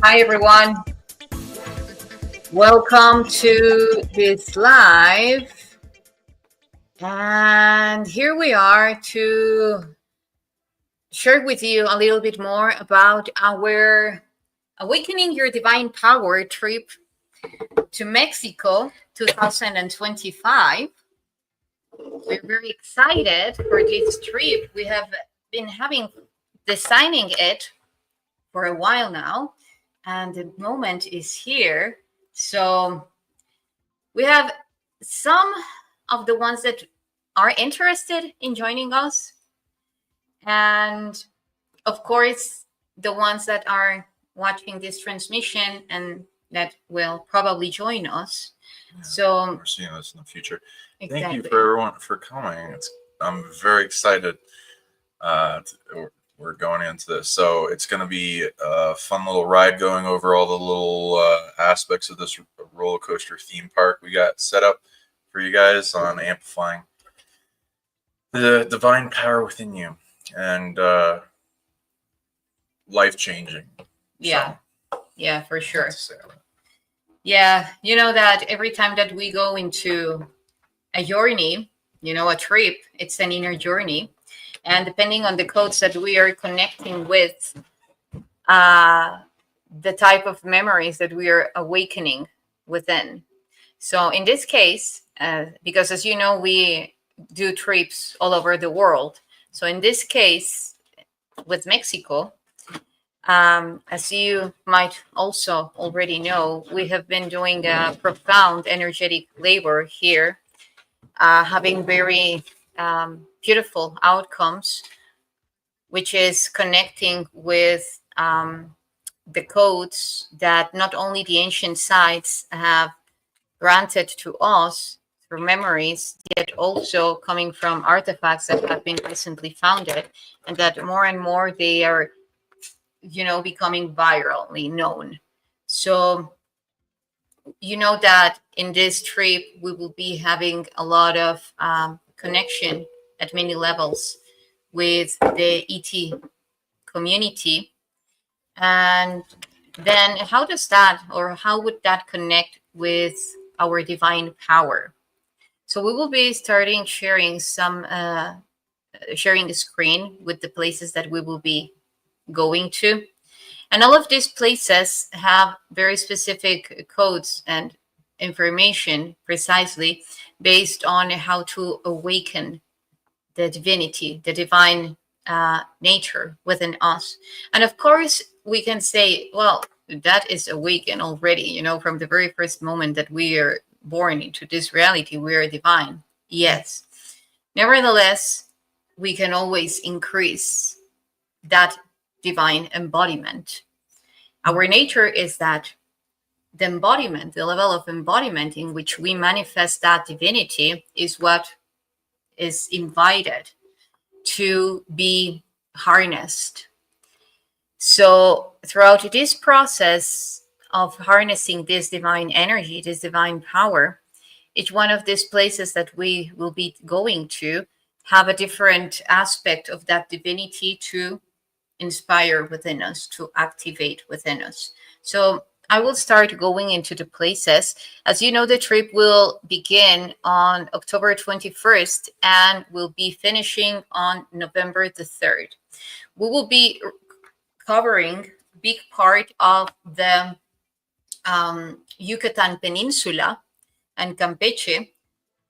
Hi, everyone. Welcome to this live. And here we are to share with you a little bit more about our Awakening Your Divine Power trip to Mexico 2025. We're very excited for this trip. We have been designing it for a while now, and the moment is here. So we have some of the ones that are interested in joining us, and of course the ones that are watching this transmission and that will probably join us. So we're seeing this in the future. exactly. Thank you for everyone for coming. I'm very excited. We're going into this, so it's going to be a fun little ride going over all the little aspects of this roller coaster theme park we got set up for you guys on amplifying the divine power within you and life-changing. Yeah, yeah, for sure. Yeah, you know that every time that we go into a journey, a trip, it's an inner journey. And depending on the codes that we are connecting with, the type of memories that we are awakening within. So in this case, because as you know, we do trips all over the world. So in this case, with Mexico, as you might also already know, we have been doing a profound energetic labor here, having very beautiful outcomes, which is connecting with the codes that not only the ancient sites have granted to us through memories, yet also coming from artifacts that have been recently founded, and that more and more they are, becoming virally known. So, that in this trip, we will be having a lot of connection at many levels with the ET community. And then how would that connect with our divine power? So we will be starting sharing sharing the screen with the places that we will be going to. And all of these places have very specific codes and information precisely based on how to awaken the divinity, the divine nature within us. And of course, we can say, well, that is awakened already, from the very first moment that we are born into this reality, we are divine. Yes. Nevertheless, we can always increase that divine embodiment. Our nature is that the embodiment, the level of embodiment in which we manifest that divinity is what is invited to be harnessed. So throughout this process of harnessing this divine energy, this divine power, each one of these places that we will be going to have a different aspect of that divinity to inspire within us, to activate within us. So I will start going into the places. As you know, the trip will begin on October 21st and will be finishing on November the 3rd. We will be covering a big part of the Yucatan Peninsula and Campeche,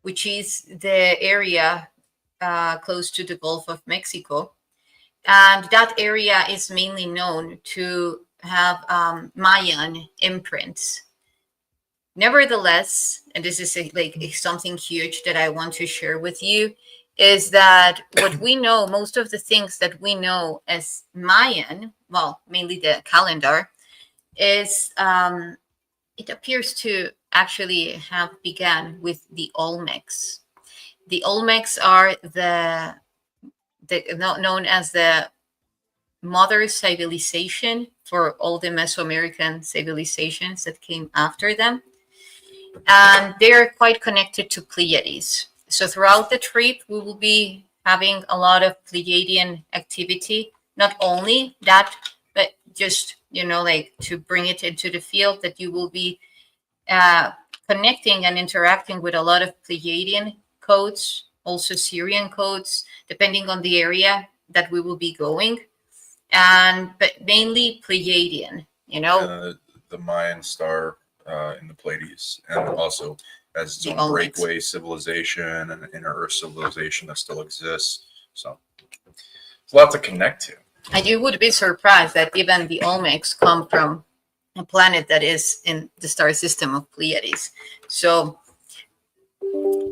which is the area close to the Gulf of Mexico. And that area is mainly known to have Mayan imprints. Nevertheless, and this is something huge that I want to share with you, is that what we know, most of the things that we know as Mayan, well, mainly the calendar, is it appears to actually have begun with the Olmecs. The Olmecs are known as the mother civilization for all the Mesoamerican civilizations that came after them. And they are quite connected to Pleiades. So throughout the trip, we will be having a lot of Pleiadian activity. Not only that, but just, like to bring it into the field, that you will be connecting and interacting with a lot of Pleiadian codes, also Syrian codes, depending on the area that we will be going, but mainly Pleiadian. The Mayan star in the Pleiades, and also as its The own Olmecs. breakaway civilization and inner Earth civilization that still exists. So it's a lot to connect to. And you would be surprised that even the Olmecs come from a planet that is in the star system of Pleiades. So,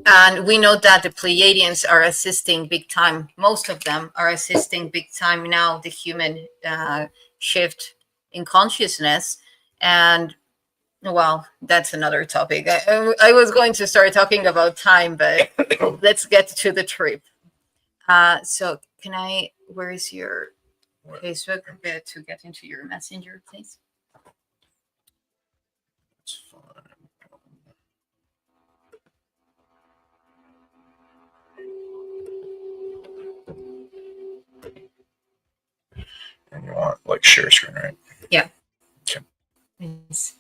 and we know that the Pleiadians are assisting big time. Most of them are assisting big time now the human shift in consciousness. And well, that's another topic. I was going to start talking about time, but let's get to the trip. So where is your Facebook to get into your messenger, please? It's fine. And you want like share screen, right? Yeah. Okay. Yes.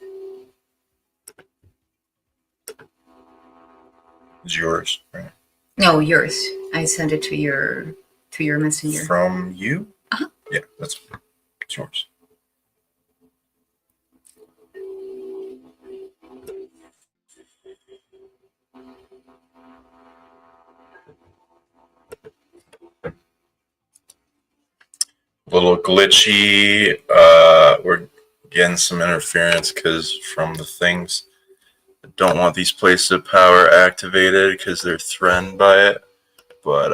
It's yours, right? No, yours. I sent it to your messenger. From you? Uh-huh. Yeah, it's yours. A little glitchy. We're getting some interference because from the things. I don't want these places of power activated because they're threatened by it. But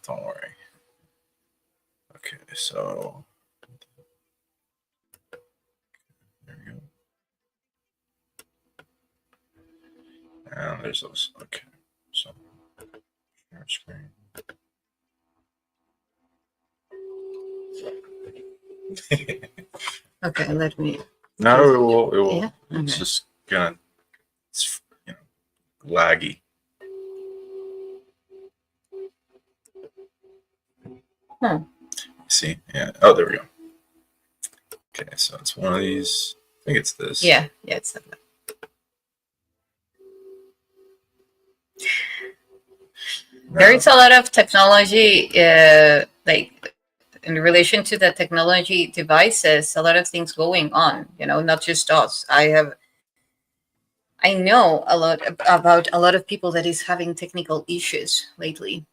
don't worry. Okay, so there we go. And there's those. Okay, so share screen. Okay, let me. No, it will. It will. Yeah? It's Okay. just gonna. It's laggy. See? Yeah. Oh, there we go. Okay, so it's one of these. I think it's this. Yeah, it's that. There is a lot of technology, like in relation to the technology devices, a lot of things going on, not just us. I know a lot about a lot of people that is having technical issues lately.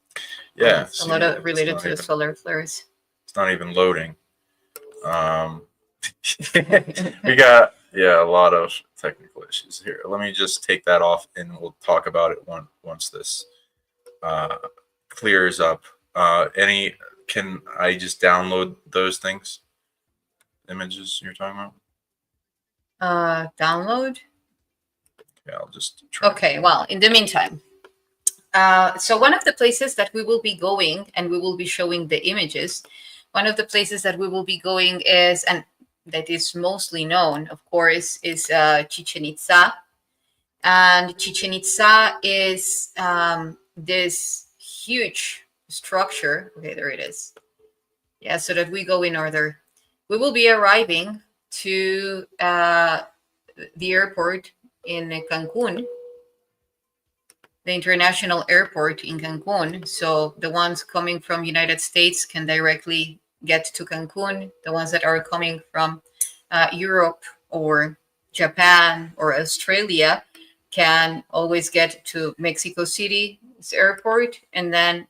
Yeah. A lot of related to the solar flares. It's not even loading. We got a lot of technical issues here. Let me just take that off, and we'll talk about it once this clears up. Can I just download those things? Images you're talking about? Download. Yeah, I'll just try. Okay. Well, in the meantime. So one of the places that we will be going, and we will be showing the images, one of the places that we will be going is, and that is mostly known, of course, is Chichen Itza. And Chichen Itza is this huge structure. Okay, there it is. Yeah, so that we go in order. We will be arriving to the airport in Cancun, the international airport in Cancun. So the ones coming from United States can directly get to Cancun. The ones that are coming from Europe or Japan or Australia can always get to Mexico City's airport, and then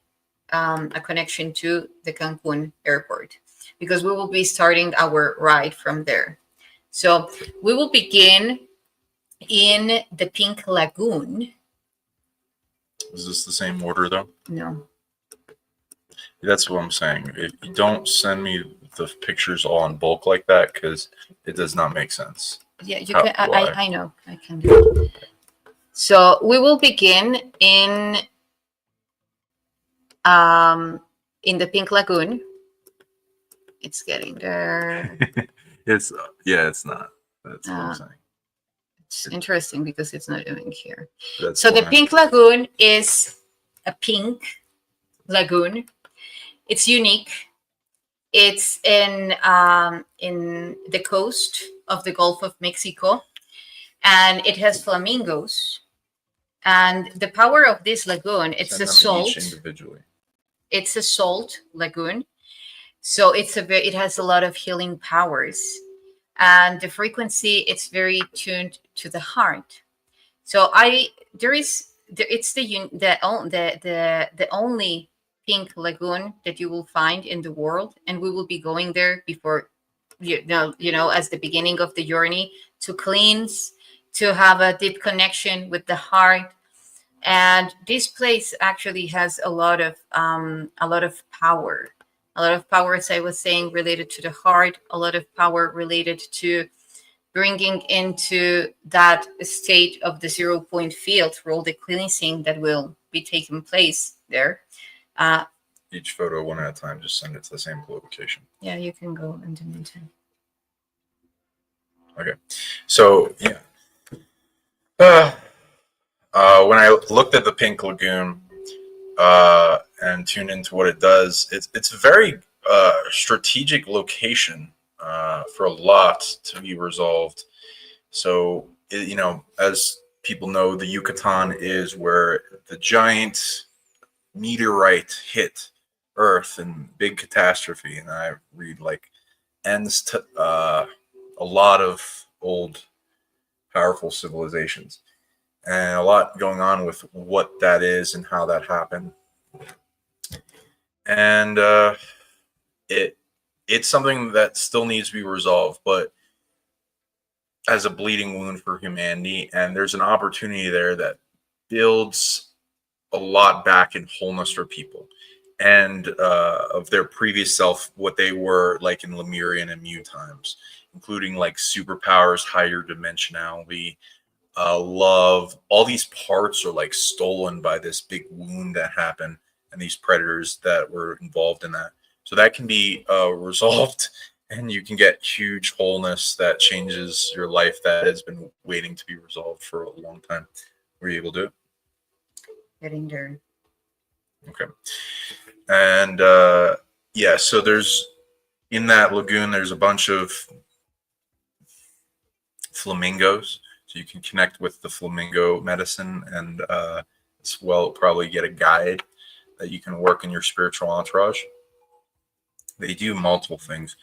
a connection to the Cancun airport, because we will be starting our ride from there. So we will begin in the Pink Lagoon. Is this the same order though? No. That's what I'm saying. If you don't send me the pictures all in bulk like that, because it does not make sense. Yeah, you can. I know. I can do it. So we will begin in the Pink Lagoon. It's getting there. It's not. That's what I'm saying. It's interesting because it's not even here. That's so why. The Pink Lagoon is a pink lagoon. It's unique. It's in the coast of the Gulf of Mexico, and it has flamingos. And the power of this lagoon, it's Send a them each salt. individually. It's a salt lagoon, so it has a lot of healing powers, and the frequency, it's very tuned to the heart. So I there is there, it's the only pink lagoon that you will find in the world, and we will be going there before as the beginning of the journey, to cleanse, to have a deep connection with the heart. And this place actually has a lot of power, a lot of power, as I was saying, related to the heart, a lot of power related to bringing into that state of the 0 point field for all the cleansing that will be taking place there. Each photo one at a time. Just send it to the same location. Yeah, you can go in the meantime. Okay. So yeah. When I looked at the Pink Lagoon and tuned into what it does, it's a very strategic location for a lot to be resolved. So, as people know, the Yucatan is where the giant meteorite hit Earth in big catastrophe, and I read like ends to a lot of old powerful civilizations, and a lot going on with what that is and how that happened. And it it's something that still needs to be resolved, but as a bleeding wound for humanity, and there's an opportunity there that builds a lot back in wholeness for people and of their previous self, what they were like in Lemurian and Mu times, including like superpowers, higher dimensionality, love. All these parts are like stolen by this big wound that happened and these predators that were involved in that. So that can be resolved, and you can get huge wholeness that changes your life that has been waiting to be resolved for a long time. Were you able to do it? Getting there. Okay. And yeah, so there's in that lagoon, there's a bunch of flamingos. So you can connect with the flamingo medicine, and as well probably get a guide that you can work in your spiritual entourage. They do multiple things,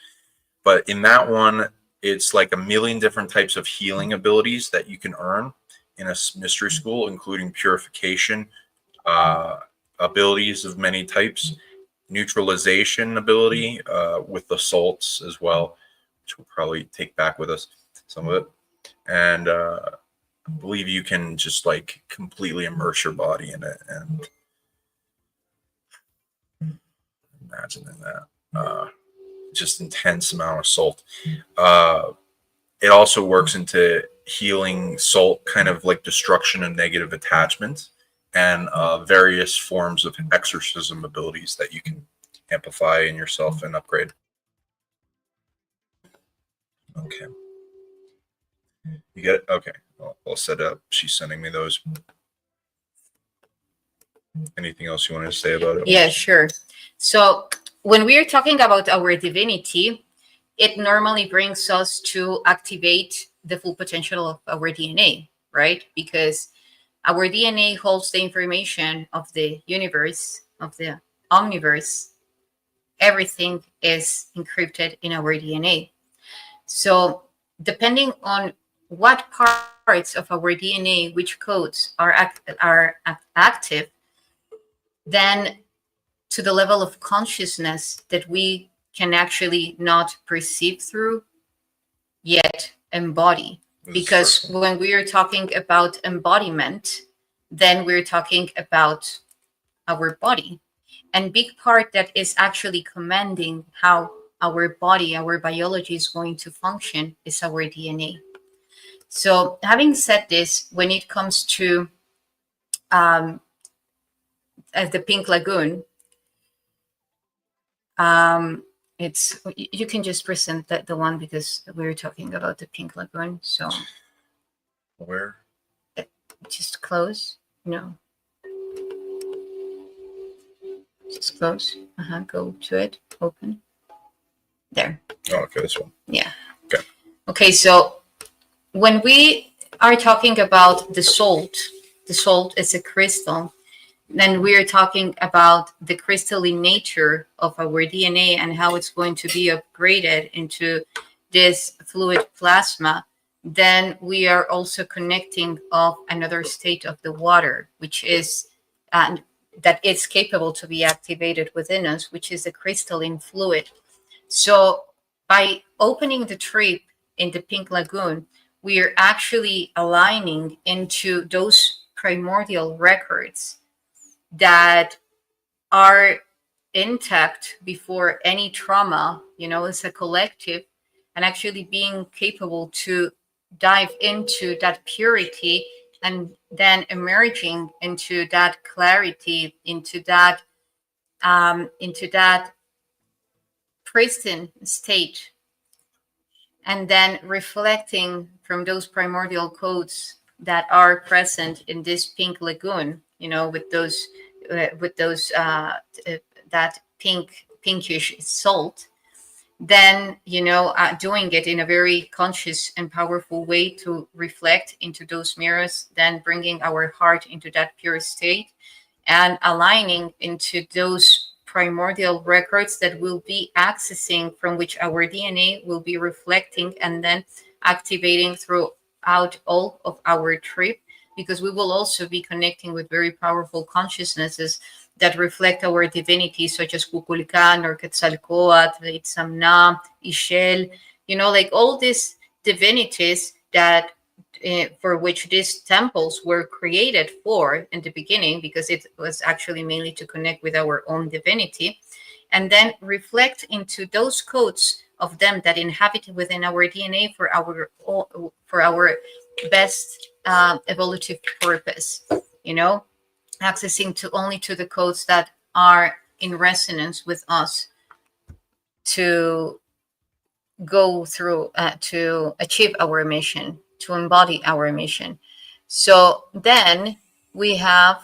but in that one, it's like a million different types of healing abilities that you can earn in a mystery school, including purification, uh, abilities of many types, neutralization ability with the salts as well, which we'll probably take back with us, some of it. And I believe you can just like completely immerse your body in it, and imagining that just intense amount of salt. It also works into healing salt, kind of like destruction of negative attachment, and various forms of exorcism abilities that you can amplify in yourself and upgrade. Okay. You get it? Okay. I'll set it up. She's sending me those. Anything else you wanted to say about it? Yeah, sure. So when we are talking about our divinity, it normally brings us to activate the full potential of our DNA, right? Because our DNA holds the information of the universe, of the omniverse. Everything is encrypted in our DNA. So depending on what parts of our DNA, which codes are active, then to the level of consciousness that we can actually not perceive through, yet embody. Because when we are talking about embodiment, then we're talking about our body. And big part that is actually commanding how our body, our biology is going to function is our DNA. So having said this, when it comes to the Pink Lagoon, it's you can just present that the one because we're talking about the Pink Lagoon. So where? Just close. No. Just close. Go to it. Open. There. Oh, okay, this one. Yeah. Okay. Okay, so when we are talking about the salt is a crystal. Then we are talking about the crystalline nature of our DNA and how it's going to be upgraded into this fluid plasma. Then we are also connecting of another state of the water, which is that it's capable to be activated within us, which is the crystalline fluid. So by opening the trip in the Pink Lagoon, we are actually aligning into those primordial records that are intact before any trauma, as a collective, and actually being capable to dive into that purity and then emerging into that clarity, into that pristine state, and then reflecting from those primordial codes that are present in this pink lagoon, with those that pinkish salt. Then doing it in a very conscious and powerful way to reflect into those mirrors, then bringing our heart into that pure state and aligning into those primordial records that we'll be accessing, from which our DNA will be reflecting and then activating throughout all of our trip, because we will also be connecting with very powerful consciousnesses that reflect our divinity, such as Kukulkan or Quetzalcoatl, Itzamna, Ishel, like all these divinities that for which these temples were created for in the beginning, because it was actually mainly to connect with our own divinity, and then reflect into those codes of them that inhabit within our DNA for our best evolutive purpose. Accessing only to the codes that are in resonance with us to go through, to achieve our mission, to embody our mission. So then we have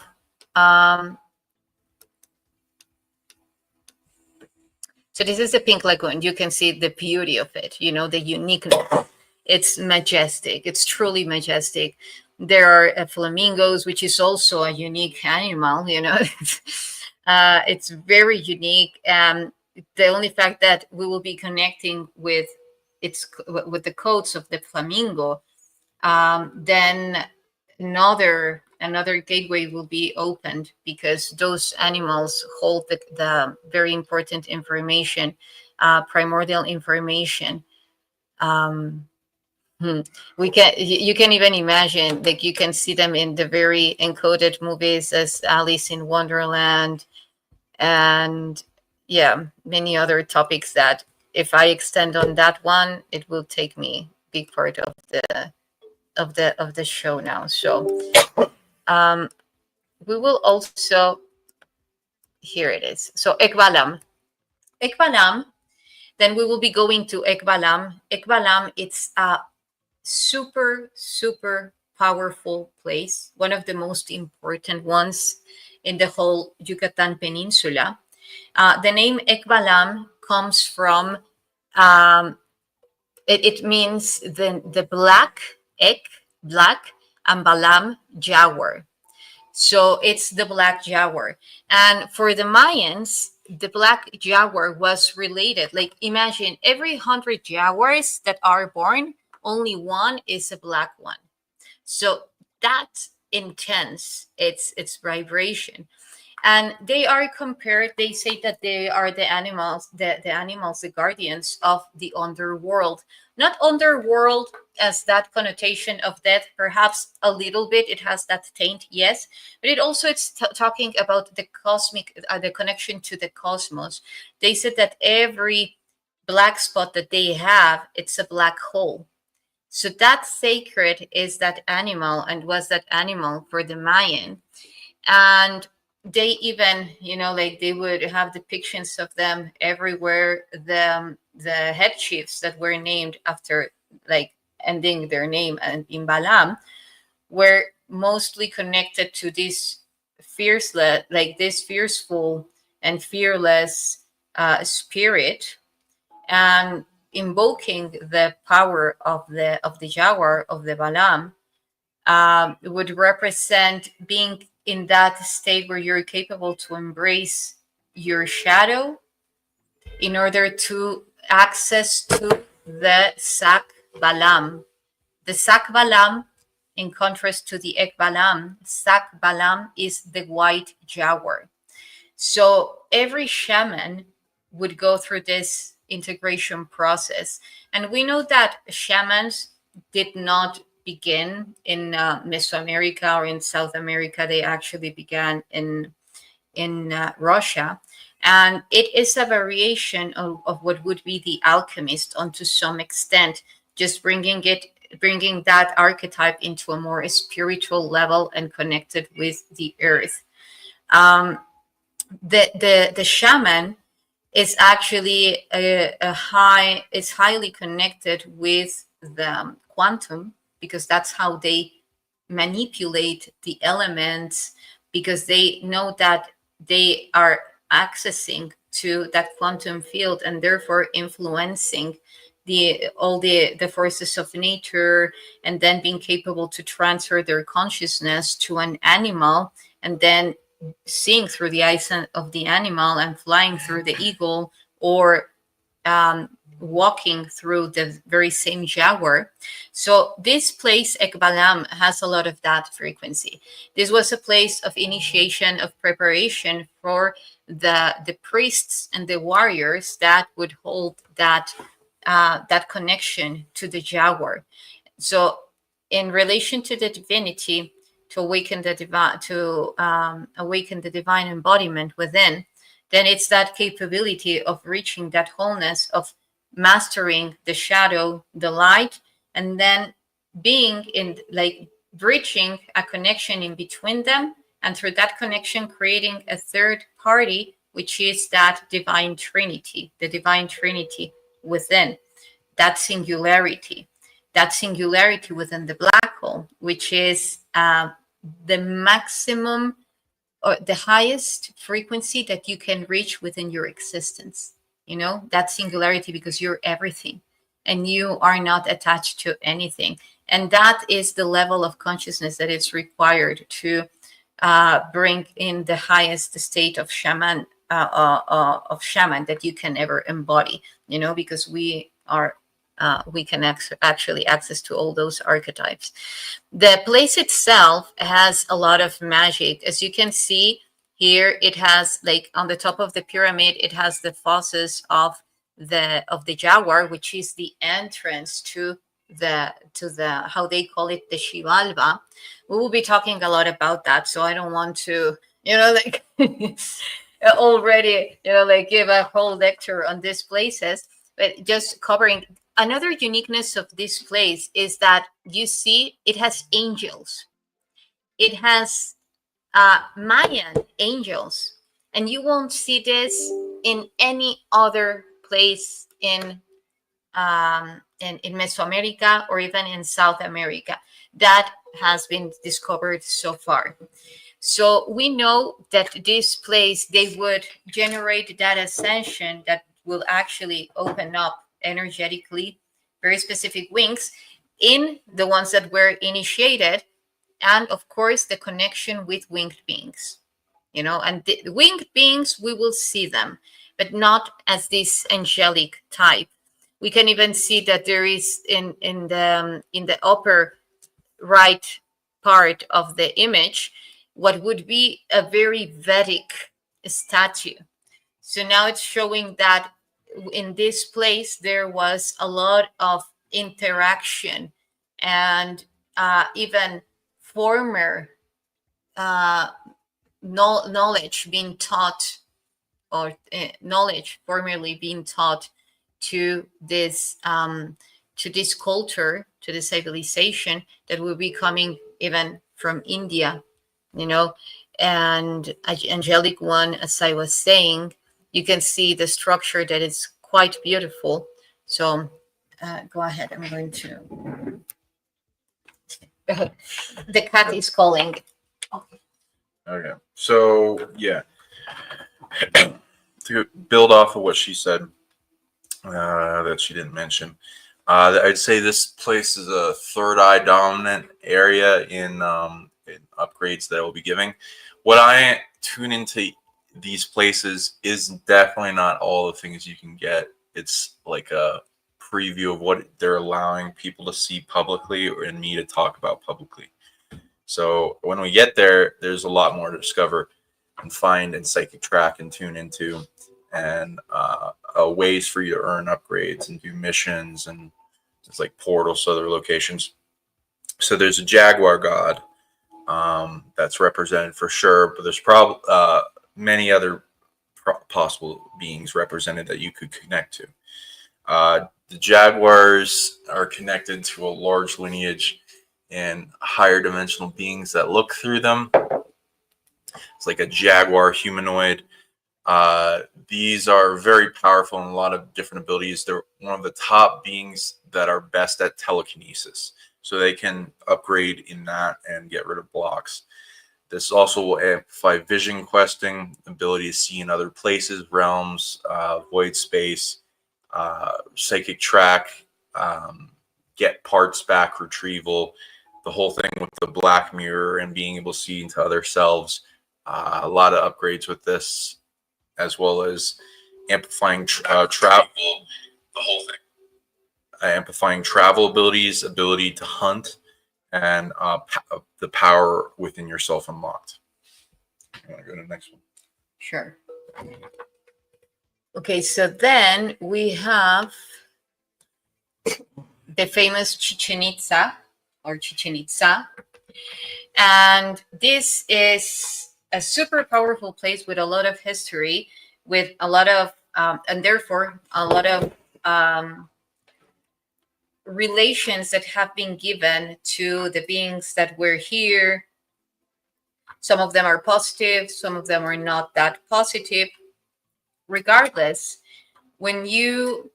so this is the pink lagoon. You can see the beauty of it, the uniqueness. It's majestic. It's truly majestic. There are flamingos, which is also a unique animal. It's very unique. The only fact that we will be connecting with the codes of the flamingo, then another gateway will be opened, because those animals hold the very important information, primordial information. You can even imagine, like, you can see them in the very encoded movies as Alice in Wonderland, and many other topics that, if I extend on that one, it will take me big part of the show now. So we will also, here it is. So Ekbalam, then we will be going to Ekbalam. It's a super, super powerful place, one of the most important ones in the whole Yucatan Peninsula. The name Ekbalam comes from, it means the black, Ek, black, and Balam, jaguar. So it's the black jaguar. And for the Mayans, the black jaguar was related. Like, imagine every 100 jaguars that are born, only one is a black one. So that intense, its vibration. And they are compared, they say that they are the animals, the guardians of the underworld. Not underworld as that connotation of death, perhaps a little bit, it has that taint, yes, but it's talking about the cosmic, the connection to the cosmos. They said that every black spot that they have, it's a black hole. So that sacred is that animal, and was that animal for the Mayan. And they even, like, they would have depictions of them everywhere. The head chiefs that were named after, like, ending their name and in Balam, were mostly connected to this this fearful and fearless spirit. and invoking the power of the jaguar, of the Balam, would represent being in that state where you're capable to embrace your shadow in order to access to the Sak Balam. The Sak Balam, in contrast to the Ek Balam, Sak Balam is the white jaguar. So every shaman would go through this integration process. And we know that shamans did not begin in Mesoamerica or in South America. They actually began in Russia. And it is a variation of what would be the alchemist, on to some extent, just bringing that archetype into a more spiritual level and connected with the earth. The shaman is actually is highly connected with the quantum, because that's how they manipulate the elements, because they know that they are accessing to that quantum field and therefore influencing all the forces of nature, and then being capable to transfer their consciousness to an animal, and then seeing through the eyes of the animal and flying through the eagle, or walking through the very same jaguar. So this place, Ekbalam, has a lot of that frequency. This was a place of initiation, of preparation for the priests and the warriors that would hold that that connection to the jaguar. So in relation to the divinity, to awaken the divine embodiment within, then it's that capability of reaching that wholeness, of mastering the shadow, the light, and then being in, like, bridging a connection in between them, and through that connection creating a third party, which is that divine trinity, the divine trinity within, that singularity within the black hole, which is the maximum or the highest frequency that you can reach within your existence. You know, that singularity, because you're everything and you are not attached to anything. And that is the level of consciousness that is required to bring in the highest state of shaman that you can ever embody, you know, because we can actually access to all those archetypes. The place itself has a lot of magic. As you can see here, it has, like, on the top of the pyramid, it has the fauces of the jaguar, which is the entrance to the how they call it, the Shivalva. We will be talking a lot about that, so I don't want to, you know, like already, you know, like give a whole lecture on these places, but just covering. Another uniqueness of this place is that you see it has angels. It has Mayan angels, and you won't see this in any other place in Mesoamerica or even in South America that has been discovered so far. So we know that this place, they would generate that ascension that will actually open up energetically very specific wings in the ones that were initiated, and of course the connection with winged beings, you know. And the winged beings, we will see them, but not as this angelic type. We can even see that there is in the upper right part of the image what would be a very Vedic statue. So now it's showing that in this place there was a lot of interaction, and even former knowledge being taught, or knowledge formerly being taught to this culture, to the civilization that will be coming even from India, you know. And angelic one, as I was saying, you can see the structure that is quite beautiful. So go ahead. I'm going to. The cat is calling. Okay. So, yeah. To build off of what she said, that she didn't mention. I'd say this place is a third eye dominant area in upgrades that I will be giving. What I tune into these places is definitely not all the things you can get. It's like a preview of what they're allowing people to see publicly and me to talk about publicly. So when we get there, there's a lot more to discover and find and psychic track and tune into, and ways for you to earn upgrades and do missions, and it's like portals to other locations. So there's a Jaguar god that's represented for sure, but there's probably many other possible beings represented that you could connect to. The Jaguars are connected to a large lineage and higher dimensional beings that look through them. It's like a Jaguar humanoid. These are very powerful and a lot of different abilities. They're one of the top beings that are best at telekinesis. So they can upgrade in that and get rid of blocks. This also will amplify vision questing, ability to see in other places, realms, void space, psychic track, get parts back retrieval, the whole thing with the black mirror and being able to see into other selves. A lot of upgrades with this, as well as amplifying travel, the whole thing. Amplifying travel abilities, ability to hunt, and the power within yourself unlocked. You want to go to the next one? Sure. Okay, so then we have the famous Chichen Itza, or Chichen Itza. And this is a super powerful place with a lot of history, with a lot of, and therefore a lot of relations that have been given to the beings that were here. Some of them are positive, some of them are not that positive. Regardless, when you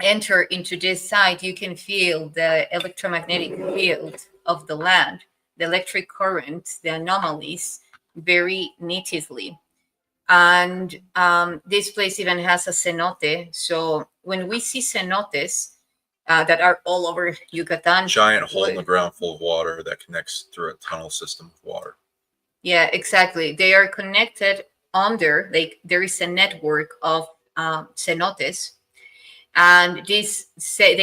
enter into this site, you can feel the electromagnetic field of the land, the electric current, the anomalies very nitidly. And this place even has a cenote. So when we see cenotes that are all over Yucatan, giant hole in the ground full of water that connects through a tunnel system of water. Yeah, exactly. They are connected under, like there is a network of cenotes, and they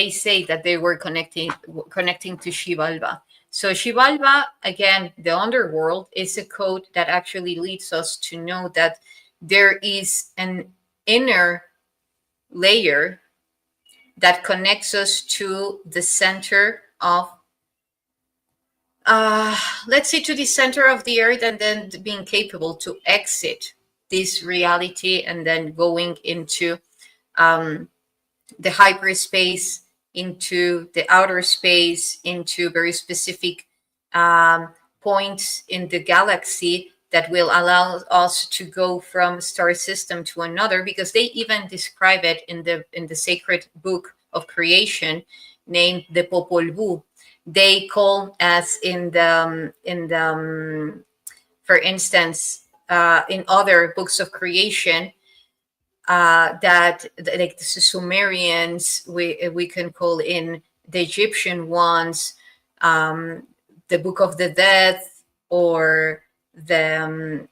say that they were connecting to Xibalba. So Xibalba, again, the underworld, is a code that actually leads us to know that there is an inner layer that connects us to the center of, let's say, to the center of the earth, and then being capable to exit this reality and then going into the hyperspace, into the outer space, into very specific points in the galaxy that will allow us to go from star system to another, because they even describe it in the sacred book of creation named the Popol Vuh. They call, as in the for instance, in other books of creation, that like the Sumerians, we can call in the Egyptian ones, the Book of the Dead, or the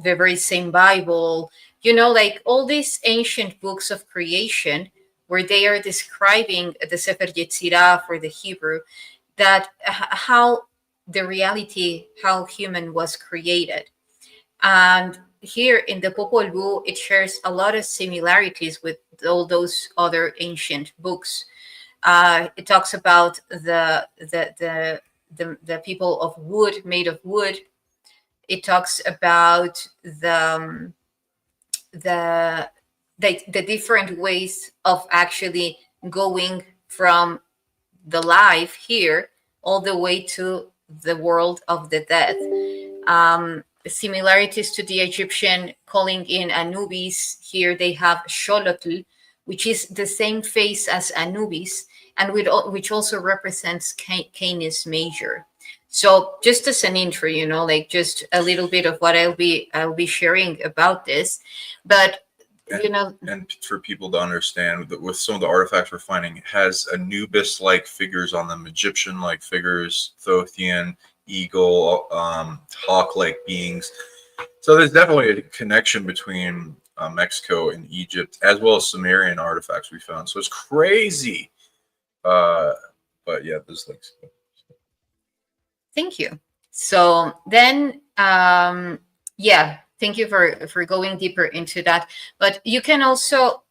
very same Bible, like all these ancient books of creation, where they are describing the Sefer Yetzirah for the Hebrew, that how the reality, how human was created. And here in the Popol Vuh, it shares a lot of similarities with all those other ancient books. It talks about the people of wood, made of wood. It talks about the different ways of actually going from the life here all the way to the world of the dead. Similarities to the Egyptian calling in Anubis. Here they have Xolotl, which is the same face as Anubis, and which also represents Canis Major. So just as an intro, like just a little bit of what I'll be sharing about this. But you know, And for people to understand that with some of the artifacts we're finding, it has Anubis-like figures on them, Egyptian-like figures, Thothian, eagle, hawk-like beings. So there's definitely a connection between Mexico and Egypt, as well as Sumerian artifacts we found. So it's crazy. But yeah, there's links. thank you. So then, yeah, thank you for going deeper into that. But you can also,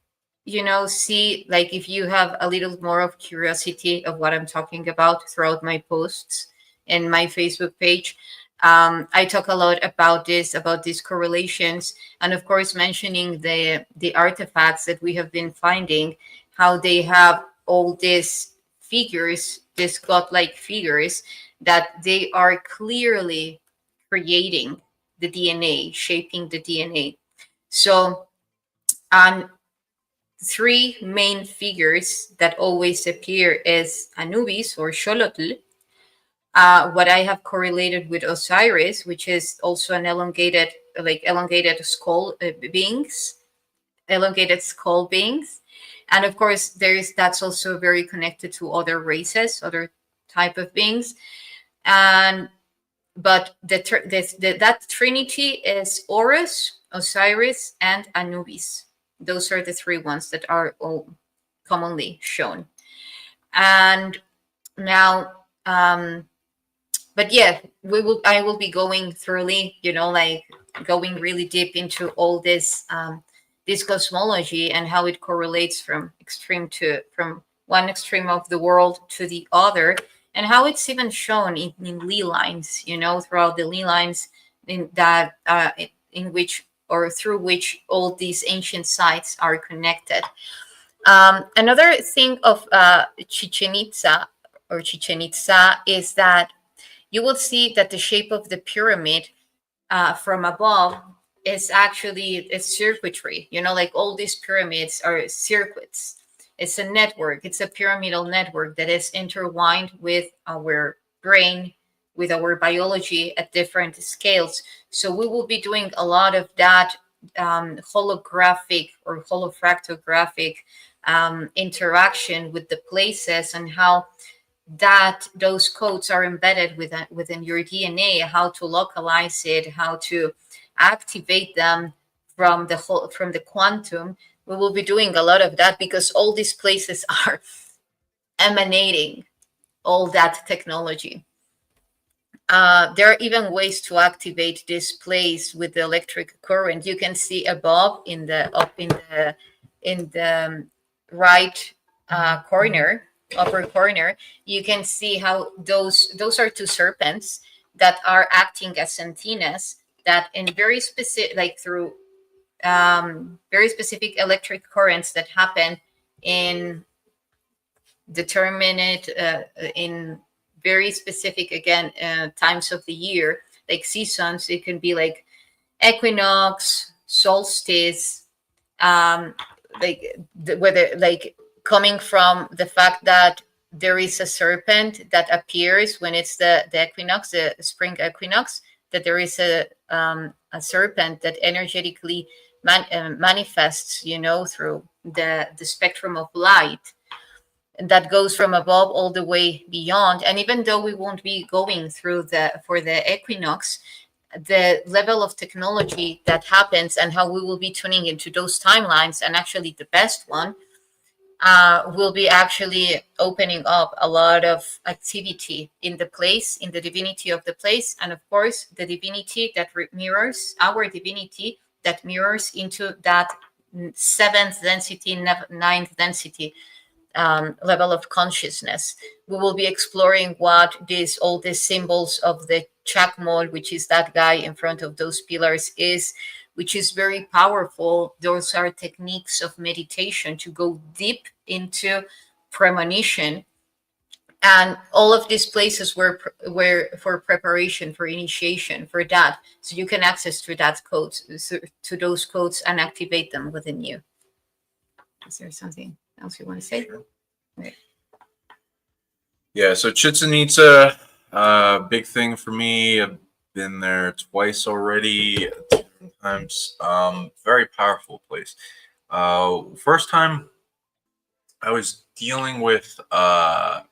see, like, if you have a little more of curiosity of what I'm talking about throughout my posts and my Facebook page. I talk a lot about these correlations, and of course, mentioning the artifacts that we have been finding, how they have all these figures, these godlike figures, that they are clearly creating the DNA, shaping the DNA. So, three main figures that always appear is Anubis or Xolotl. What I have correlated with Osiris, which is also an elongated skull beings, elongated skull beings, and of course that's also very connected to other races, other type of beings, and but that trinity is Horus, Osiris, and Anubis. Those are the three ones that are all commonly shown. And now, but yeah, I will be going thoroughly, like going really deep into all this cosmology and how it correlates from one extreme of the world to the other, and how it's even shown in ley lines, throughout the ley lines in that in which or through which all these ancient sites are connected. Another thing of Chichen Itza or Chichen Itza is that you will see that the shape of the pyramid from above is actually a circuitry. Like all these pyramids are circuits. It's a network. It's a pyramidal network that is intertwined with our brain, with our biology at different scales. So we will be doing a lot of that holographic or holofractographic interaction with the places, and how that those codes are embedded within your DNA, how to localize it, how to activate them from the quantum. We will be doing a lot of that because all these places are emanating all that technology. There are even ways to activate this place with the electric current. You can see above in the right corner, upper corner, you can see how those are two serpents that are acting as antennas that in very specific, like through very specific electric currents that happen in determinate in very specific, again, times of the year, like seasons. It can be like equinox, solstice, whether like coming from the fact that there is a serpent that appears when it's the equinox, the spring equinox, that there is a serpent that energetically manifests, through the spectrum of light that goes from above all the way beyond. And even though we won't be going through for the equinox, the level of technology that happens and how we will be tuning into those timelines, and actually the best one, will be actually opening up a lot of activity in the place, in the divinity of the place, and of course the divinity that mirrors our divinity, that mirrors into that seventh density, ninth density level of consciousness. We will be exploring what all these symbols of the Chakmol, which is that guy in front of those pillars, is, which is very powerful. Those are techniques of meditation to go deep into premonition, and all of these places were for preparation, for initiation, for that, so you can access to that codes, to those codes, and activate them within you. Is there something else you want to say? Sure. Okay. Yeah, so Chichen Itza, big thing for me. I've been there twice already, 2 times. Very powerful place. First time I was dealing with a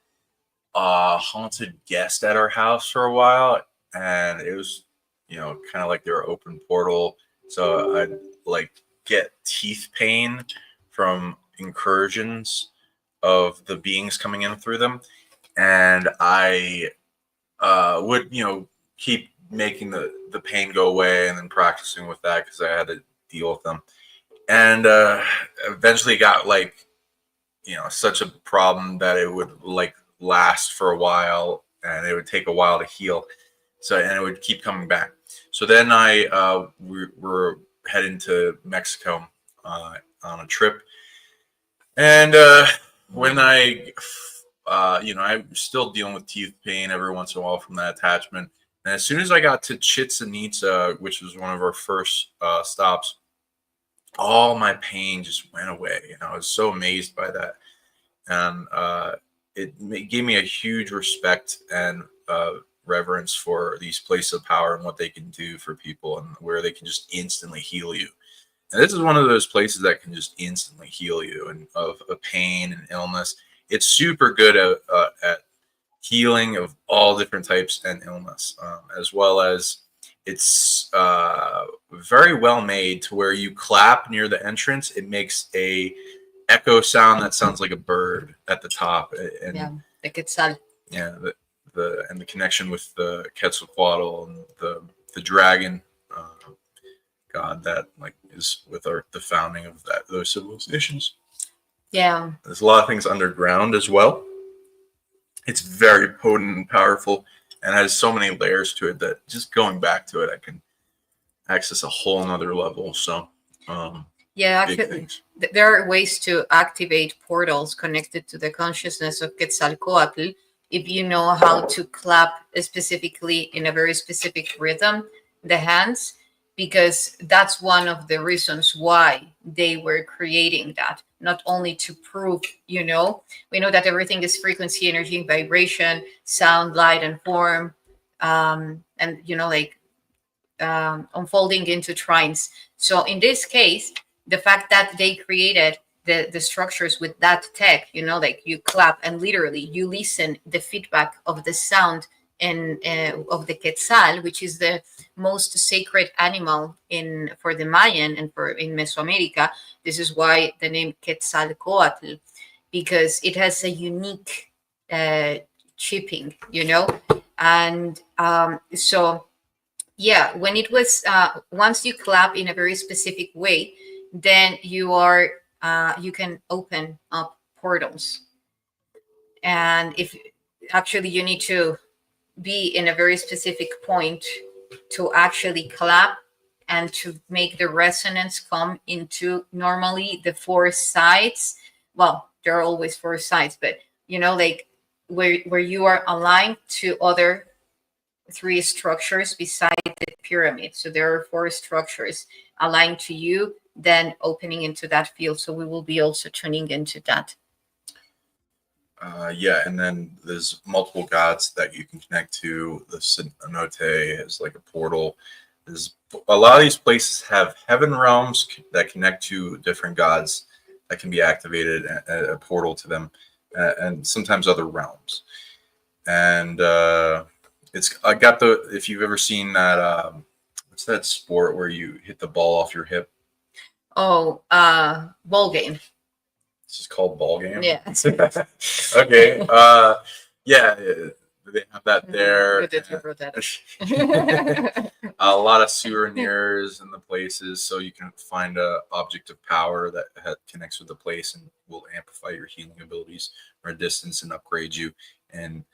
haunted guest at our house for a while, and it was, kind of like they were open portal. So I'd like get teeth pain from incursions of the beings coming in through them, and I would, keep making the pain go away, and then practicing with that because I had to deal with them, and eventually got like, such a problem that it would like last for a while, and it would take a while to heal. So, and it would keep coming back. So then we were heading to Mexico on a trip, and when I'm still dealing with teeth pain every once in a while from that attachment. And as soon as I got to Chichen Itza, which was one of our first stops, all my pain just went away. I was so amazed by that, and gave me a huge respect and reverence for these places of power and what they can do for people, and where they can just instantly heal you. And this is one of those places that can just instantly heal you and of pain and illness. It's super good at healing of all different types and illness, as well as it's very well made to where you clap near the entrance. It makes a echo sound that sounds like a bird at the top, and Yeah, the quetzal. yeah, the connection with the Quetzalcoatl and the dragon god that like is with the founding of those civilizations. Yeah. There's a lot of things underground as well. It's very potent and powerful, and has so many layers to it that just going back to it, I can access a whole nother level. So, Yeah, big actually, things. there are ways to activate portals connected to the consciousness of Quetzalcoatl if you know how to clap specifically in a very specific rhythm, the hands, because that's one of the reasons why they were creating that. Not only to prove, we know that everything is frequency, energy, vibration, sound, light, and form, and like unfolding into trines. So in this case, the fact that they created the structures with that tech, like you clap and literally you listen the feedback of the sound and of the quetzal, which is the most sacred animal in for the Mayan and for in Mesoamerica. This is why the name Quetzalcoatl, because it has a unique chipping, and so yeah, when it was once you clap in a very specific way, then you can open up portals. And if actually you need to be in a very specific point to actually clap and to make the resonance come into normally the four sides. Well, there are always four sides, but like where you are aligned to other three structures beside the pyramid. So there are four structures aligned to you, then opening into that field. So we will be also tuning into that. Yeah, and then there's multiple gods that you can connect to. The cenote is like a portal. There's a lot of these places have heaven realms that connect to different gods that can be activated, a portal to them, and sometimes other realms. And I got if you've ever seen that, what's that sport where you hit the ball off your hip? Oh, ball game. It's just called ball game. Yeah. Okay. Yeah, they have that there. Good that you brought that up. A lot of souvenirs in the places, so you can find a object of power that connects with the place and will amplify your healing abilities from a distance and upgrade you, and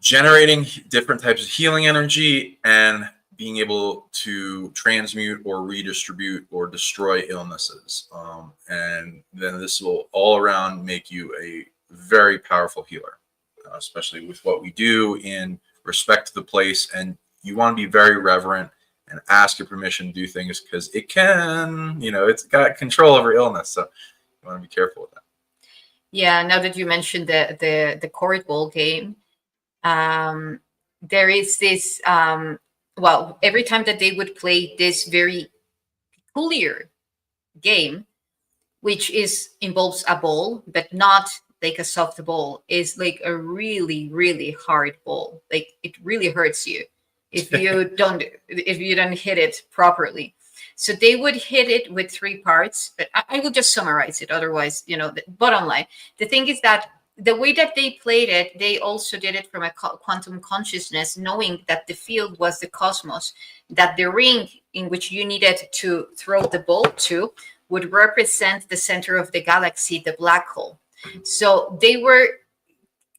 generating different types of healing energy and being able to transmute or redistribute or destroy illnesses. And then this will all around make you a very powerful healer, especially with what we do in respect to the place. And you want to be very reverent and ask your permission to do things, because it can, it's got control over illness. So you want to be careful with that. Yeah, now that you mentioned the court ball game, there is this well, every time that they would play this very peculiar game, which is involves a ball, but not like a soft ball, is like a really, really hard ball. Like it really hurts you if you don't hit it properly. So they would hit it with three parts, but I will just summarize it. Otherwise, the bottom line, the thing is that the way that they played it, they also did it from a quantum consciousness, knowing that the field was the cosmos, that the ring in which you needed to throw the ball to would represent the center of the galaxy, the black hole. So they were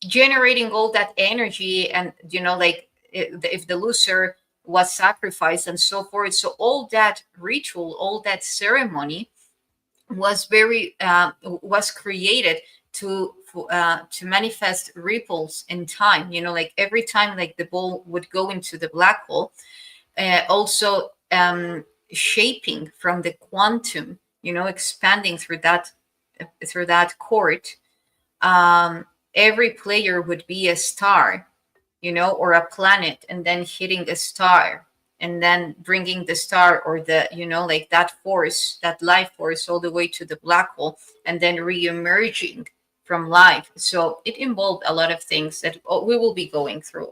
generating all that energy, and like if the loser was sacrificed and so forth. So all that ritual, all that ceremony was very was created to manifest ripples in time. Like every time like the ball would go into the black hole, also shaping from the quantum, expanding through that court. Every player would be a star, or a planet, and then hitting a star, and then bringing the star or the, like that force, that life force, all the way to the black hole, and then re-emerging from life. So it involved a lot of things that we will be going through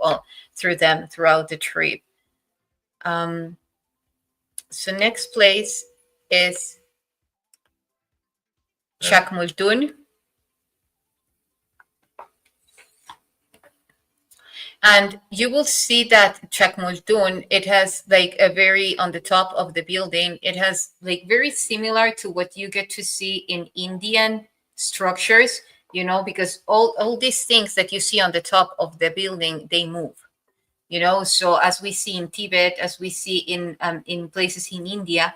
them throughout the trip. So next place is Chakmuldun. And you will see that Chakmuldun, it has like a very, on the top of the building, it has like very similar to what you get to see in Indian structures, because all these things that you see on the top of the building, they move. So as we see in Tibet, as we see in places in India,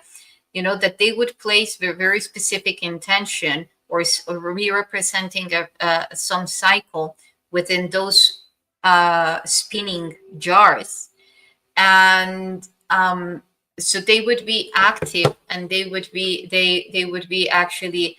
that they would place a very specific intention or re-representing some cycle within those spinning jars. And so they would be active, and they would be actually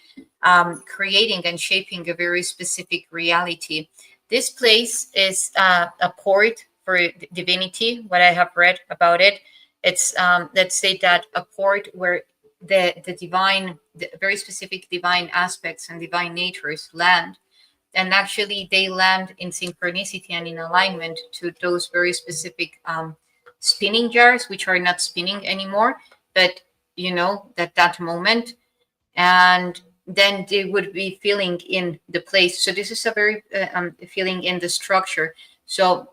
creating and shaping a very specific reality. This place is a port for divinity. What I have read about it, it's let's say that a port where the divine, the very specific divine aspects and divine natures land, and actually they land in synchronicity and in alignment to those very specific spinning jars, which are not spinning anymore, but that moment. And then they would be filling in the place. So this is a very filling in the structure. So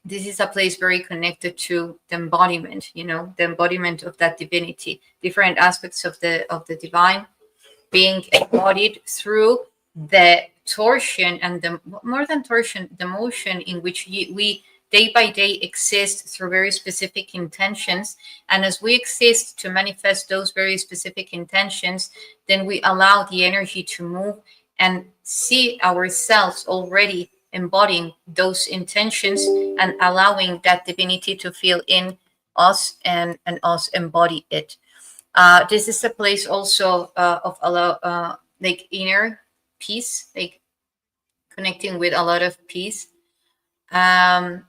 this is a place very connected to the embodiment, the embodiment of that divinity, different aspects of the divine being embodied through the torsion, and the more than torsion, the motion in which we day by day exist through very specific intentions. And as we exist to manifest those very specific intentions, then we allow the energy to move and see ourselves already embodying those intentions and allowing that divinity to feel in us and us embody it. This is a place also of a lot, like inner peace, like connecting with a lot of peace, and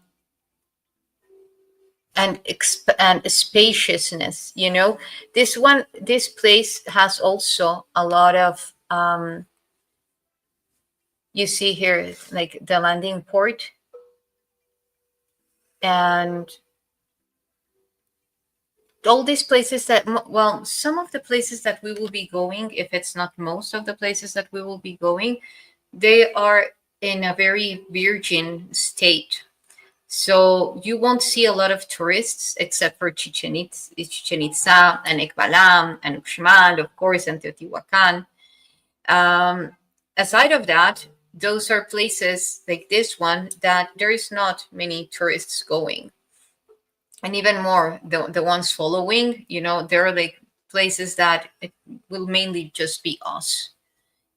spaciousness. This place has also a lot of you see here, like the landing port, and all these places that, well, some of the places that we will be going, if it's not most of the places that we will be going, they are in a very virgin state. So you won't see a lot of tourists except for Chichen Itza and Ekbalam and Uxmal, of course, and Teotihuacan. Aside of that, those are places like this one that there is not many tourists going. And even more, the ones following, there are like places that it will mainly just be us.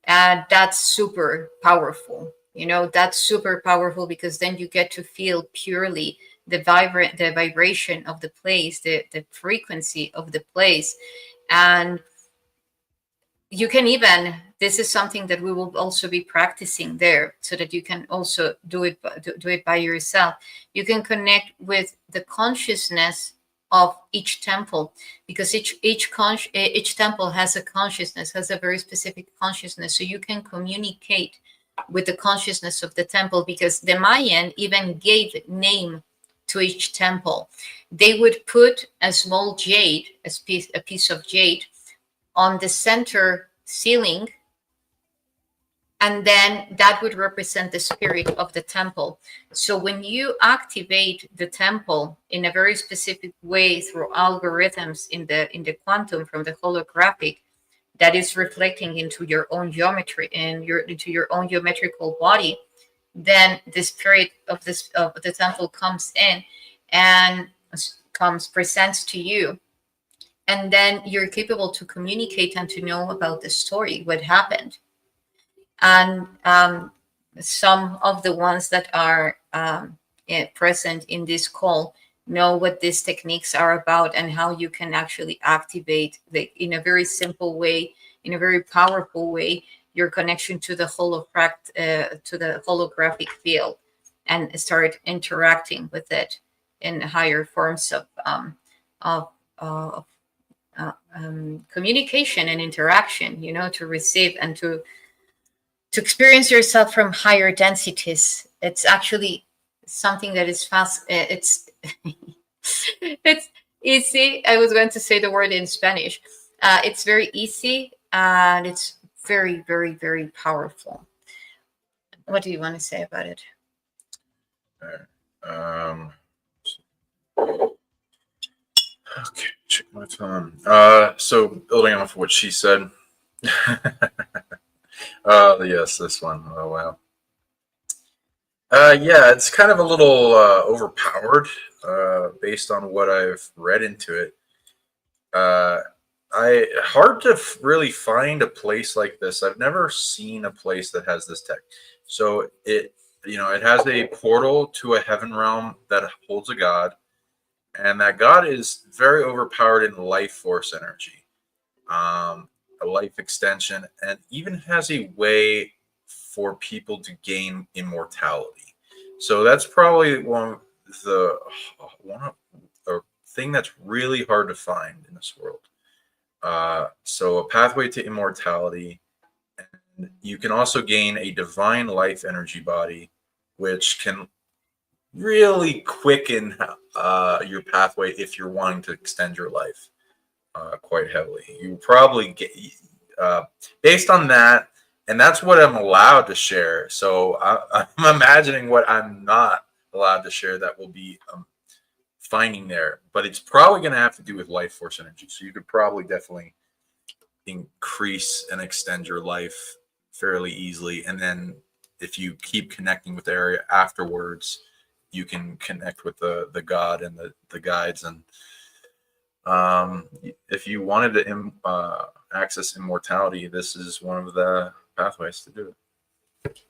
And that's super powerful. That's super powerful, because then you get to feel purely the vibration of the place, the frequency of the place. And you can even, this is something that we will also be practicing there, so that you can also do it by yourself. You can connect with the consciousness of each temple, because each temple has a consciousness, has a very specific consciousness. So you can communicate with the consciousness of the temple, because the Mayan even gave name to each temple. They would put a small jade, a piece of jade, on the center ceiling, and then that would represent the spirit of the temple. So when you activate the temple in a very specific way through algorithms in the quantum from the holographic, that is reflecting into your own geometry and into your own geometrical body, then the spirit of the temple comes in and presents to you, and then you're capable to communicate and to know about the story, what happened. And some of the ones that are present in this call know what these techniques are about, and how you can actually activate, like, in a very simple way, in a very powerful way, your connection to the holographic field, and start interacting with it in higher forms of, of communication and interaction, to receive and to experience yourself from higher densities. It's actually something that is fast. It's it's easy. I was going to say the word in Spanish. It's very easy, and it's very, very, very powerful. What do you want to say about it? Okay, check my phone. So building off of what she said. Yes, this one. Oh wow. Yeah, it's kind of a little overpowered, based on what I've read into it. I hard to really find a place like this. I've never seen a place that has this tech. So it has a portal to a heaven realm that holds a god, and that god is very overpowered in life force energy, a life extension, and even has a way for people to gain immortality. So that's probably a thing that's really hard to find in this world. So a pathway to immortality, and you can also gain a divine life energy body, which can really quicken your pathway if you're wanting to extend your life quite heavily. You probably get, based on that, and that's what I'm allowed to share. So I'm imagining what I'm not allowed to share that will be finding there, but it's probably going to have to do with life force energy. So you could probably definitely increase and extend your life fairly easily, and then if you keep connecting with the area afterwards, you can connect with the god and the guides. And if you wanted to access immortality, this is one of the pathways to do it.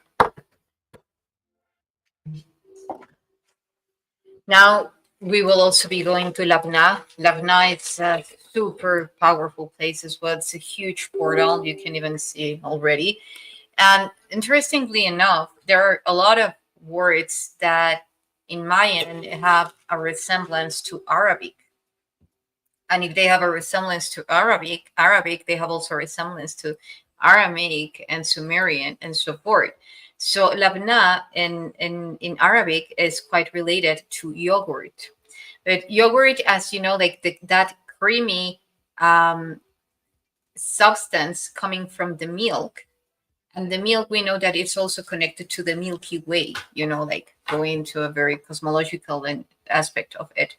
Now we will also be going to Labna. Labna is a super powerful place as well. It's a huge portal. You can even see already. And interestingly enough, there are a lot of words that in Mayan have a resemblance to Arabic. And if they have a resemblance to Arabic, they have also a resemblance to Aramaic and Sumerian and so forth. So labna in Arabic is quite related to yogurt. But yogurt, as you know, like that creamy substance coming from the milk. And the milk, we know that it's also connected to the Milky Way, like going to a very cosmological aspect of it.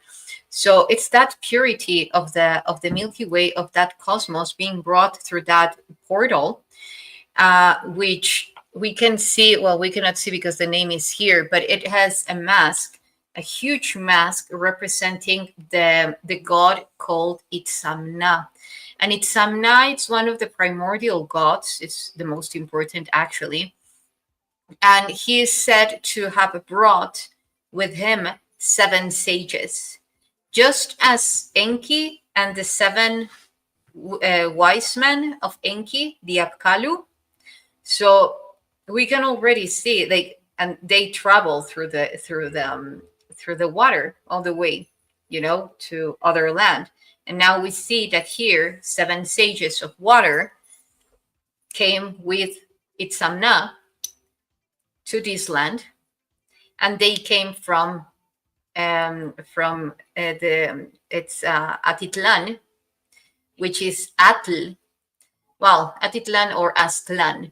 So it's that purity of the Milky Way, of that cosmos being brought through that portal, which we can see. Well, we cannot see because the name is here, but it has a mask, a huge mask representing the god called Itzamna. And Itzamna, it's one of the primordial gods. It's the most important, actually. And he is said to have brought with him 7 sages, just as Enki and the 7 wise men of Enki, the Apkallu. So we can already see, and they travel through the water all the way. to other land. And now we see that here, 7 sages of water came with Itzamna to this land, and they came from Atitlan, which is Atl. Well, Atitlan or Aztlan,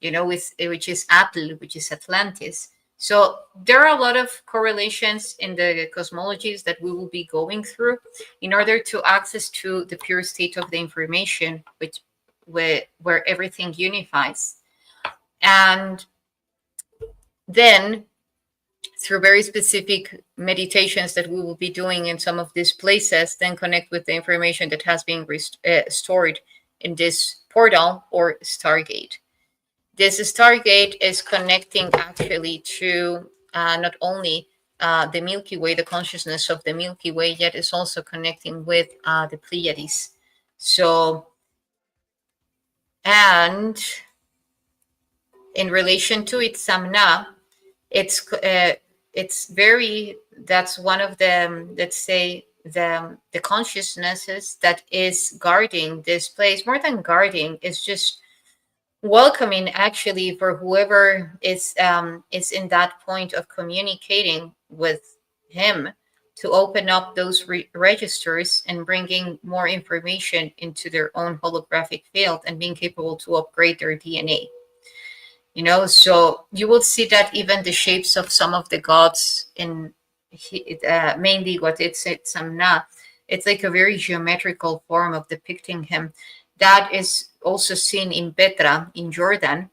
which is Atl, which is Atlantis. So there are a lot of correlations in the cosmologies that we will be going through in order to access to the pure state of the information, where everything unifies. And then through very specific meditations that we will be doing in some of these places, then connect with the information that has been stored in this portal or Stargate. This Stargate is connecting actually to not only the Milky Way, the consciousness of the Milky Way, yet it's also connecting with the Pleiades. So, and in relation to Itzamna, it's very, that's one of the, let's say, the consciousnesses that is guarding this place. More than guarding, it's just welcoming actually for whoever is in that point of communicating with him, to open up those registers and bringing more information into their own holographic field and being capable to upgrade their DNA. So you will see that even the shapes of some of the gods mainly what it's Samna, it's like a very geometrical form of depicting him. That is also seen in Petra in Jordan.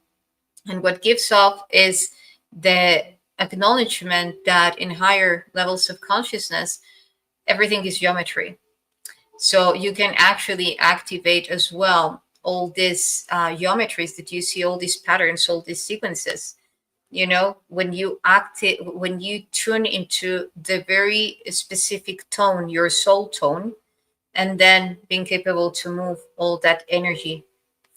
And what gives off is the acknowledgement that in higher levels of consciousness, everything is geometry. So you can actually activate as well all these geometries that you see, all these patterns, all these sequences. When you tune into the very specific tone, your soul tone, and then being capable to move all that energy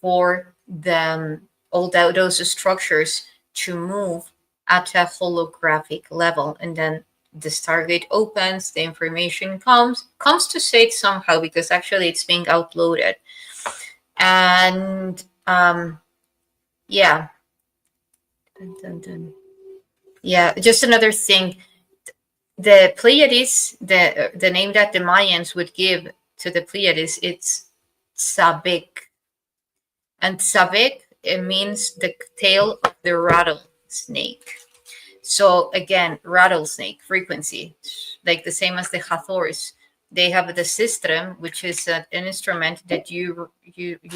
for those structures to move at a holographic level. And then the Stargate opens, the information comes to state somehow, because actually it's being outloaded. And yeah. Yeah, just another thing. The Pleiades, the name that the Mayans would give to the Pleiades, it's Sabek. And Sabek, it means the tail of the rattlesnake. So again, rattlesnake frequency, like the same as the Hathors. They have the sistrum, which is an instrument that you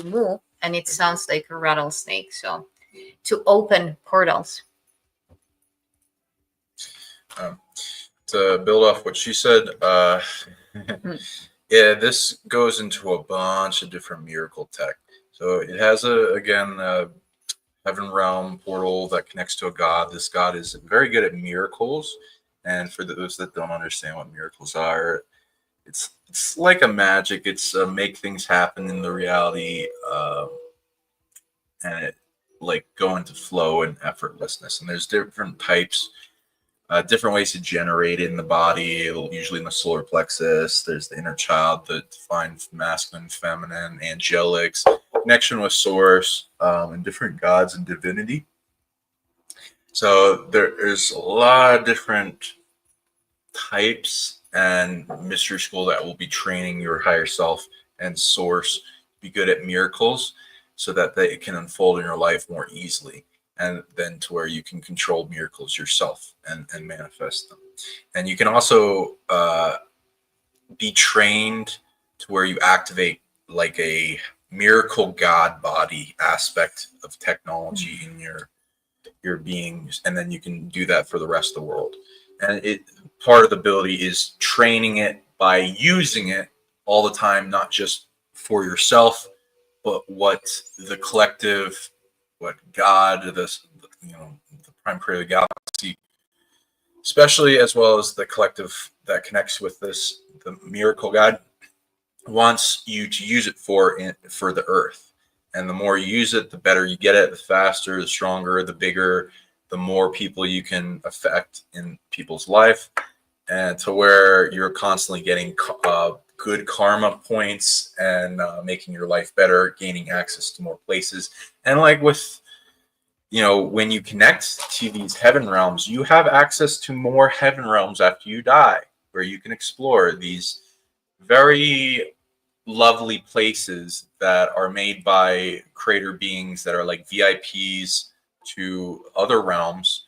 move, and it sounds like a rattlesnake. So to open portals. To build off what she said, yeah, this goes into a bunch of different miracle tech. So it has a heaven realm portal that connects to a god. This god is very good at miracles, and for those that don't understand what miracles are, it's like a magic. It's make things happen in the reality, and it like go into flow and effortlessness. And there's different types. Different ways to generate it in the body, usually in the solar plexus. There's the inner child, the defined masculine, feminine, angelics, connection with source, and different gods and divinity. So there's a lot of different types and mystery school that will be training your higher self and source to be good at miracles, so that they can unfold in your life more easily. And then to where you can control miracles yourself and manifest them. And you can also be trained to where you activate like a miracle god body aspect of technology in your beings, and then you can do that for the rest of the world. And part of the ability is training it by using it all the time, not just for yourself, but what the collective, what God, the prime creator of the galaxy, especially, as well as the collective that connects with this, the miracle God, wants you to use it for the earth. And the more you use it, the better you get it, the faster, the stronger, the bigger, the more people you can affect in people's life. and to where you're constantly getting good karma points and making your life better, gaining access to more places. And like with, when you connect to these heaven realms, you have access to more heaven realms after you die, where you can explore these very lovely places that are made by creator beings that are like VIPs to other realms,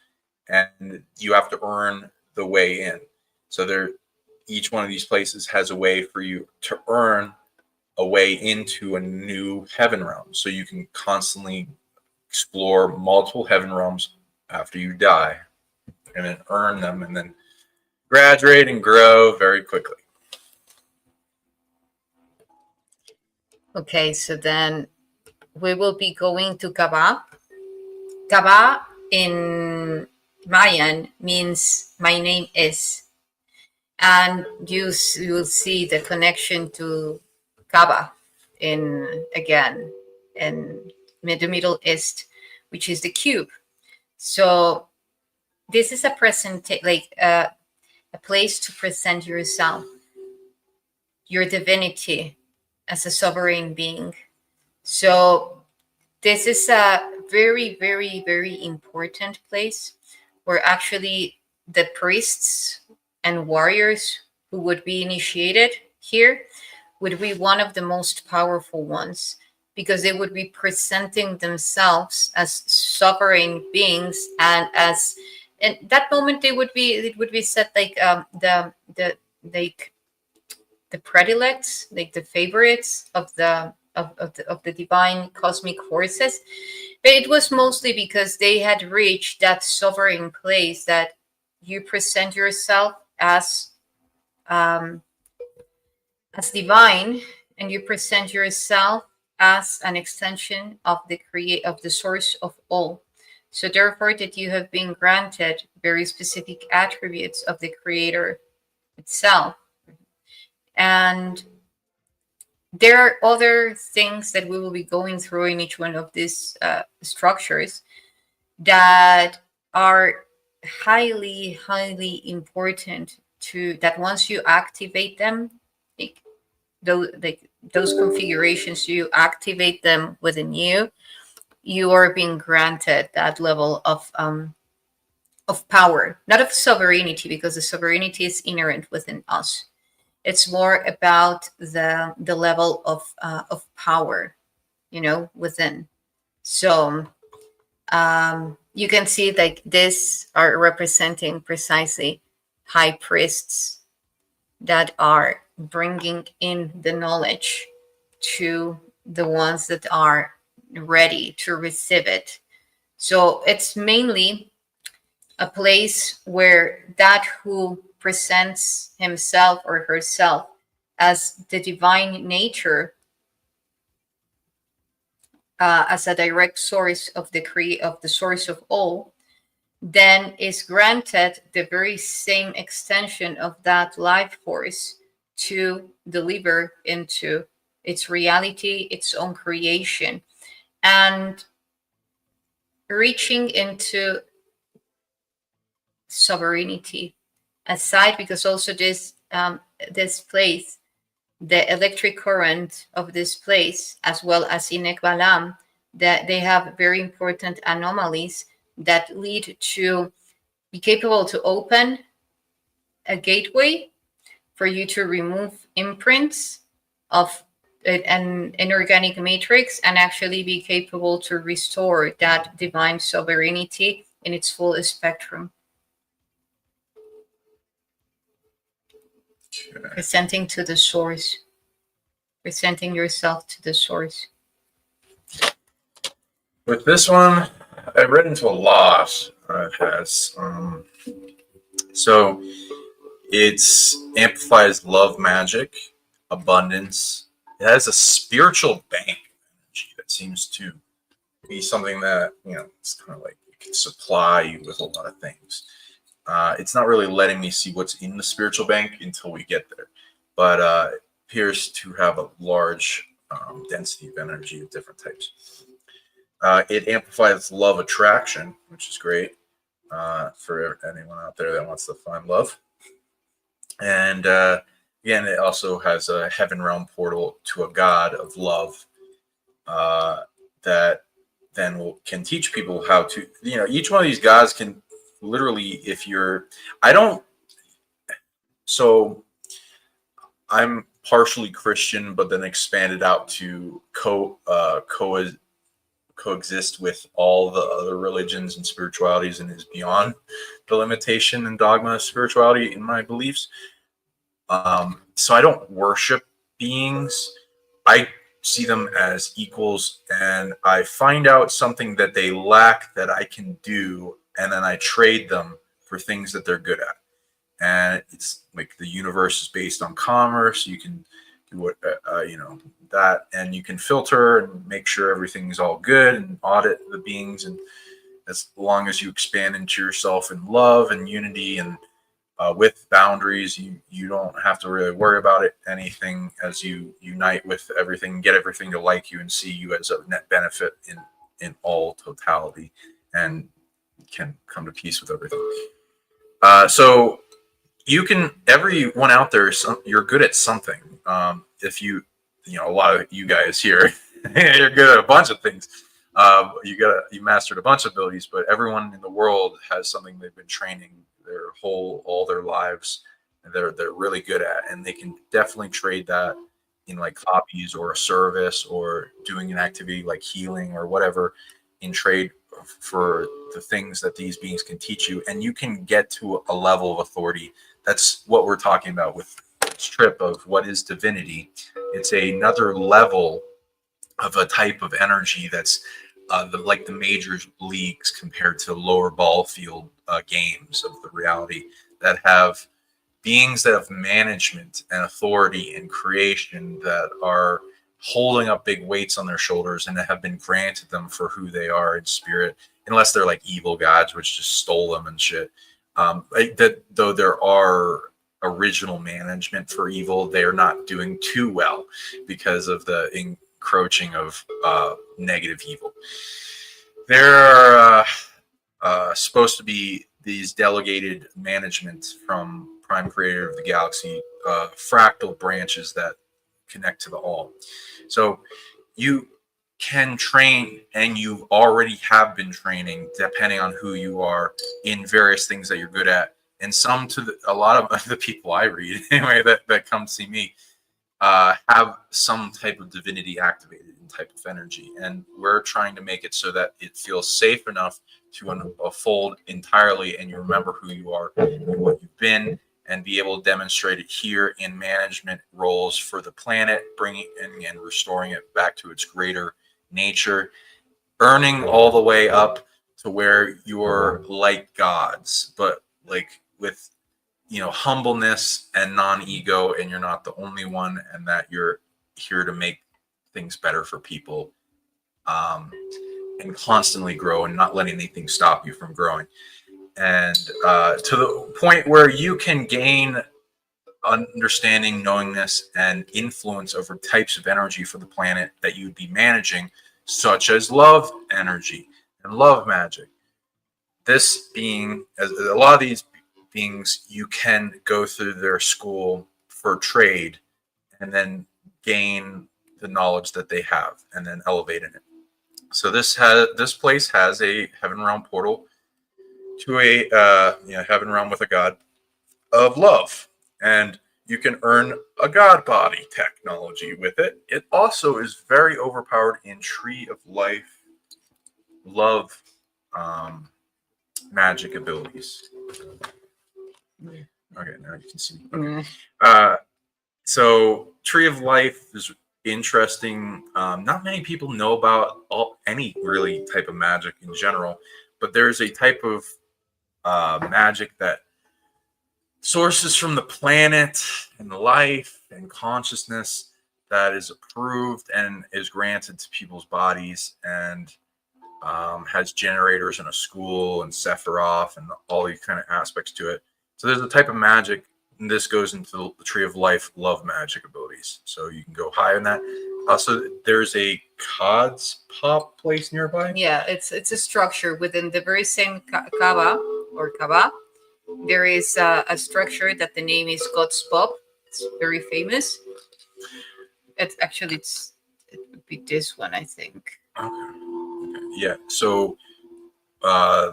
and you have to earn the way in. So each one of these places has a way for you to earn a way into a new heaven realm. So you can constantly explore multiple heaven realms after you die, and then earn them, and then graduate and grow very quickly. Okay, so then we will be going to Kaba. Kaba in Mayan means my name is. And you will see the connection to Kaaba in the Middle East, which is the cube. So this is a a place to present yourself, your divinity as a sovereign being. So this is a very, very, very important place where actually the priests and warriors who would be initiated here would be one of the most powerful ones, because they would be presenting themselves as sovereign beings, and as in that moment it would be said like like the predilects, like the favorites of the divine cosmic forces. But it was mostly because they had reached that sovereign place that you present yourself um, as divine, and you present yourself as an extension of the source of all. So therefore, that you have been granted very specific attributes of the creator itself. And there are other things that we will be going through in each one of these structures that are highly, highly important, to that once you activate them, like those configurations, you activate them within you, you are being granted that level of power, not of sovereignty, because the sovereignty is inherent within us. It's more about the level of power, within. So you can see like this are representing precisely high priests that are bringing in the knowledge to the ones that are ready to receive it. So it's mainly a place where that who presents himself or herself as the divine nature, as a direct source of the source of all, then is granted the very same extension of that life force to deliver into its reality, its own creation, and reaching into sovereignty aside, because also this place, the electric current of this place, as well as in Ekbalam, that they have very important anomalies that lead to be capable to open a gateway for you to remove imprints of an inorganic matrix, and actually be capable to restore that divine sovereignty in its full spectrum. Okay. Presenting to the source, presenting yourself to the source. With this one, I've read into a lot. It has so it's amplifies love, magic, abundance. It has a spiritual bank energy that seems to be something that it's kind of like it can supply you with a lot of things. It's not really letting me see what's in the spiritual bank until we get there, but it appears to have a large density of energy of different types. It amplifies love attraction, which is great for anyone out there that wants to find love. And again, it also has a heaven realm portal to a god of love that then can teach people how to, each one of these gods can literally, if you're, I don't, so I'm partially Christian, but then expanded out to coexist with all the other religions and spiritualities, and is beyond the limitation and dogma of spirituality in my beliefs. So I don't worship beings. I see them as equals, and I find out something that they lack that I can do, and then I trade them for things that they're good at. And it's like the universe is based on commerce. You can do what that, and you can filter and make sure everything's all good and audit the beings. And as long as you expand into yourself in love and unity and with boundaries, you don't have to really worry about anything as you unite with everything, get everything to like you and see you as a net benefit in all totality, and can come to peace with everything. So you can, everyone out there, you're good at something. If you a lot of you guys here, you're good at a bunch of things. You mastered a bunch of abilities, but everyone in the world has something they've been training all their lives, and they're really good at, and they can definitely trade that in like hobbies or a service or doing an activity like healing or whatever in trade for the things that these beings can teach you, and you can get to a level of authority. That's what we're talking about with this trip of what is divinity. It's another level of a type of energy that's like the major leagues compared to lower ball field games of the reality, that have beings that have management and authority and creation, that are holding up big weights on their shoulders and that have been granted them for who they are in spirit, unless they're like evil gods which just stole them and shit. Though there are original management for evil, they're not doing too well because of the encroaching of negative evil. There are supposed to be these delegated management from Prime Creator of the Galaxy, fractal branches that connect to the all. So you can train, and you already have been training, depending on who you are, in various things that you're good at. And a lot of the people I read anyway that come see me have some type of divinity activated in type of energy, and we're trying to make it so that it feels safe enough to unfold entirely, and you remember who you are and what you've been, and be able to demonstrate it here in management roles for the planet, bringing in and restoring it back to its greater nature, earning all the way up to where you're like gods, but like with humbleness and non-ego, and you're not the only one, and that you're here to make things better for people, and constantly grow, and not letting anything stop you from growing, and to the point where you can gain understanding, knowingness, and influence over types of energy for the planet that you'd be managing, such as love energy and love magic. This being, as a lot of these beings, you can go through their school for trade and then gain the knowledge that they have and then elevate in it. So this place has a heaven realm portal to a heaven realm with a god of love, and you can earn a god body technology with it. It also is very overpowered in Tree of Life love magic abilities. Okay, now you can see. Okay. So Tree of Life is interesting. Not many people know about any really type of magic in general, but there's a type of magic that sources from the planet and life and consciousness that is approved and is granted to people's bodies, and has generators in a school and Sephiroth and all these kind of aspects to it. So there's a type of magic, and this goes into the Tree of Life love magic abilities. So you can go high on that. Also, there's a Cod's Pop place nearby. Yeah, it's a structure within the very same Kaaba or Kaaba. there is a structure that the name is God's Pop. It's very famous. It would be this one, I think. Okay. Yeah. So uh,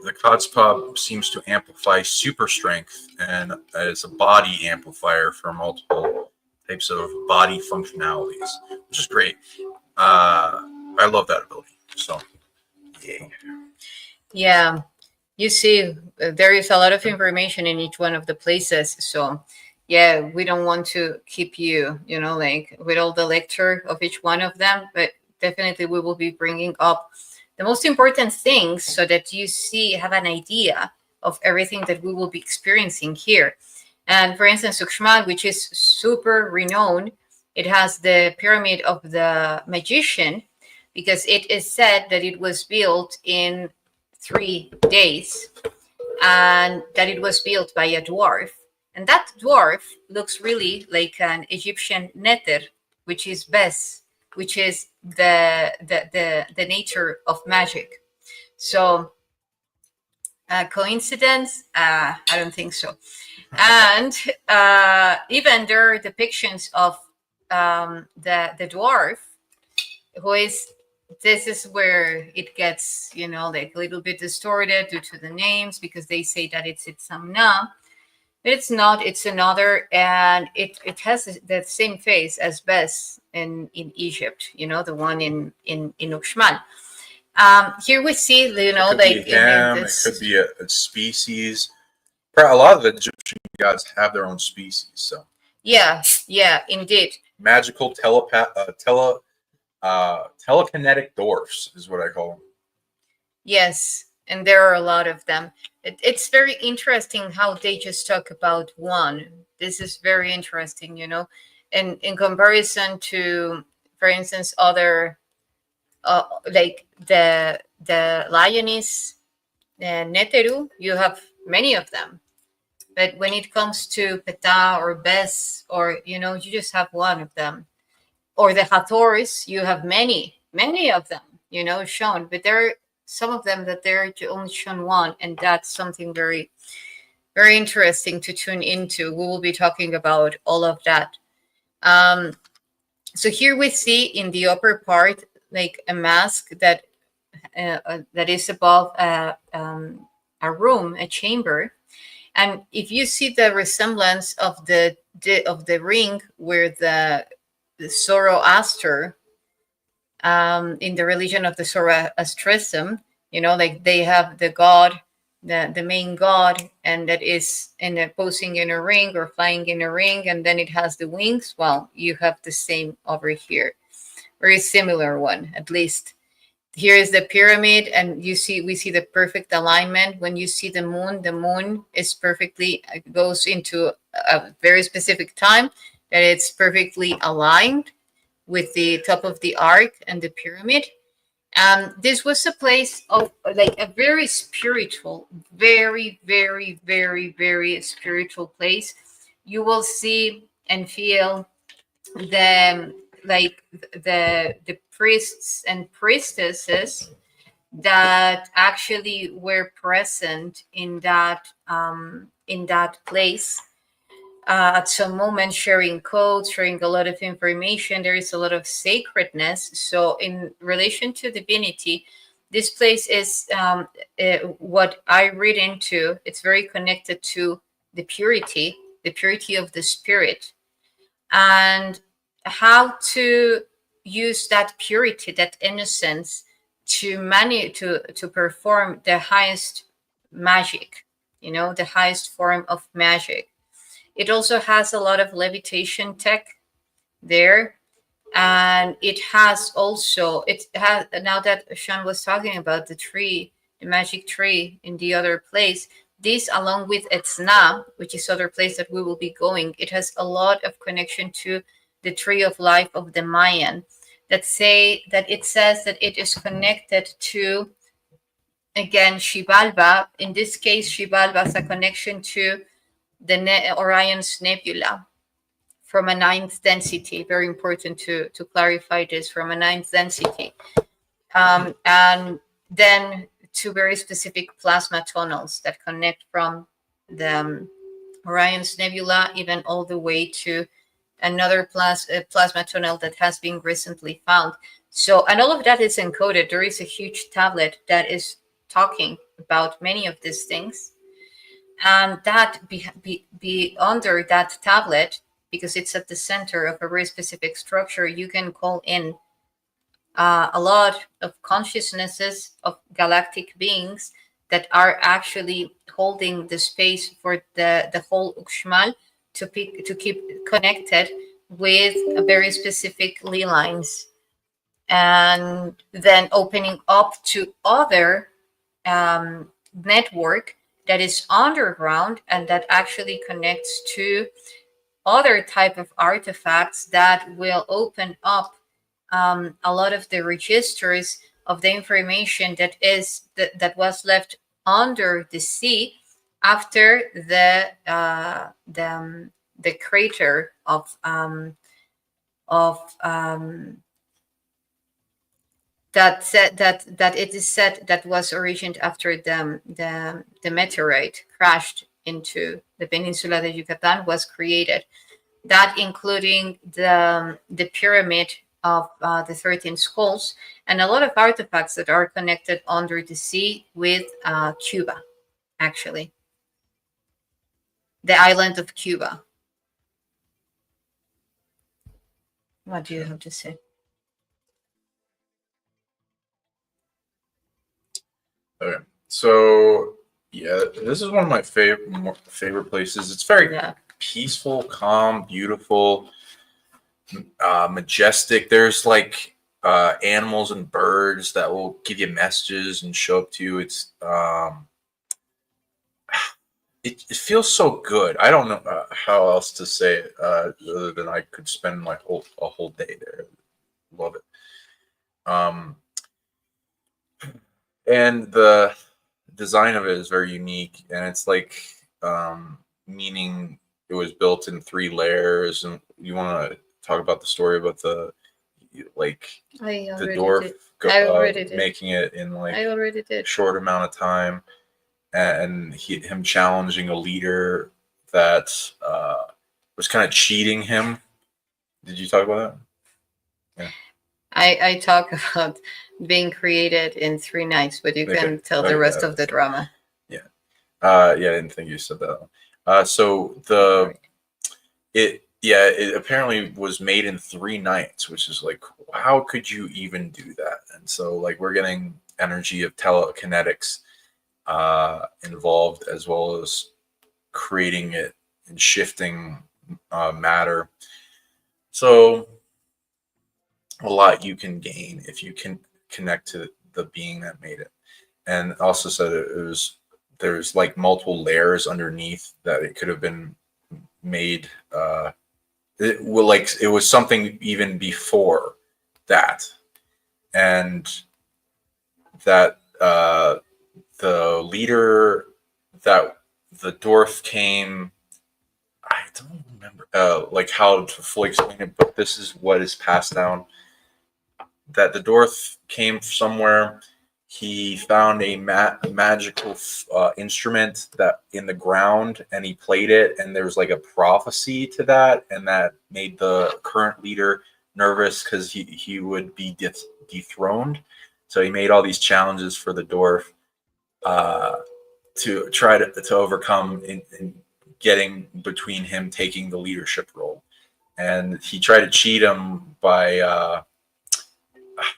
the Cod's Pop seems to amplify super strength and is a body amplifier for multiple types of body functionalities, which is great. I love that ability. So, yeah. Yeah, you see, there is a lot of information in each one of the places. So, yeah, we don't want to keep you, like with all the lecture of each one of them, but definitely we will be bringing up the most important things so that you have an idea of everything that we will be experiencing here. And for instance, Uxmal, which is super renowned, it has the pyramid of the magician because it is said that it was built in 3 days and that it was built by a dwarf. And that dwarf looks really like an Egyptian neter, which is Bes, which is the nature of magic. So, coincidence? I don't think so. And even there are depictions of the dwarf, who is this is where it gets like a little bit distorted due to the names because they say that it's Itzamna, but it's not. It's another, and it has the same face as Bes in Egypt. The one in Uxmal. Here we see It could like be him. It could be a species. A lot of the Egyptian gods have their own species. So yeah, indeed. magical telekinetic dwarfs is what I call them. Yes, and there are a lot of them. It's very interesting how they just talk about one. This is very interesting, and in comparison to, for instance, other like the lioness, Neteru, you have many of them. But when it comes to Peta or Bes, or you just have one of them, or the Hathoris, you have many of them, shown. But there are some of them that they're only shown one, and that's something very, very interesting to tune into. We will be talking about all of that. So here we see in the upper part like a mask that is above a room, a chamber. And if you see the resemblance of the ring where the Zoroaster, in the religion of the Zoroastrianism, like they have the god, the main god, and that is posing in a ring or flying in a ring, and then it has the wings. Well, you have the same over here, very similar one, at least. Here is the pyramid, and we see the perfect alignment. When you see the moon is perfectly goes into a very specific time that it's perfectly aligned with the top of the arc and the pyramid. This was a place of like a very spiritual, very, very, very, very spiritual place. You will see and feel the the priests and priestesses that actually were present in that place at some moment, sharing codes, sharing a lot of information. There is a lot of sacredness. So in relation to divinity, this place is what I read into. It's very connected to the purity of the spirit, and how to use that purity, that innocence, to perform the highest magic, the highest form of magic. It also has a lot of levitation tech there, and it has now that Sean was talking about the tree, the magic tree in the other place. This, along with Etzna, which is other place that we will be going, it has a lot of connection to the tree of life of the Mayan. It says that it is connected to, again, Xibalba. In this case, Xibalba has a connection to the Orion's Nebula from a ninth density. Very important to clarify this, from a ninth density. And then two very specific plasma tunnels that connect from the Orion's Nebula, even all the way to another plasma tunnel that has been recently found. So, and all of that is encoded. There is a huge tablet that is talking about many of these things. And that be under that tablet, because it's at the center of a very specific structure, you can call in a lot of consciousnesses of galactic beings that are actually holding the space for the whole Uxmal to keep connected with a very specific ley lines, and then opening up to other network that is underground and that actually connects to other type of artifacts that will open up a lot of the registers of the information that was left under the sea after the crater of that it is said that was originated after the meteorite crashed into the peninsula de Yucatan was created. That including the pyramid of the 13 skulls and a lot of artifacts that are connected under the sea with Cuba, actually, the island of Cuba. What do you have to say? Okay, so yeah, this is one of my favorite places. It's very peaceful, calm, beautiful, majestic. There's like animals and birds that will give you messages and show up to you. It's it feels so good. I don't know how else to say it other than I could spend a whole day there. Love it. And the design of it is very unique, and it's like meaning it was built in 3 layers. And you want to talk about the story about the dwarf making it in like a short amount of time, and him challenging a leader that was kind of cheating him. Did you talk about that? Yeah. I talk about being created in 3 nights, but you can tell the rest of the drama. Yeah. Yeah, I didn't think you said that. So it apparently was made in 3 nights, which is like, how could you even do that? And so like we're getting energy of telekinetics involved, as well as creating it and shifting matter. So a lot you can gain if you can connect to the being that made it. And also said there's like multiple layers underneath that it could have been made. It was something even before that, and that the leader that the dwarf came. I don't remember like how to fully explain it, but this is what is passed down. That the dwarf came somewhere. He found a magical instrument that in the ground, and he played it, and there was like a prophecy to that, and that made the current leader nervous because he would be dethroned. So he made all these challenges for the dwarf to try to overcome in getting between him taking the leadership role. And he tried to cheat him by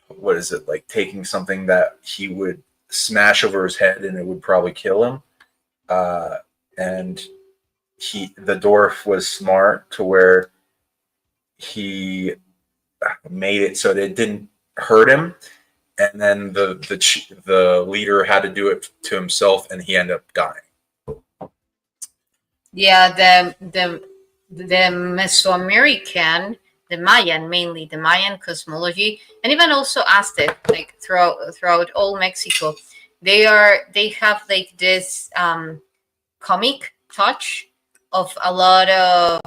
what is it, like taking something that he would smash over his head and it would probably kill him. And the dwarf was smart to where he made it so that it didn't hurt him. And then the leader had to do it to himself, and he ended up dying. Yeah, the Mesoamerican, the Mayan, mainly the Mayan cosmology, and even also Aztec, like throughout all Mexico, they have like this comic touch of a lot of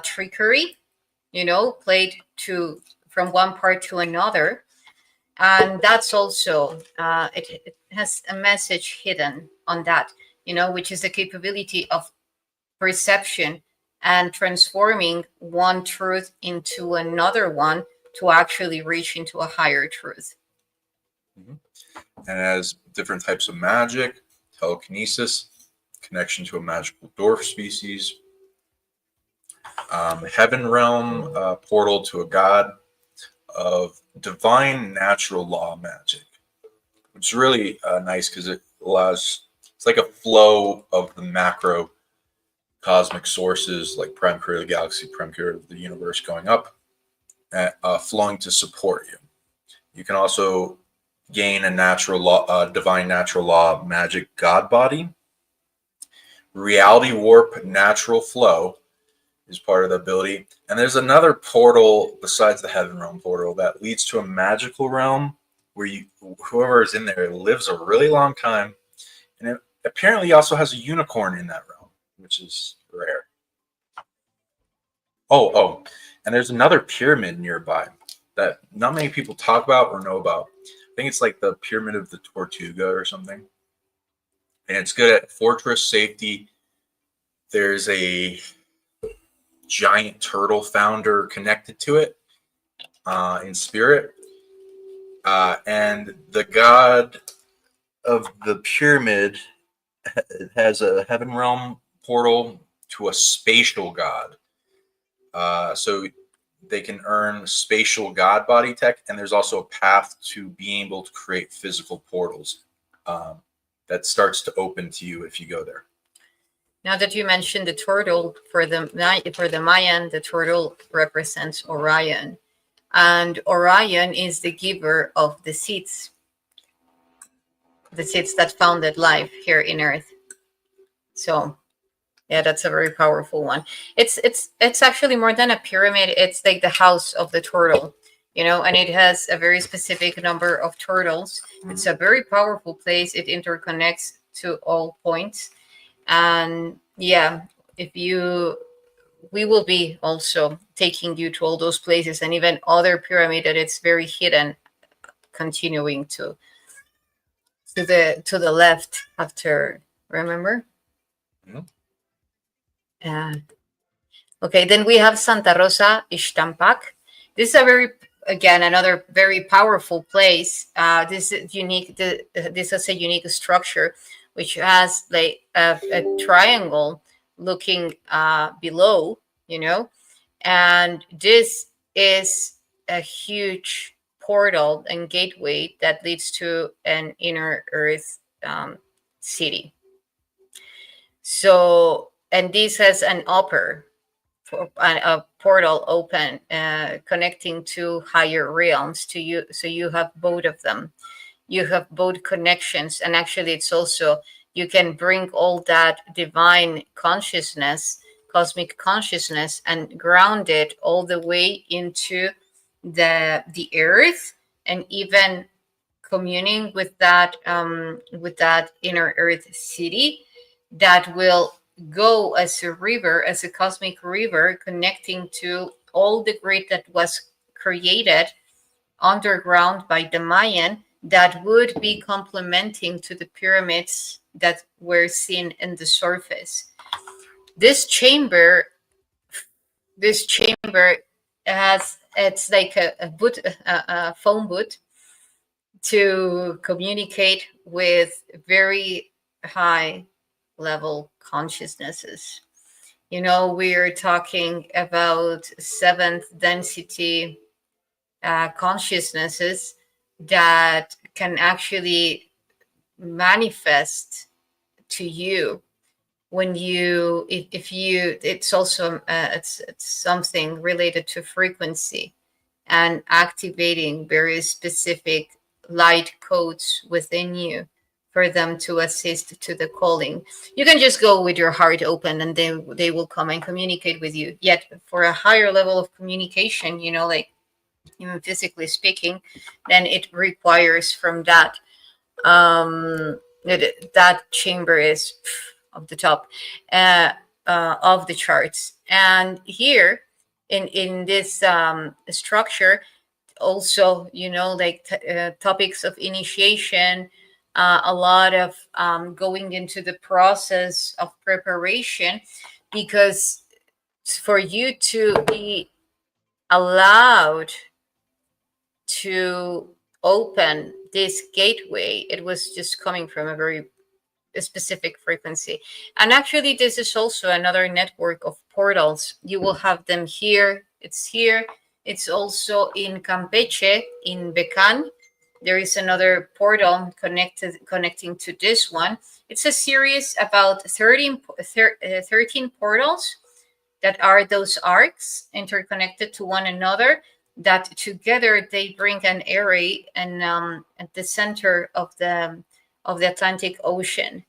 trickery, played from one part to another, and that's also it has a message hidden on that. which is the capability of perception and transforming one truth into another one to actually reach into a higher truth. And it has different types of magic, telekinesis, connection to a magical dwarf species, heaven realm, portal to a god of divine natural law magic, which is really nice because it allows, it's like a flow of the macro cosmic sources like prime creator of the galaxy, prime creator of the universe going up, flowing to support you. You can also gain a natural law, divine natural law magic god body. Reality warp natural flow is part of the ability. And there's another portal besides the heaven realm portal that leads to a magical realm where whoever is in there lives a really long time. And it apparently also has a unicorn in that realm, which is rare. Oh, and there's another pyramid nearby that not many people talk about or know about. I think it's like the Pyramid of the Tortuga or something. And it's good at fortress safety. There's a giant turtle founder connected to it in spirit. And the god of the pyramid has a heaven realm portal to a spatial god. So they can earn spatial god body tech, and there's also a path to being able to create physical portals that starts to open to you if you go there. Now that you mentioned the turtle, for the Mayan, the turtle represents Orion, and Orion is the giver of the seeds that founded life here in Earth. So yeah, that's a very powerful one. It's actually more than a pyramid. It's like the house of the turtle, and it has a very specific number of turtles. It's a very powerful place. It interconnects to all points. And yeah, we will be also taking you to all those places and even other pyramid that it's very hidden, continuing to the left after, remember? Okay, then we have Santa Rosa Ixtampac. This is another very powerful place. This is unique. This is a unique structure, which has like a triangle looking below, and this is a huge portal and gateway that leads to an inner Earth city. So, and this has an upper a portal open connecting to higher realms to you. So you have both of them. You have both connections, and actually it's also, you can bring all that divine consciousness, cosmic consciousness, and ground it all the way into the earth, and even communing with that inner earth city that will go as a river, as a cosmic river, connecting to all the grid that was created underground by the Mayan, that would be complementing to the pyramids that were seen in the surface. This chamber has, it's like a phone booth to communicate with very high level consciousnesses. We're talking about seventh density consciousnesses that can actually manifest to you when you, if you, it's also it's something related to frequency and activating very specific light codes within you for them to assist to the calling. You can just go with your heart open and they will come and communicate with you. Yet for a higher level of communication, like even physically speaking, then it requires from that that chamber is of the top of the charts. And here in this structure also, like topics of initiation, a lot of going into the process of preparation, because for you to be allowed to open this gateway, it was just coming from a very specific frequency. And actually, this is also another network of portals. You will have them here. It's here. It's also in Campeche, in Becan. There is another portal connecting to this one. It's a series about 13 portals that are those arcs interconnected to one another, that together they bring an array and at the center of the Atlantic Ocean.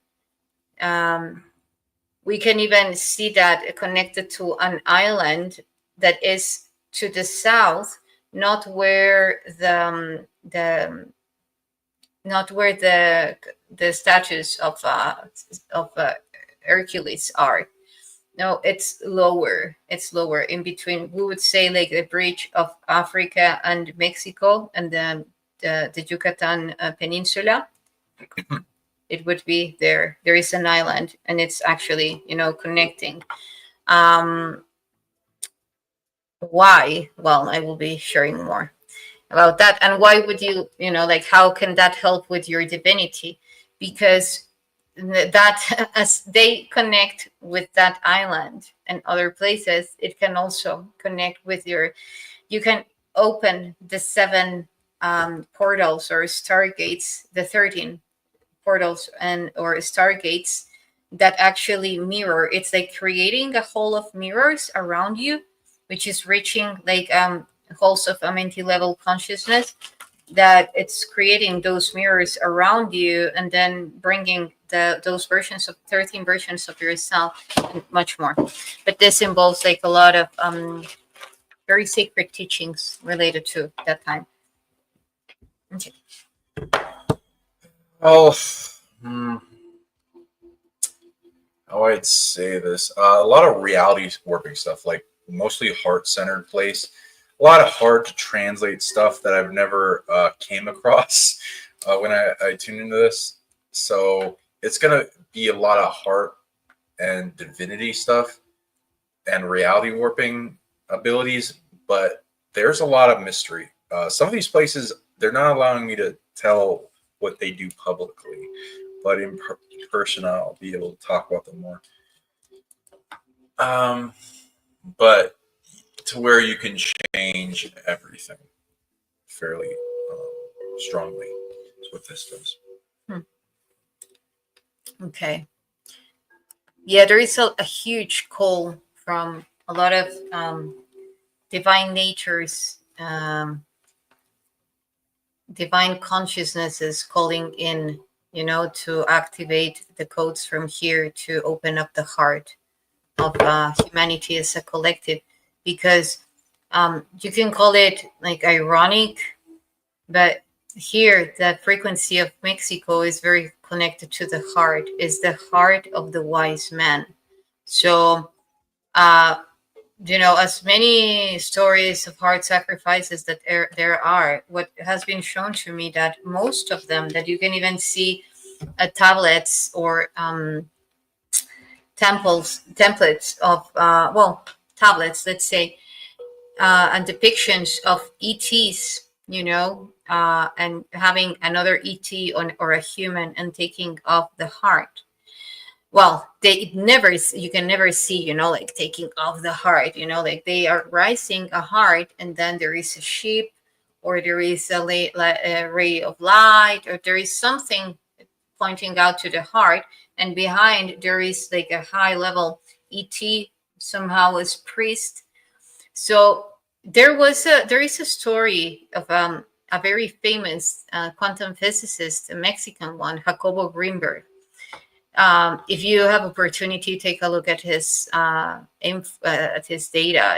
We can even see that connected to an island that is to the south, not where the statues of Hercules are. No, it's lower. It's lower in between. We would say like the bridge of Africa and Mexico and the Yucatan Peninsula. It would be there. There is an island, and it's actually connecting. Why? Well, I will be sharing more about that. And why would you like, how can that help with your divinity? Because that as they connect with that island and other places, it can also connect with you can open the 7 portals or stargates, the 13 portals and or stargates that actually mirror. It's like creating a hole of mirrors around you, which is reaching like holes of a multi-level consciousness, that it's creating those mirrors around you and then bringing those versions of 13 versions of yourself and much more. But this involves like a lot of very sacred teachings related to that time. Okay. Oh, how I'd say this. A lot of reality warping stuff, like mostly heart-centered place. A lot of hard to translate stuff that I've never came across when I tune into this. So it's going to be a lot of heart and divinity stuff and reality warping abilities, but there's a lot of mystery. Some of these places, they're not allowing me to tell what they do publicly, but in person, I'll be able to talk about them more. But to where you can change everything fairly strongly is what this does. Okay. Yeah, there is a huge call from a lot of divine natures, divine consciousnesses calling in, to activate the codes from here to open up the heart of humanity as a collective. Because you can call it like ironic, but here the frequency of Mexico is very connected to the heart, is the heart of the wise man. So as many stories of heart sacrifices that there are, what has been shown to me, that most of them, that you can even see tablets or templates of tablets, let's say, and depictions of ETs, and having another ET or a human and taking off the heart. Well, you can never see, like taking off the heart, like they are rising a heart, and then there is a sheep, or there is a ray of light, or there is something pointing out to the heart, and behind there is like a high level ET, somehow as priest. So there is a story of a very famous quantum physicist, a Mexican one, Jacobo Greenberg. If you have opportunity, take a look at his data.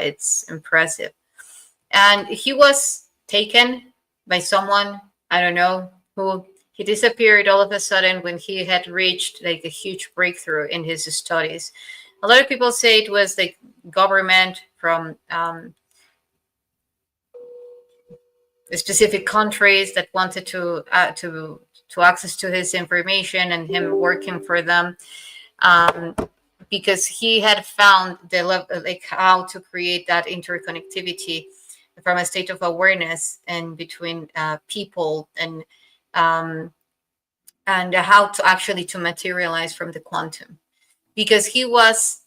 It's impressive. And he was taken by someone, I don't know who. He disappeared all of a sudden when he had reached like a huge breakthrough in his studies. A lot of people say it was like government from specific countries that wanted to to access to his information and him working for them, because he had found the like how to create that interconnectivity from a state of awareness and between people, um, and how to actually to materialize from the quantum, because he was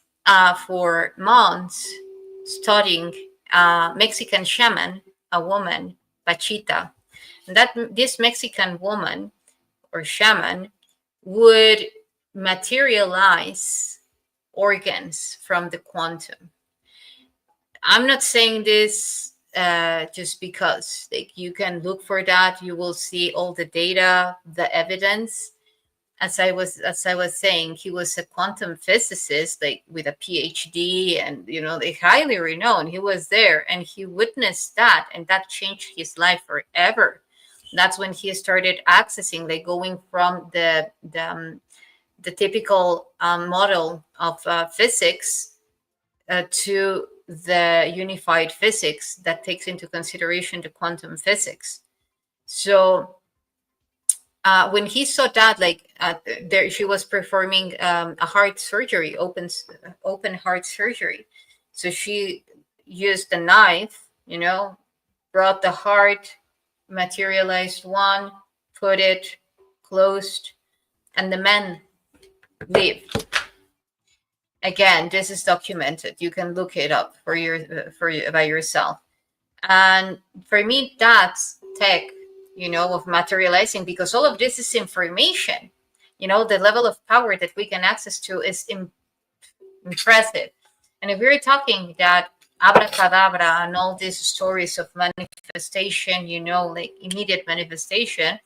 for months studying Mexican shaman, a woman, Pachita. And that this Mexican woman or shaman would materialize organs from the quantum. I'm not saying this just because, like, you can look for that. You will see all the data, the evidence. As I was saying, he was a quantum physicist, like with a PhD, and they highly renowned. He was there, and he witnessed that, and that changed his life forever. That's when he started accessing, like, going from the typical model of physics to the unified physics that takes into consideration the quantum physics. So when he saw that, like, there she was performing a heart surgery, open heart surgery. So she used the knife, brought the heart, materialized one, put it, closed, and the man lived. Again, this is documented. You can look it up by yourself. And for me, that's tech, of materializing, because all of this is information. The level of power that we can access to is impressive. And if we're talking that abracadabra and all these stories of manifestation, like immediate manifestation,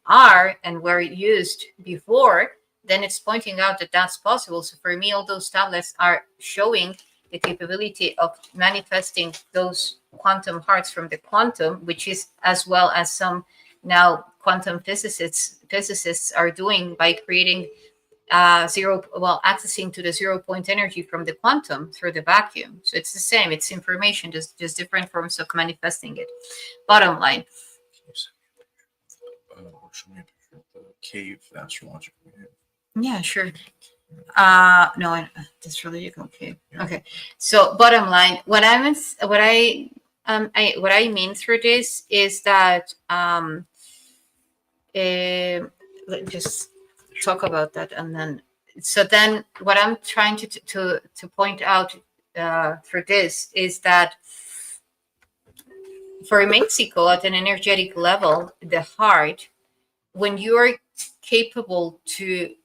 are and were used before, then it's pointing out that that's possible. So for me, all those tablets are showing the capability of manifesting those quantum hearts from the quantum, which is as well as some now quantum physicists are doing by creating accessing to the 0 point energy from the quantum through the vacuum. So it's the same, it's information, just different forms of manifesting it. Bottom line. The cave astrological. Yeah, sure. No, that's really okay. Yeah. Okay. So bottom line, what I mean through this is that just talk about that, and then what I'm trying to point out through this is that for Mexico, at an energetic level, the heart, when you are capable to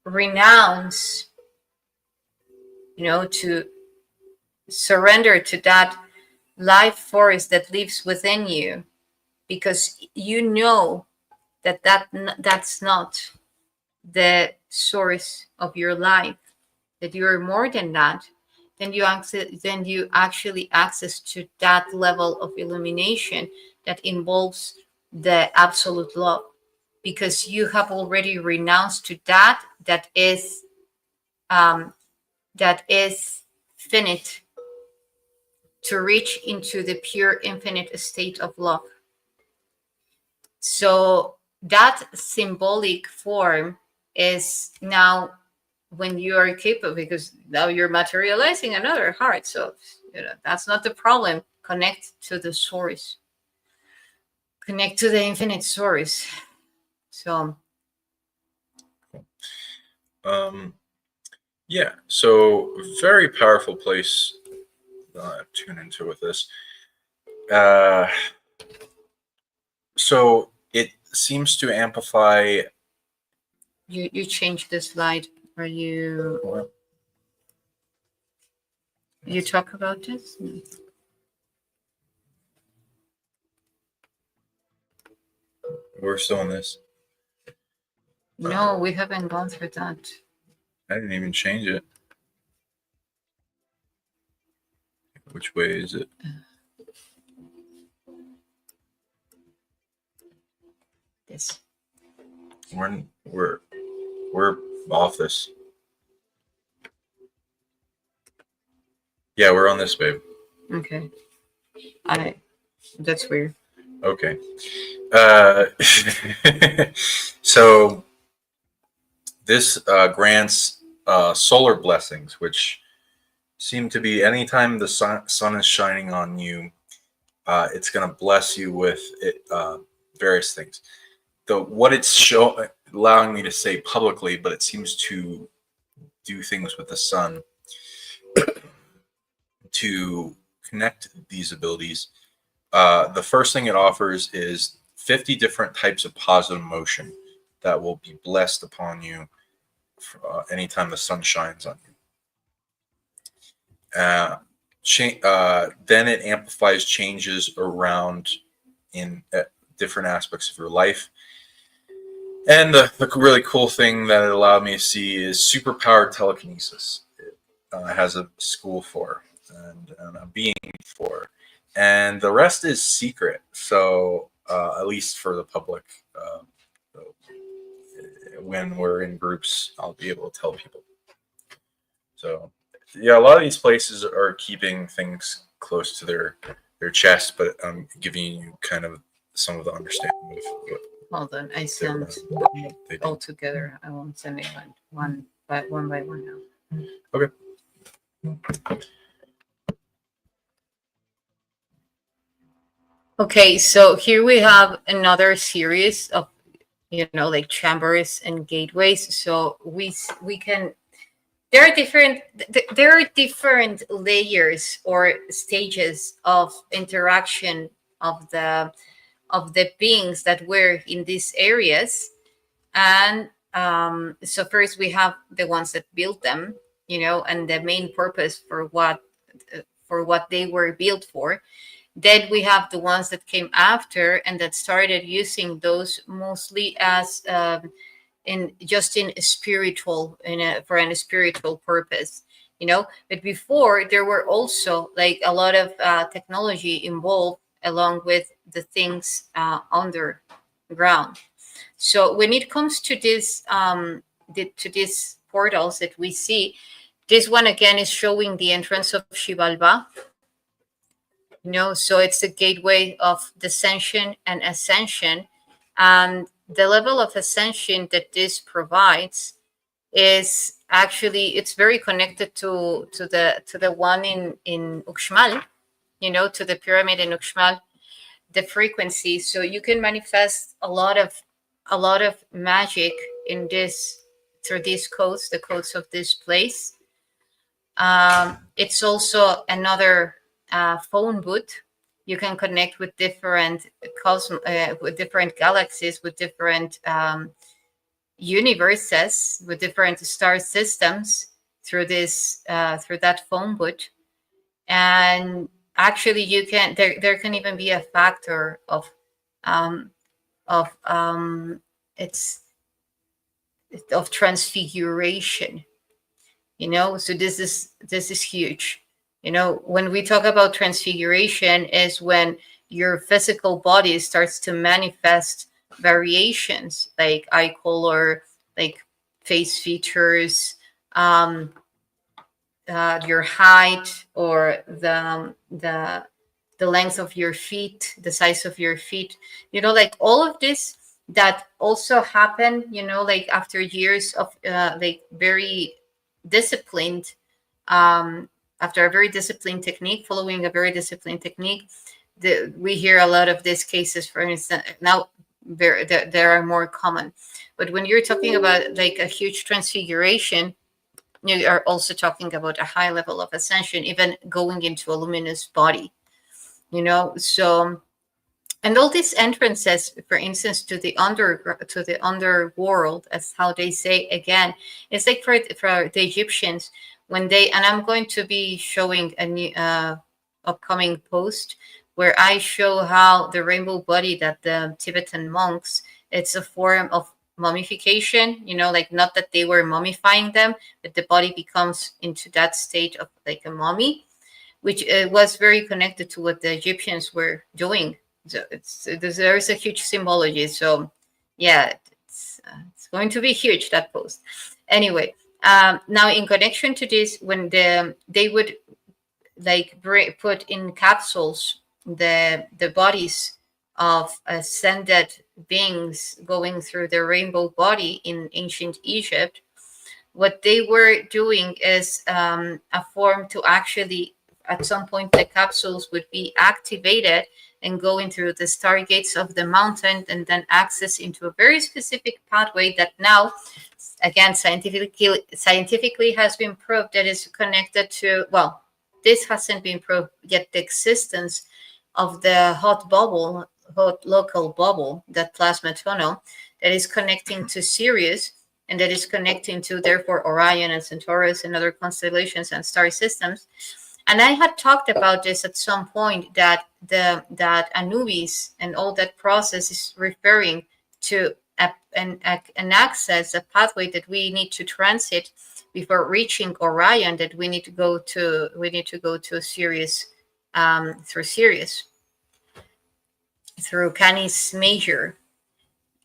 renounce, to surrender to that life force that lives within you, because that's not the source of your life, that you are more than that, then you actually access to that level of illumination that involves the absolute love, because you have already renounced to that is finite, to reach into the pure infinite state of love. So that symbolic form is now, when you are capable, because now you're materializing another heart. So that's not the problem. Connect to the source, connect to the infinite source. So yeah, so very powerful place tune into with this. So it seems to amplify. You change the slide. Are you you talk about this? We're still in this. No, we haven't gone through that. I didn't even change it. Which way is it? This. We're off this. Yeah, we're on this, babe. Okay. That's weird. Okay. Uh, so this grants solar blessings, which seem to be anytime the sun is shining on you, it's going to bless you with it, various things. What it's allowing me to say publicly, but it seems to do things with the sun to connect these abilities. The first thing it offers is 50 different types of positive emotion that will be blessed upon you anytime the sun shines on you. Then it amplifies changes around in different aspects of your life. And the really cool thing that it allowed me to see is superpowered telekinesis. It has a school for and a being for, and the rest is secret. So at least for the public, when we're in groups, I'll be able to tell people. So yeah, a lot of these places are keeping things close to their chest, but I'm giving you kind of some of the understanding of what. Hold on, I sent all together. I won't send it one by one now. Okay. Okay, so here we have another series of, like chambers and gateways. So we can, there are different layers or stages of interaction of the beings that were in these areas. And so first we have the ones that built them, and the main purpose for what they were built for. Then we have the ones that came after and that started using those mostly as in a spiritual, for a spiritual purpose, But before, there were also like a lot of technology involved along with the things underground. So when it comes to this, to these portals that we see, this one again is showing the entrance of Xibalba. So it's the gateway of descension and ascension, and the level of ascension that this provides is actually, it's very connected to the one in Uxmal, to the pyramid in Uxmal, the frequency. So you can manifest a lot of magic in this, through these codes, the codes of this place. It's also another phone booth. You can connect with different with different galaxies, with different universes, with different star systems through this through that phone booth. And actually, you can there can even be a factor of it's of transfiguration. So this is huge. When we talk about transfiguration, is when your physical body starts to manifest variations like eye color, like face features, your height, or the length of your feet, the size of your feet, like all of this that also happen, like after years of like very disciplined, after a very disciplined technique, following a very disciplined technique. We hear a lot of these cases, for instance, now there are more common. But when you're talking about like a huge transfiguration, you are also talking about a high level of ascension, even going into a luminous body, so. And all these entrances, for instance, to the underworld, as how they say again, it's like for the Egyptians, when they, and I'm going to be showing a new upcoming post where I show how the rainbow body that the Tibetan monks, it's a form of mummification, like not that they were mummifying them, but the body becomes into that state of like a mummy, which was very connected to what the Egyptians were doing. So there's a huge symbology. So yeah, it's going to be huge, that post. Anyway, now in connection to this, when they would like put in capsules the bodies of ascended beings going through the rainbow body in ancient Egypt, what they were doing is a form to actually, at some point, the capsules would be activated and going through the stargates of the mountain and then access into a very specific pathway that now, again, scientifically has been proved that is connected to, well, this hasn't been proved yet, the existence of the hot local bubble, that plasma tunnel that is connecting to Sirius, and that is connecting to, therefore, Orion and Centaurus and other constellations and star systems. And I had talked about this at some point, that that Anubis and all that process is referring to an access, a pathway that we need to transit before reaching Orion. That we need to go to Sirius, through Sirius, through Canis Major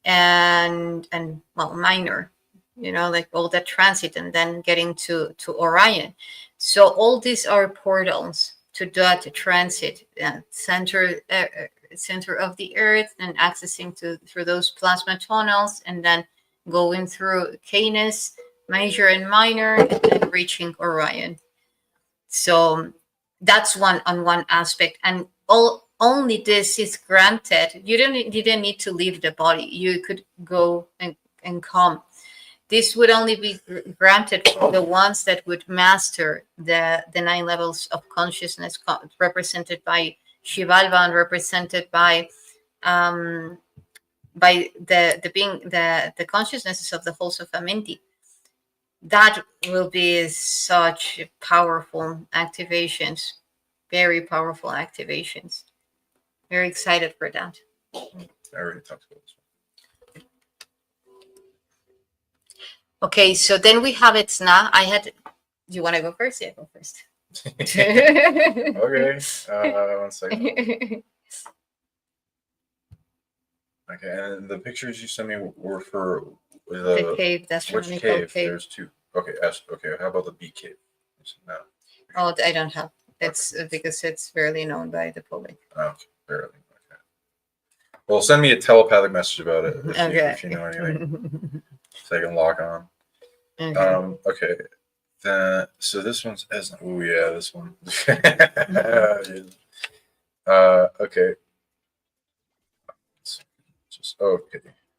and well, Minor, like all that transit and then getting to Orion. So all these are portals to that transit, center of the Earth, and accessing through those plasma tunnels, and then going through Canis Major and Minor, and then reaching Orion. So that's one aspect, and only this is granted. You didn't need to leave the body. You could go and come. This would only be granted for the ones that would master the 9 levels of consciousness, represented by Shivalva and represented by the being the consciousnesses of the hosts of Amenti. That will be such powerful activations, very powerful activations. Very excited for that. I already talked about this one. Okay, so then we have Itzna. Do you want to go first? Yeah, go first. Okay, 1 second. Okay, and the pictures you sent me were for the cave. That's which cave? There's 2. Okay, okay. How about the bee cave? No. Oh, I don't have. It's because it's barely known by the public. Oh, barely. Okay. Well, send me a telepathic message about it if you know anything, so I can log on. Okay. So this one's as. Oh yeah, this one. Okay. Okay.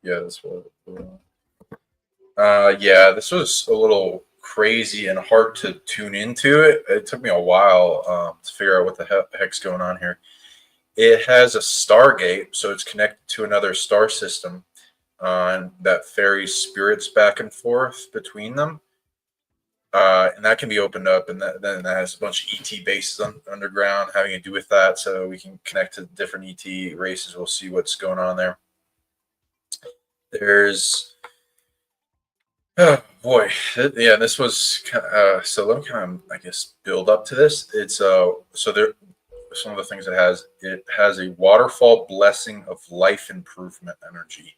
Yeah, this one. Yeah, this was a little crazy and hard to tune into it. It took me a while to figure out what the heck's going on here. It has a stargate, so it's connected to another star system, and that ferries spirits back and forth between them. And that can be opened up, and then that has a bunch of ET bases underground having to do with that, so we can connect to different ET races. We'll see what's going on there. There's, oh boy, yeah, this was so. Let me kind of, I guess, build up to this. It's so there. Some of the things it has a waterfall blessing of life improvement energy.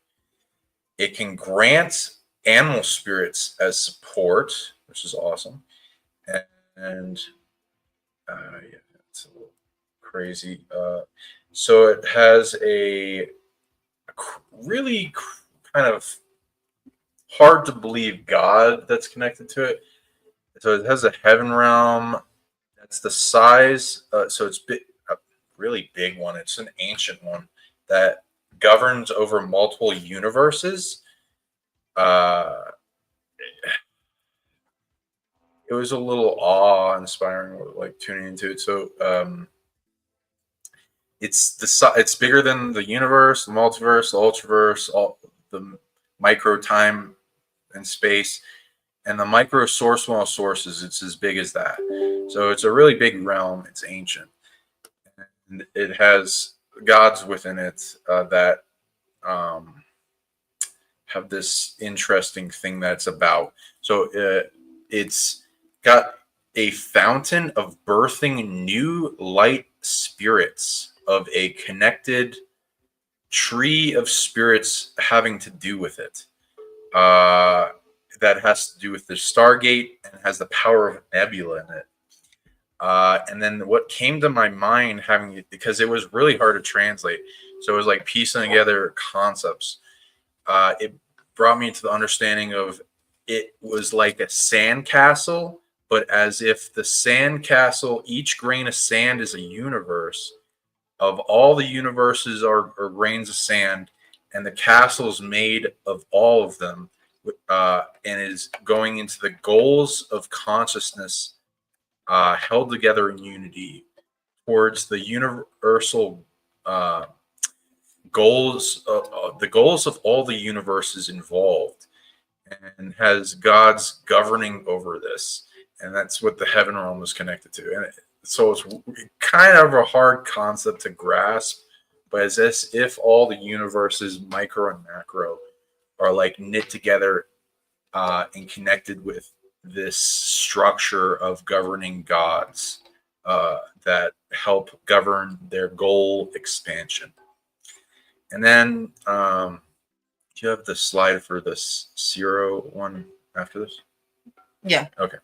It can grant animal spirits as support, which is awesome. And yeah, it's a little crazy. So it has a really kind of hard to believe god that's connected to it. So it has a heaven realm that's the size. So it's a really big one. It's an ancient one that governs over multiple universes. It was a little awe-inspiring, like tuning into it. So it's bigger than the universe, the multiverse, the ultraverse, all the micro time and space, and the micro source of all sources. It's as big as that. So it's a really big realm. It's ancient, and it has gods within it that have this interesting thing that's about. So it's got a fountain of birthing new light spirits of a connected tree of spirits having to do with it. That has to do with the Stargate and has the power of nebula in it. And then what came to my mind, because it was really hard to translate, so it was like piecing together concepts. It brought me to the understanding of it was like a sand castle, but as if the sand castle, each grain of sand is a universe. Of all the universes are grains of sand, and the castle is made of all of them, and is going into the goals of consciousness, held together in unity towards the universal uh, goals, the goals of all the universes involved, and has God's governing over this, and that's what the heaven realm is connected to. And so it's kind of a hard concept to grasp, but it's as if all the universes, micro and macro, are like knit together and connected with this structure of governing gods that help govern their goal expansion. And then, do you have the slide for this zero one after this? Yeah. Okay.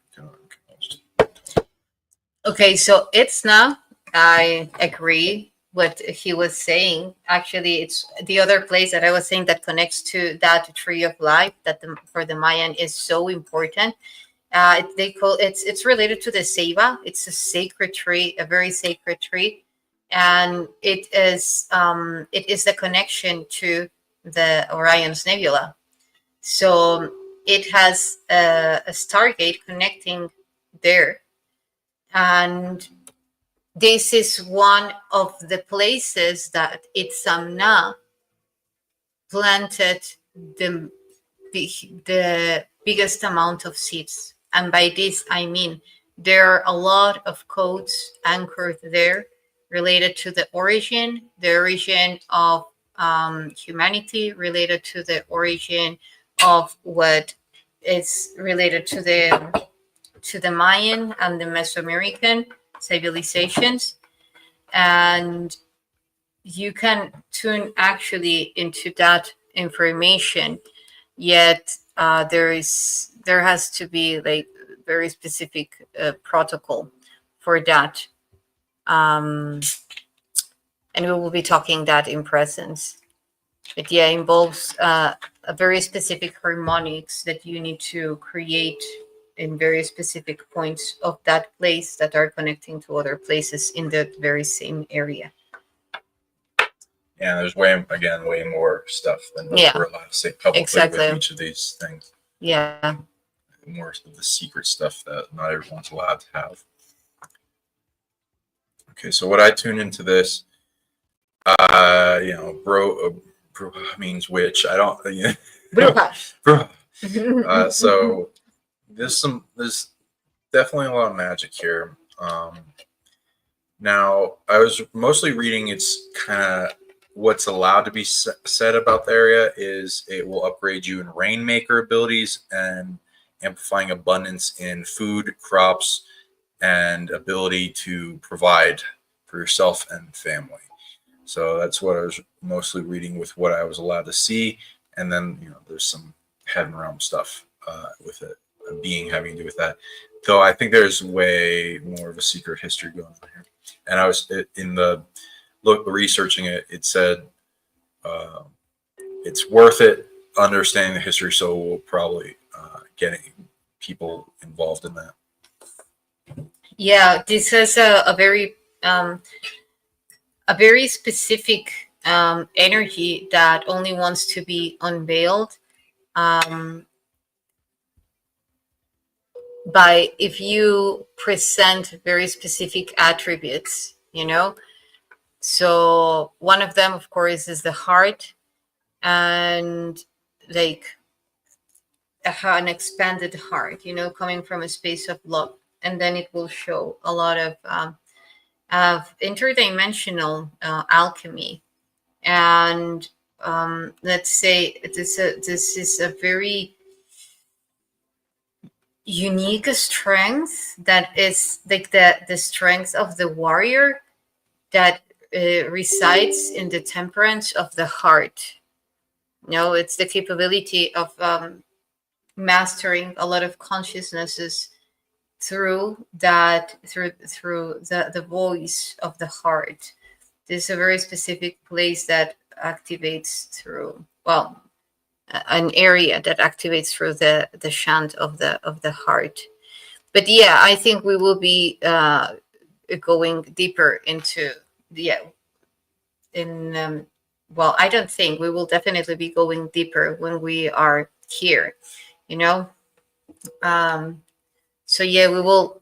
Okay, so it's now, I agree what he was saying. Actually, it's the other place that I was saying that connects to that tree of life that for the Mayan is so important. They call it's related to the ceiba. It's a sacred tree, a very sacred tree, and it is the connection to the Orion's Nebula. So it has a stargate connecting there, and this is one of the places that Itzamna planted the the biggest amount of seeds. And by this, I mean there are a lot of codes anchored there related to the origin of humanity, related to the origin of what is related to the Mayan and the Mesoamerican civilizations. And you can tune actually into that information, yet there has to be like very specific protocol for that, and we will be talking that in presence. But yeah, it involves a very specific harmonics that you need to create in very specific points of that place that are connecting to other places in the very same area. Yeah, there's way more stuff than what we're allowed to say publicly with each of these things. Yeah. More of the secret stuff that not everyone's allowed to have. Okay, so what I tune into this, bro means witch. I don't, bro. So there's definitely a lot of magic here. Now I was mostly reading. It's kind of what's allowed to be said about the area is it will upgrade you in rainmaker abilities and amplifying abundance in food, crops, and ability to provide for yourself and family. So that's what I was mostly reading with what I was allowed to see. And then, there's some heaven realm stuff with it, a being having to do with that. Though I think there's way more of a secret history going on here. And I was in the researching it, it said it's worth it understanding the history. So we'll probably getting people involved in that. Yeah, this has a very specific energy that only wants to be unveiled by if you present very specific attributes, So one of them, of course, is the heart, and like an expanded heart, coming from a space of love. And then it will show a lot of interdimensional alchemy. And let's say this is a very unique strength that is like the strength of the warrior that resides in the temperance of the heart. It's the capability of mastering a lot of consciousnesses through that, through the voice of the heart. There's a very specific place that activates through, well, an area that activates through the chant of the heart. But yeah, I think we will be going deeper into, yeah, in well, I don't think, we will definitely be going deeper when we are here, you know. um so yeah, we will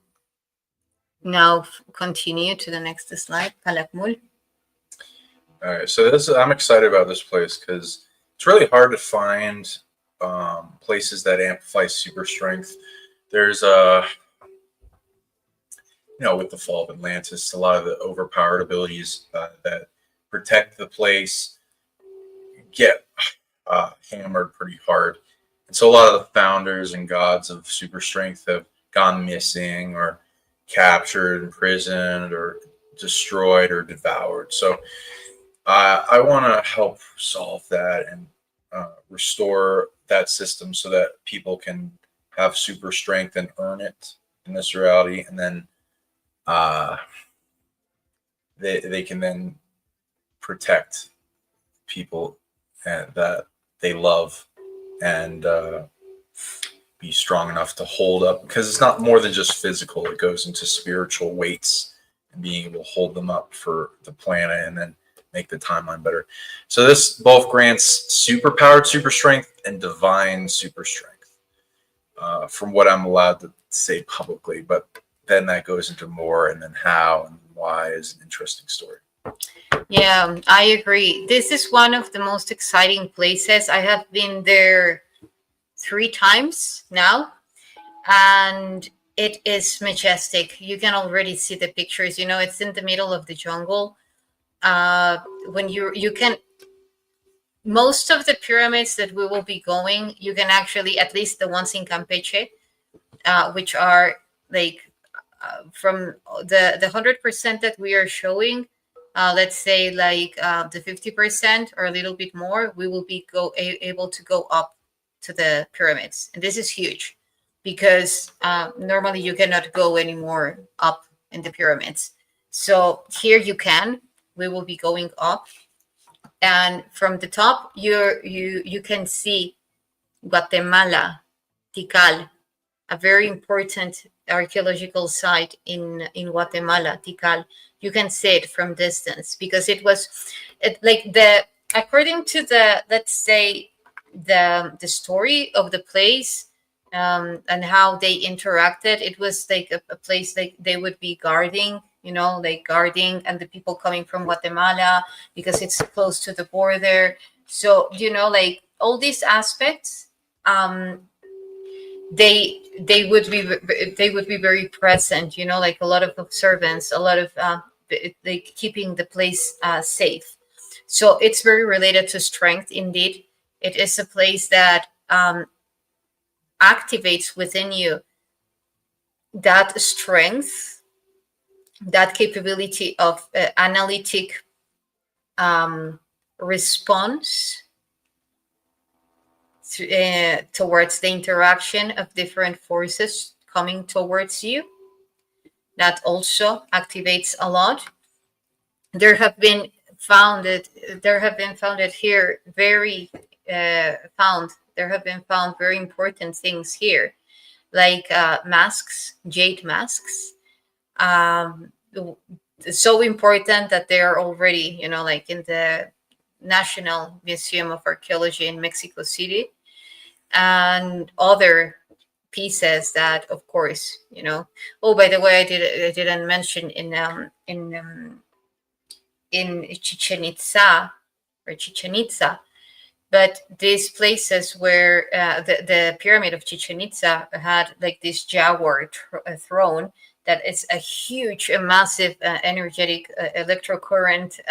now continue to the next slide. Calakmul. All right, so I'm excited about this place because it's really hard to find places that amplify super strength. There's with the fall of Atlantis, a lot of the overpowered abilities that protect the place get hammered pretty hard. And so a lot of the founders and gods of super strength have gone missing or captured, imprisoned, or destroyed or devoured. So I want to help solve that and restore that system so that people can have super strength and earn it in this reality, and then they can then protect people that they love and be strong enough to hold up, because it's not more than just physical. It goes into spiritual weights and being able to hold them up for the planet and then make the timeline better. So this both grants super powered super strength and divine super strength, from what I'm allowed to say publicly, but then that goes into more, and then how and why is an interesting story. Yeah, I agree. This is one of the most exciting places. I have been there 3 times now, and it is majestic. You can already see the pictures. It's in the middle of the jungle. When you can, most of the pyramids that we will be going, you can actually, at least the ones in Campeche, which are like from the 100% that we are showing, let's say like the 50% or a little bit more, we will be able to go up to the pyramids. And this is huge because normally you cannot go anymore up in the pyramids. So here you can. We will be going up, and from the top you can see Guatemala, Tikal, a very important archaeological site in Guatemala, Tikal. You can see it from distance because according to the, let's say, the story of the place, and how they interacted. It was like a place like they would be guarding, like guarding, and the people coming from Guatemala because it's close to the border. So like all these aspects, they would be very present, like a lot of observance, a lot of like keeping the place safe. So it's very related to strength. Indeed, it is a place that activates within you that strength, that capability of analytic response towards the interaction of different forces coming towards you. That also activates a lot. There have been founded here very found there have been found very important things here, like masks, jade masks. So important that they are already, like in the National Museum of Archaeology in Mexico City, and other pieces that, of course, Oh, by the way, I didn't mention in Chichen Itza or Chichen Itza, but these places where the pyramid of Chichen Itza had like this jaguar throne, that is a huge, a massive energetic electrocurrent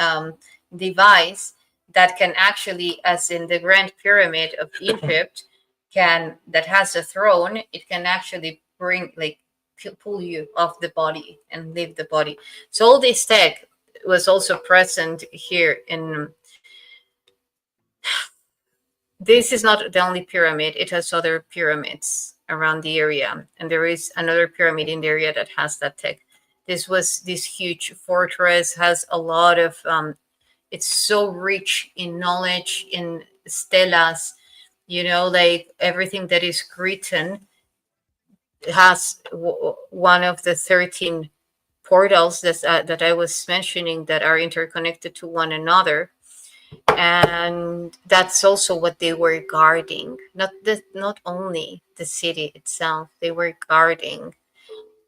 device that can actually, as in the Grand Pyramid of Egypt, that has a throne. It can actually bring, like, pull you off the body and leave the body. So all this tech was also present here in. This is not the only pyramid. It has other pyramids around the area, and there is another pyramid in the area that has that tech. This huge fortress has a lot of it's so rich in knowledge, in stelas, like everything that is written has one of the 13 portals that I was mentioning that are interconnected to one another. And that's also what they were guarding. Not only the city itself, they were guarding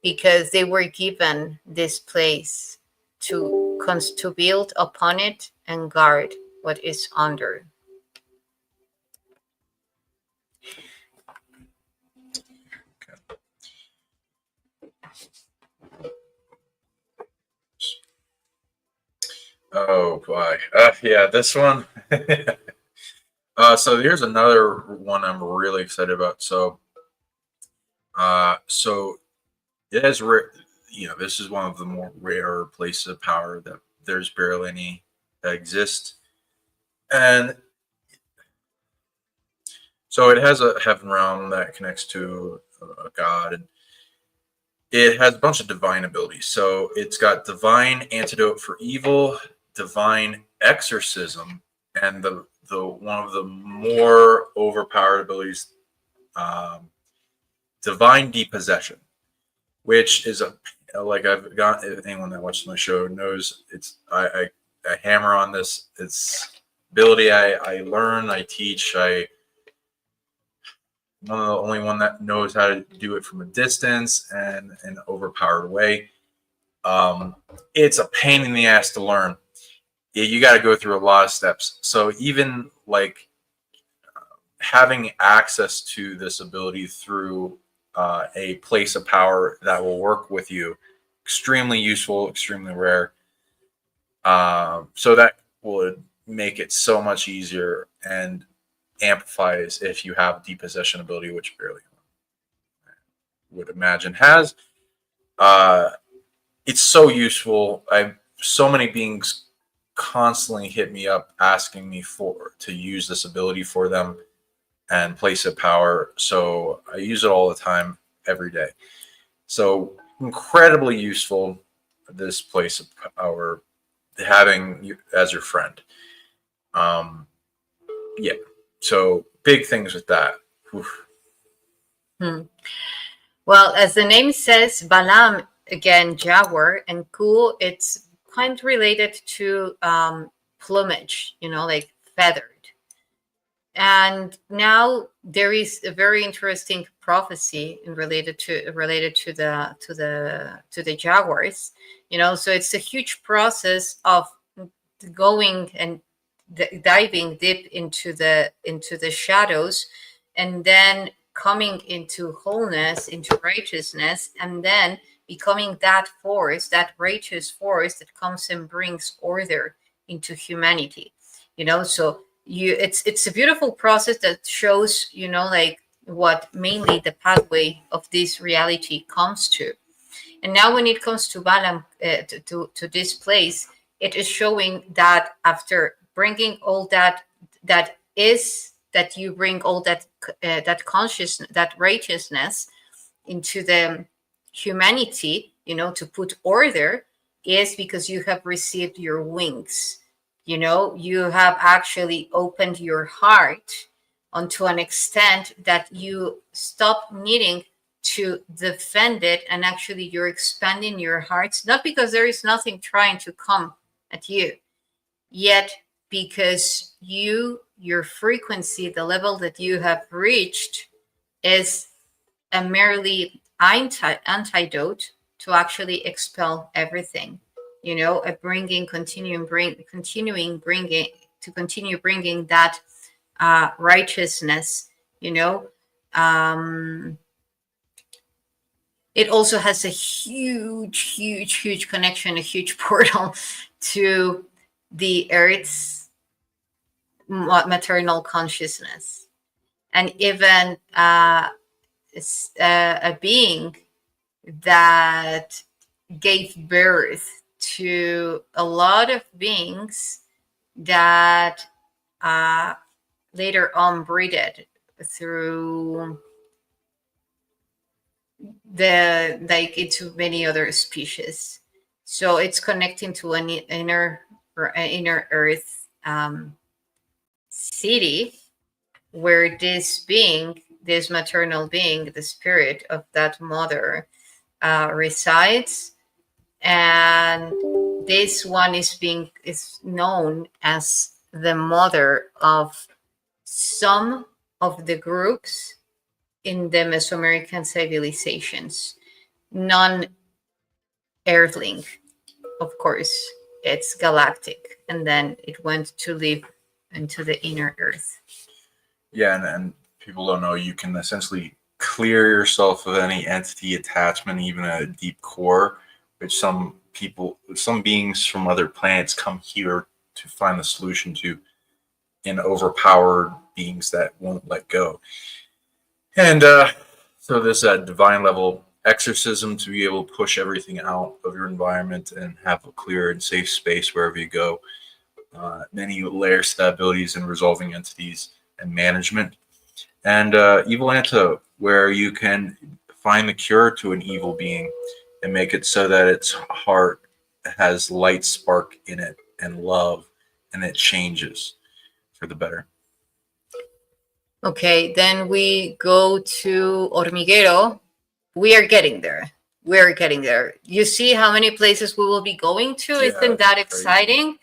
because they were given this place to build upon it and guard what is under. Oh boy. Yeah, this one. So here's another one I'm really excited about. So it is rare. This is one of the more rare places of power that there's barely any that exist, and so it has a heaven realm that connects to a god, and it has a bunch of divine abilities. So it's got divine antidote for evil, divine exorcism, and the one of the more overpowered abilities, um, divine depossession, which is like I've got anyone that watches my show knows I hammer on this. It's ability I learn, I teach. I'm the only one that knows how to do it from a distance and an overpowered way. It's a pain in the ass to learn. You got to go through a lot of steps. So even like having access to this ability through a place of power that will work with you, extremely useful, extremely rare. So that would make it so much easier and amplifies if you have depossession ability, which barely would imagine has. It's so useful. So many beings constantly hit me up asking me to use this ability for them and place of power. So I use it all the time, every day. So incredibly useful, this place of power, having you as your friend. Yeah. So big things with that. Oof. Well, as the name says, Balaam, again, jaguar, and Ku, it's kind of related to plumage, like feathered. And now there is a very interesting prophecy related to the jaguars. So it's a huge process of going and diving deep into the shadows, and then coming into wholeness, into righteousness, and then becoming that force, that righteous force that comes and brings order into humanity. So it's a beautiful process that shows, like what mainly the pathway of this reality comes to. And now when it comes to Balaam, to this place, it is showing that after bringing all that you bring all that consciousness, that righteousness into the humanity, to put order, is because you have received your wings. You have actually opened your heart unto an extent that you stop needing to defend it, and actually you're expanding your hearts, not because there is nothing trying to come at you, yet because your frequency, the level that you have reached, is a merely antidote to actually expel everything. A continue bringing that righteousness. Um, it also has a huge connection, a huge portal to the Earth's maternal consciousness, and even a being that gave birth to a lot of beings that later on breeded through the like into many other species. So it's connecting to an inner Earth city where this maternal being, the spirit of that mother, resides, and this one is known as the mother of some of the groups in the Mesoamerican civilizations. Non-earthling, of course, it's galactic, and then it went to live into the inner Earth. Yeah, and people don't know you can essentially clear yourself of any entity attachment, even a deep core, which some beings from other planets come here to find the solution to, in overpowered beings that won't let go. And so this divine level exorcism to be able to push everything out of your environment and have a clear and safe space wherever you go. Many layers to abilities in resolving entities and management. And Evil Anta, where you can find the cure to an evil being and make it so that its heart has light spark in it and love, and it changes for the better. Okay, then we go to Hormiguero. We are getting there. We're getting there. You see how many places we will be going to? Yeah, Isn't that crazy. exciting?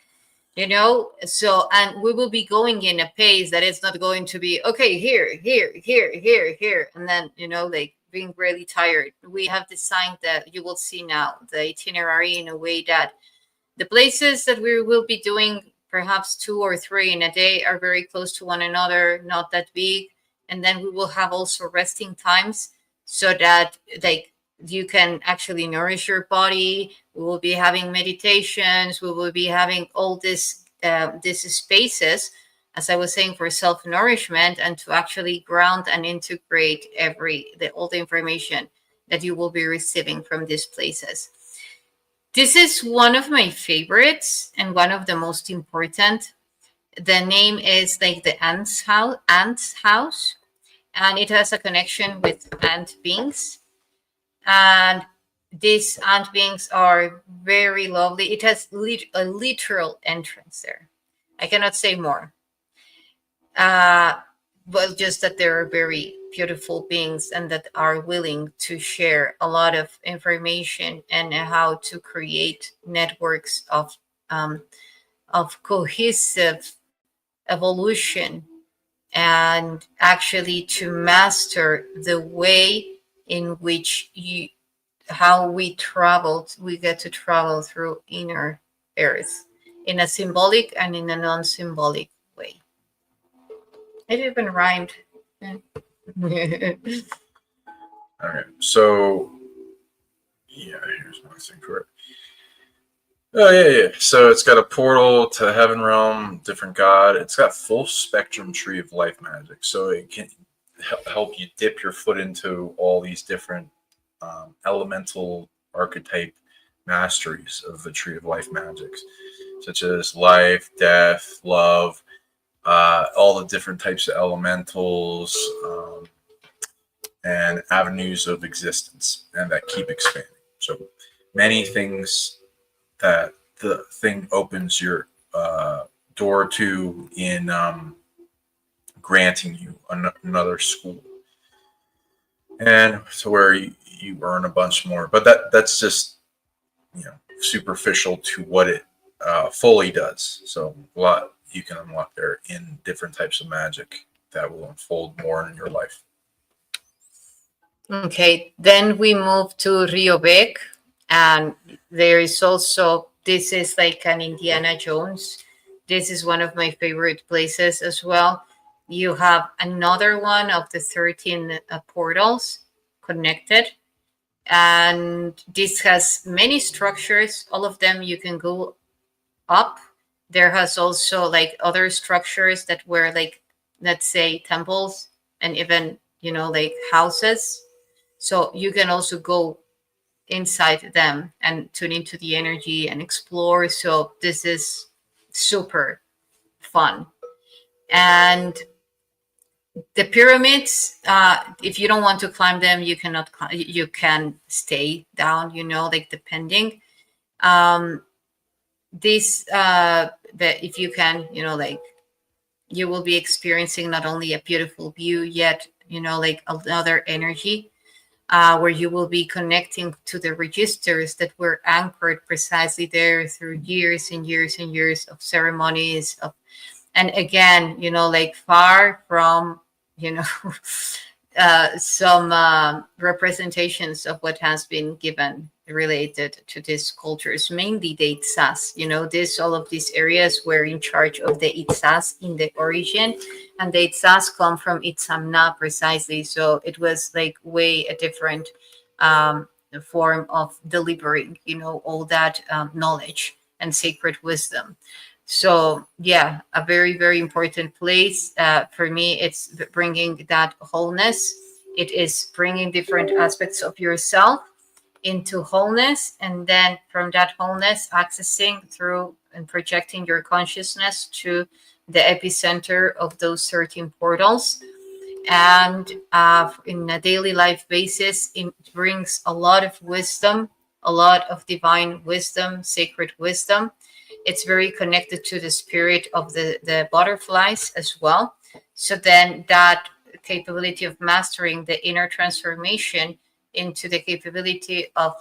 So, and we will be going in a pace that it's not going to be, okay, here, and then, like being really tired. We have designed that you will see now the itinerary in a way that the places that we will be doing, perhaps 2 or 3 in a day, are very close to one another, not that big. And then we will have also resting times so that like you can actually nourish your body. We will be having meditations. We will be having all these spaces, as I was saying, for self nourishment and to actually ground and integrate all the information that you will be receiving from these places. This is one of my favorites and one of the most important. The name is like the ant's house, and it has a connection with ant beings. And these ant beings are very lovely. It has a literal entrance there. I cannot say more. Uh, but just that there are very beautiful beings and that are willing to share a lot of information and how to create networks of cohesive evolution, and actually to master the way in which how we get to travel through inner Earth in a symbolic and in a non-symbolic way. It even rhymed. All right, so yeah, here's my thing for it. Oh yeah. So it's got a portal to heaven realm, different god. It's got full spectrum tree of life magic, so it can help you dip your foot into all these different elemental archetype masteries of the tree of life magics, such as life, death, love, all the different types of elementals, and avenues of existence, and that keep expanding. So many things that the thing opens your door to in granting you another school, and to where you earn a bunch more. But that's just superficial to what it fully does. So a lot you can unlock there in different types of magic that will unfold more in your life. Okay, then we move to Rio Bec, and there is also, this is like an Indiana Jones. This is one of my favorite places as well. You have another one of the 13 portals connected, and this has many structures. All of them you can go up. There has also like other structures that were like, let's say, temples and even, like houses. So you can also go inside them and tune into the energy and explore. So this is super fun. And The pyramids, if you don't want to climb them, you cannot. You can stay down. Like depending. Um, this, that if you can, like you will be experiencing not only a beautiful view, yet like another energy, where you will be connecting to the registers that were anchored precisely there through years and years and years of ceremonies of, and again, like far from, you know some representations of what has been given related to these cultures, mainly the YssaH. This all of these areas were in charge of the YssaH in the origin, and the YssaH come from Itzamna precisely. So it was like way a different form of delivering, all that knowledge and sacred wisdom. So yeah, a very very important place for me. It's bringing that wholeness. It is bringing different aspects of yourself into wholeness, and then from that wholeness accessing through and projecting your consciousness to the epicenter of those 13 portals. And in a daily life basis, it brings a lot of wisdom, a lot of divine wisdom, sacred wisdom. It's very connected to the spirit of the butterflies as well. So then that capability of mastering the inner transformation into the capability of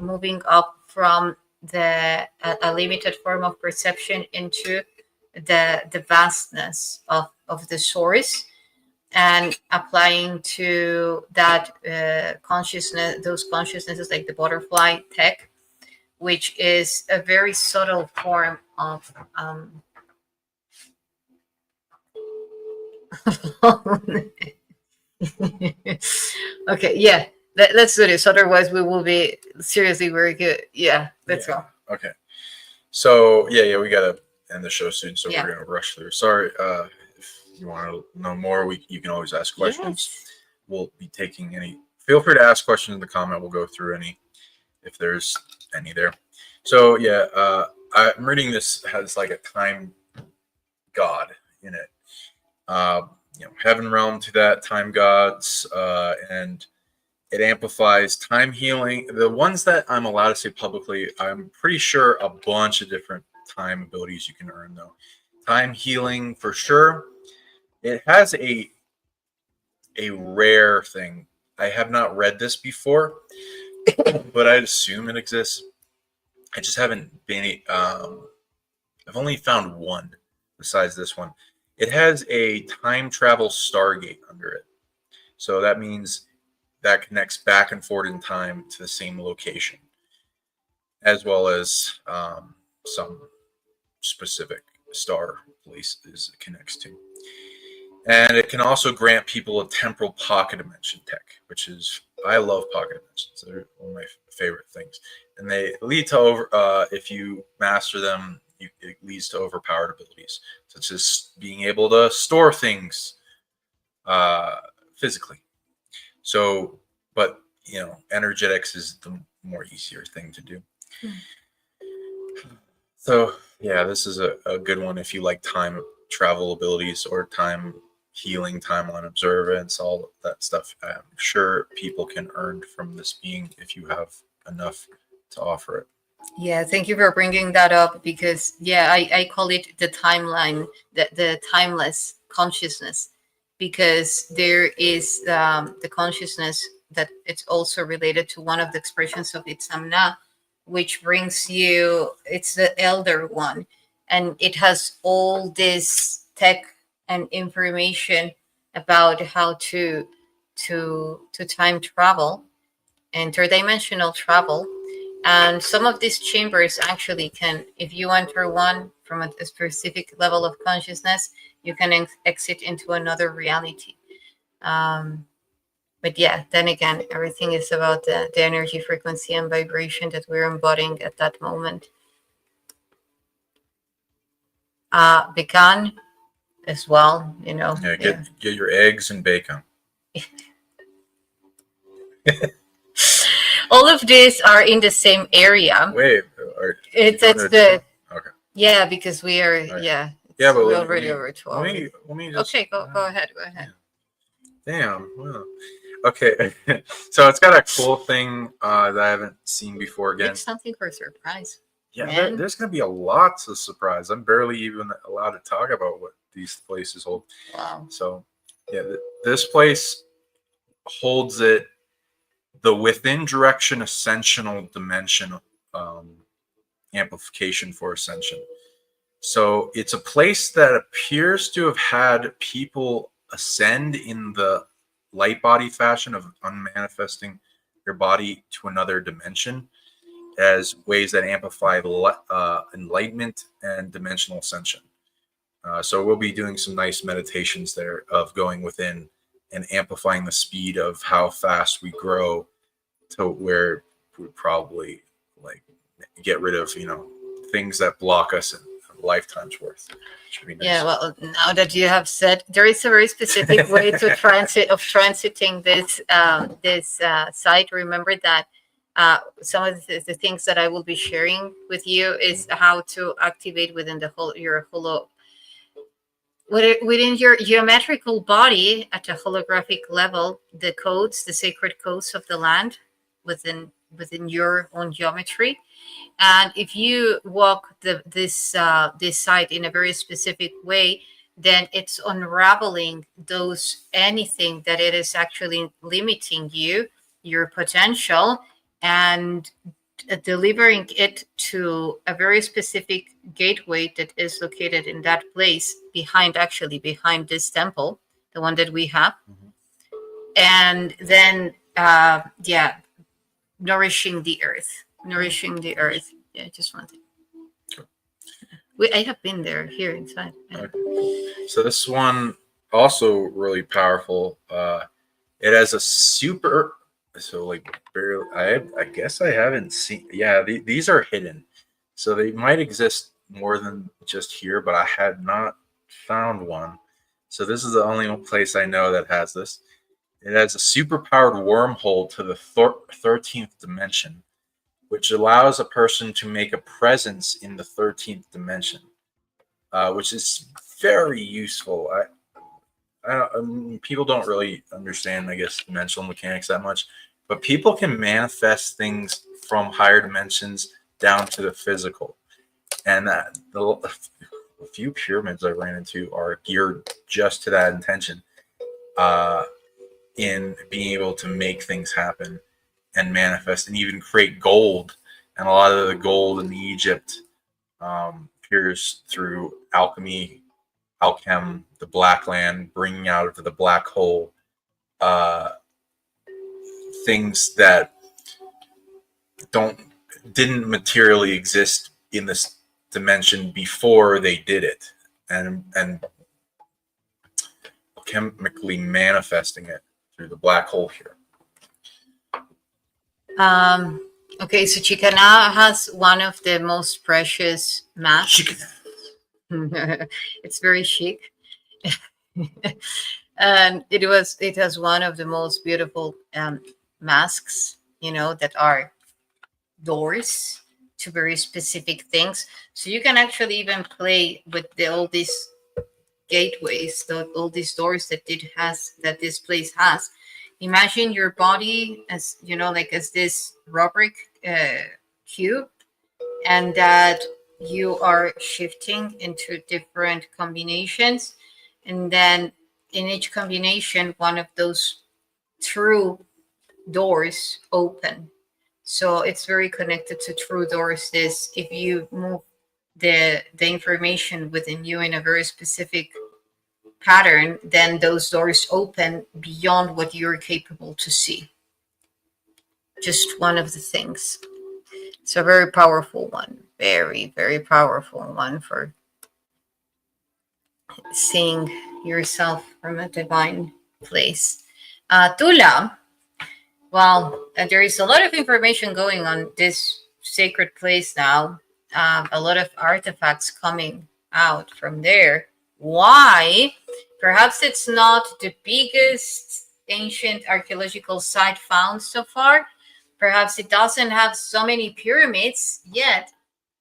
moving up from a limited form of perception into the vastness of the source, and applying to that consciousness, those consciousnesses like the butterfly tech, which is a very subtle form of okay, yeah, let's do this, otherwise we will be seriously very good. Yeah, let's go. Okay. So yeah, we gotta end the show soon, so Yeah. we're gonna rush through. Sorry. If you want to know more, you can always ask questions. Yes. We'll be taking any. Feel free to ask questions in the comment. We'll go through any if there's any there. So yeah, I'm reading this has like a time god in it. Heaven realm to that time gods, and it amplifies time healing. The ones that I'm allowed to say publicly, I'm pretty sure a bunch of different time abilities you can earn though. Time healing for sure. It has a rare thing. I have not read this before, but I'd assume it exists. I just haven't been. I've only found one besides this one. It has a time travel stargate under it, so that means that connects back and forth in time to the same location, as well as some specific star places it connects to. And it can also grant people a temporal pocket dimension tech, which is, I love pocket dimensions. They're one of my favorite things. And they lead to if you master them, it leads to overpowered abilities, such as being able to store things physically. So, but energetics is the more easier thing to do. So yeah, this is a good one if you like time travel abilities or time healing, timeline observance, all of that stuff. I'm sure people can earn from this being if you have enough to offer it. Yeah, thank you for bringing that up, because yeah, I call it the timeline, the timeless consciousness, because there is the consciousness that it's also related to one of the expressions of Itzamna, which brings you, it's the elder one, and it has all this tech and information about how to time travel, interdimensional travel. And some of these chambers actually can, if you enter one from a specific level of consciousness, you can exit into another reality. But yeah, then again, everything is about the energy, frequency, and vibration that we're embodying at that moment. Bacon as well, Yeah, get your eggs and bacon. All of these are in the same area. Wait, it's the okay. Yeah, because we are right. Yeah, but we're already over 12. Let me just, okay, go ahead. Yeah. Damn. Wow. Okay. So it's got a cool thing that I haven't seen before again. It's something for a surprise. Yeah, Man. there's going to be a lot to surprise. I'm barely even allowed to talk about what these places hold. Wow. So, yeah, this place holds it the within direction ascensional dimension um, amplification for ascension. So it's a place that appears to have had people ascend in the light body fashion of unmanifesting your body to another dimension as ways that amplify enlightenment and dimensional ascension. So we'll be doing some nice meditations there of going within and amplifying the speed of how fast we grow to where we probably like get rid of things that block us in a lifetime's worth. Should be nice. Yeah, well, now that you have said, there is a very specific way to transiting this site. Remember that some of the things that I will be sharing with you is how to activate within your within your geometrical body at a holographic level, the codes, the sacred codes of the land within your own geometry. And if you walk this site in a very specific way, then it's unraveling those anything that it is actually limiting you, your potential, and delivering it to a very specific gateway that is located in that place behind this temple, the one that we have. Mhm. And then yeah, nourishing the earth. Yeah, just one thing. I have been there here inside. Yeah. Okay. So this one also really powerful. It has a super. So like barely, I guess I haven't seen. Yeah, these are hidden, so they might exist more than just here, but I had not found one. So this is the only place I know that has this. It has a super-powered wormhole to the 13th dimension, which allows a person to make a presence in the 13th dimension, which is very useful. People don't really understand, I guess, dimensional mechanics that much, but people can manifest things from higher dimensions down to the physical. And the few pyramids I ran into are geared just to that intention, in being able to make things happen and manifest and even create gold. And a lot of the gold in Egypt appears through alchem, the black land, bringing out of the black hole uh, things that didn't materially exist in this dimension before they did it, and chemically manifesting it through the black hole here. Okay, so Chicana has one of the most precious masks. It's very chic. And it has one of the most beautiful masks, that are doors to very specific things. So you can actually even play with all these gateways, all these doors that this place has. Imagine your body as like as this rubric cube, and that you are shifting into different combinations, and then in each combination one of those true doors open. So it's very connected to true doors. This, if you move the information within you in a very specific pattern, then those doors open beyond what you're capable to see. Just one of the things. It's a very powerful one. Very, very powerful one for seeing yourself from a divine place. Tula, well, there is a lot of information going on this sacred place now. A lot of artifacts coming out from there. Why? Perhaps it's not the biggest ancient archaeological site found so far. Perhaps it doesn't have so many pyramids yet.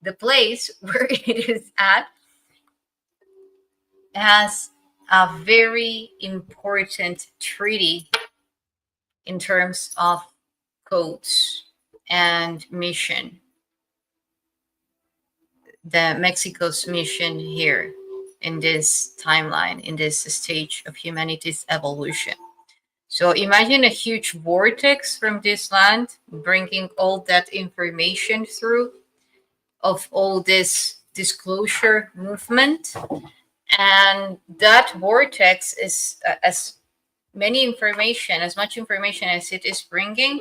The place where it is at has a very important treaty in terms of codes and mission, the Mexico's mission here in this timeline, in this stage of humanity's evolution. So imagine a huge vortex from this land bringing all that information through of all this disclosure movement. And that vortex is as as much information as it is bringing,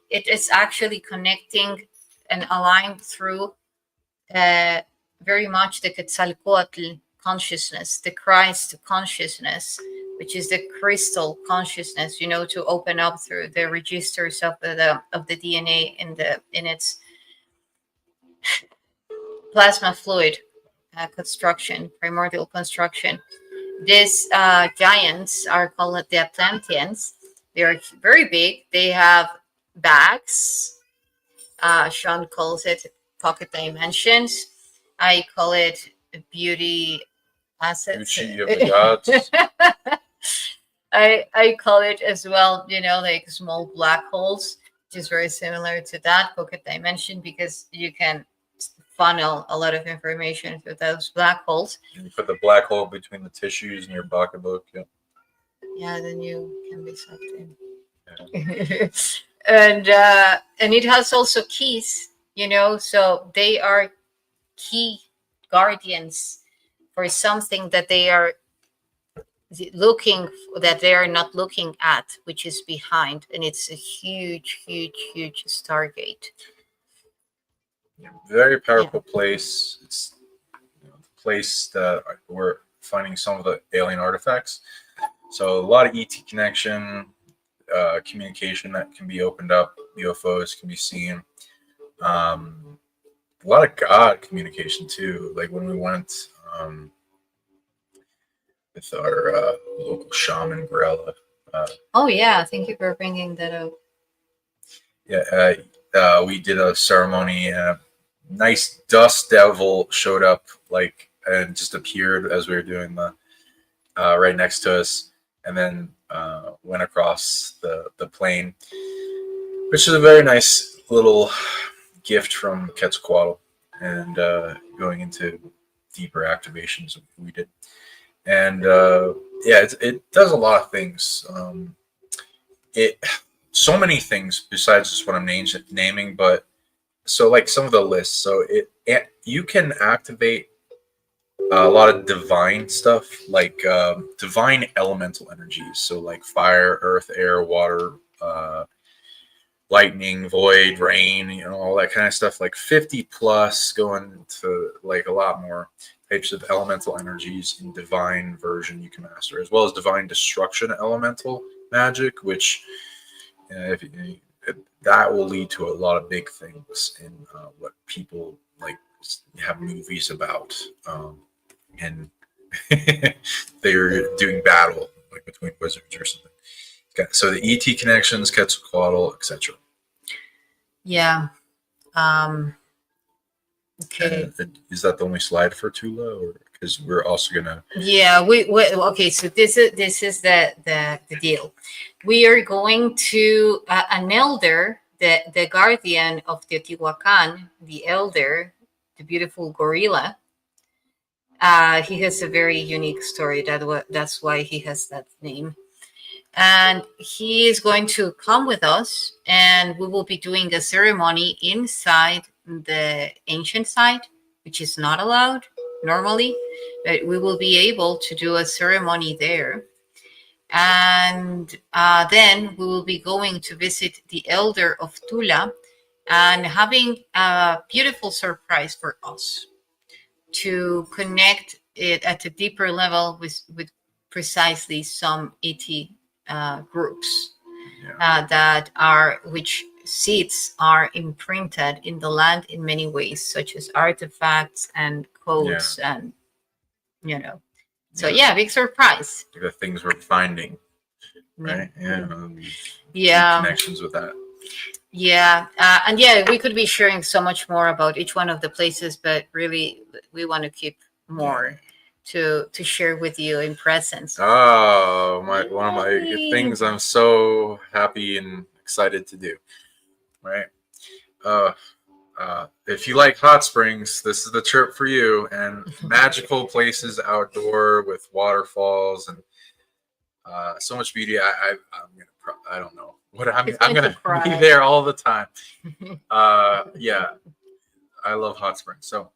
it is actually connecting and aligned through uh, very much the Quetzalcoatl consciousness, the Christ consciousness, which is the crystal consciousness. To open up through the registers of the DNA in its plasma fluid construction, primordial construction. These giants are called the Atlanteans. They are very big. They have bags. Sean calls it pocket dimensions. I call it beauty assets. Gucci of the gods. I call it as well, like small black holes, which is very similar to that pocket dimension because you can funnel a lot of information through those black holes. You put the black hole between the tissues in your pocketbook. Yeah. Yeah, then you can be sucked in. Yeah. And it has also keys, so they are key guardians for something that they are that they are not looking at, which is behind, and it's a huge, huge, huge Stargate. Very powerful place. It's the place that we're finding some of the alien artifacts. So a lot of ET connection, communication that can be opened up. UFOs can be seen. A lot of God communication too. Like when we went with our local shaman Grella. Oh yeah, thank you for bringing that up. Yeah, we did a ceremony. Nice dust devil showed up, and just appeared as we were doing the right next to us, and then went across the plane, which is a very nice little gift from Quetzalcoatl, and going into deeper activations we did. And it does a lot of things. So many things besides just what I'm naming, but so like some of the lists. So you can activate a lot of divine stuff, like divine elemental energies. So like fire, earth, air, water, lightning, void, rain, all that kind of stuff. Like 50 plus, going to like a lot more types of elemental energies in divine version you can master, as well as divine destruction elemental magic, which that will lead to a lot of big things in what people like have movies about, and they're doing battle like between wizards or something. Okay, so the ET connections, Quetzalcoatl, etc. Yeah. Okay. Is that the only slide for Tula, or because we're also gonna? Yeah. We okay. So this is the deal. We are going to an elder, the guardian of Teotihuacan, the elder, the beautiful gorilla. He has a very unique story. That's why he has that name. And he is going to come with us, and we will be doing a ceremony inside the ancient site, which is not allowed normally, but we will be able to do a ceremony there. And then we will be going to visit the elder of Tula and having a beautiful surprise for us to connect it at a deeper level with precisely some ET groups which seeds are imprinted in the land in many ways, such as artifacts and codes, and So big surprise. The things we're finding, right? Yeah. Connections with that. Yeah, and we could be sharing so much more about each one of the places, but really we want to keep more to share with you in presence. Oh, one of my things I'm so happy and excited to do. Right. If you like hot springs, this is the trip for you. And magical places outdoor with waterfalls and so much beauty. I don't know what I'm gonna be there all the time. Yeah, I love hot springs. So,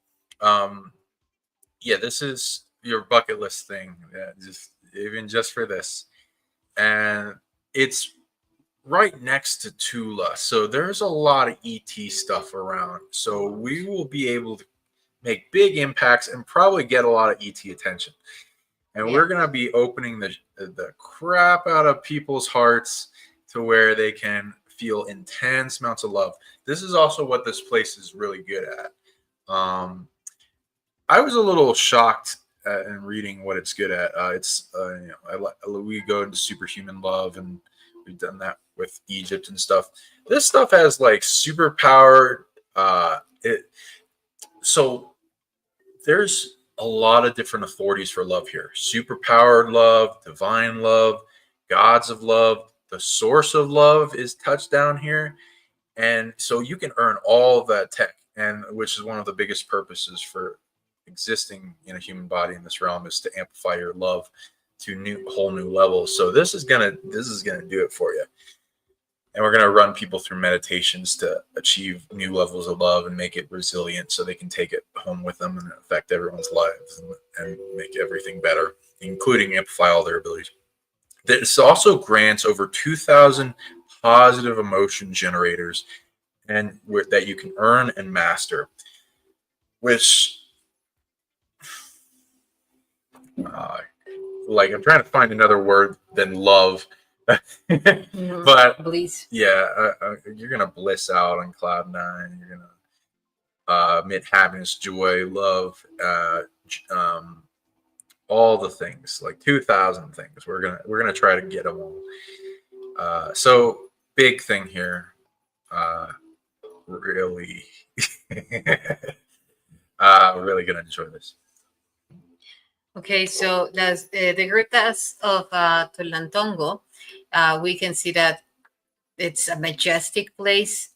yeah, this is your bucket list thing. Yeah, just for this, and it's right next to Tula. So there's a lot of ET stuff around. So we will be able to make big impacts and probably get a lot of ET attention. And we're going to be opening the crap out of people's hearts to where they can feel intense amounts of love. This is also what this place is really good at. I was a little shocked in reading what it's good at. We go into superhuman love, and we've done that with Egypt and stuff. This stuff has like superpowered. So there's a lot of different authorities for love here: superpowered love, divine love, gods of love. The source of love is touched down here, and so you can earn all of that tech, and which is one of the biggest purposes for existing in a human body in this realm, is to amplify your love to whole new levels. So this is gonna do it for you. And we're gonna run people through meditations to achieve new levels of love and make it resilient, so they can take it home with them and affect everyone's lives and make everything better, including amplify all their abilities. This also grants over 2,000 positive emotion generators, and that you can earn and master, which like I'm trying to find another word than love. But bliss. Yeah, you're gonna bliss out on cloud nine. You're gonna emit happiness, joy, love, all the things, like 2,000 things. We're gonna try to get them all. So big thing here, really, really gonna enjoy this. Okay, so that's the grutas of Tolantongo. We can see that it's a majestic place.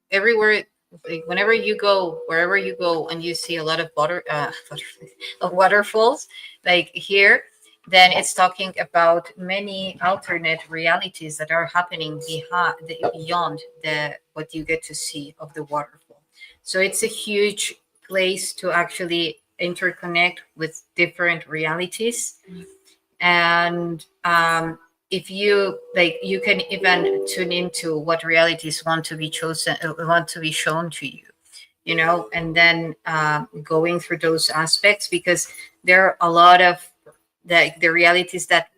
Everywhere, like, whenever you go, wherever you go, and you see a lot of of waterfalls, like here, then it's talking about many alternate realities that are happening beyond the what you get to see of the waterfall. So it's a huge place to actually interconnect with different realities. And if you like, you can even tune into what realities want to be want to be shown to you, and then going through those aspects, because there are a lot of the realities that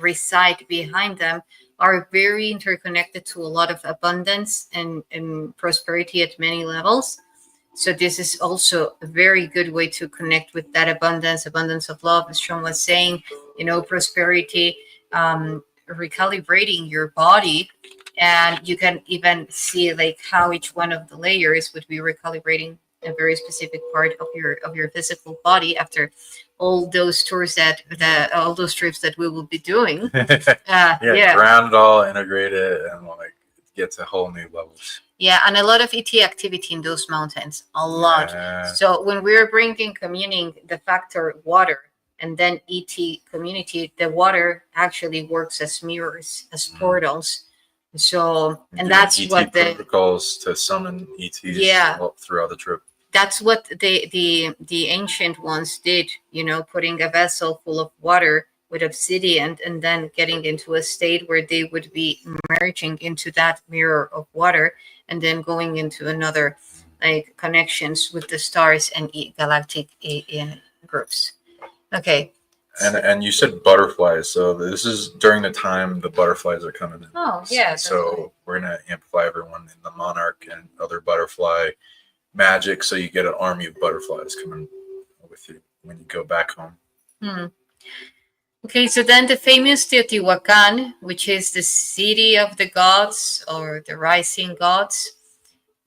reside behind them are very interconnected to a lot of abundance and prosperity at many levels. So this is also a very good way to connect with that abundance of love, as Sean was saying, prosperity, recalibrating your body. And you can even see like how each one of the layers would be recalibrating a very specific part of your physical body after all those tours all those trips that we will be doing. Ground all integrated and like get to whole new levels. Yeah, and a lot of ET activity in those mountains, a lot. Yeah. So when we're communing the factor water and then ET community, the water actually works as mirrors, as portals. So, and that's ET what the protocols to summon ETs throughout the trip. That's what the ancient ones did, putting a vessel full of water with obsidian and then getting into a state where they would be merging into that mirror of water and then going into another like connections with the stars and galactic groups. Okay. And you said butterflies, so this is during the time the butterflies are coming in. Oh, yeah. So we're gonna amplify everyone in the monarch and other butterfly magic, so you get an army of butterflies coming with you when you go back home. Okay, so then the famous Teotihuacan, which is the city of the gods or the rising gods,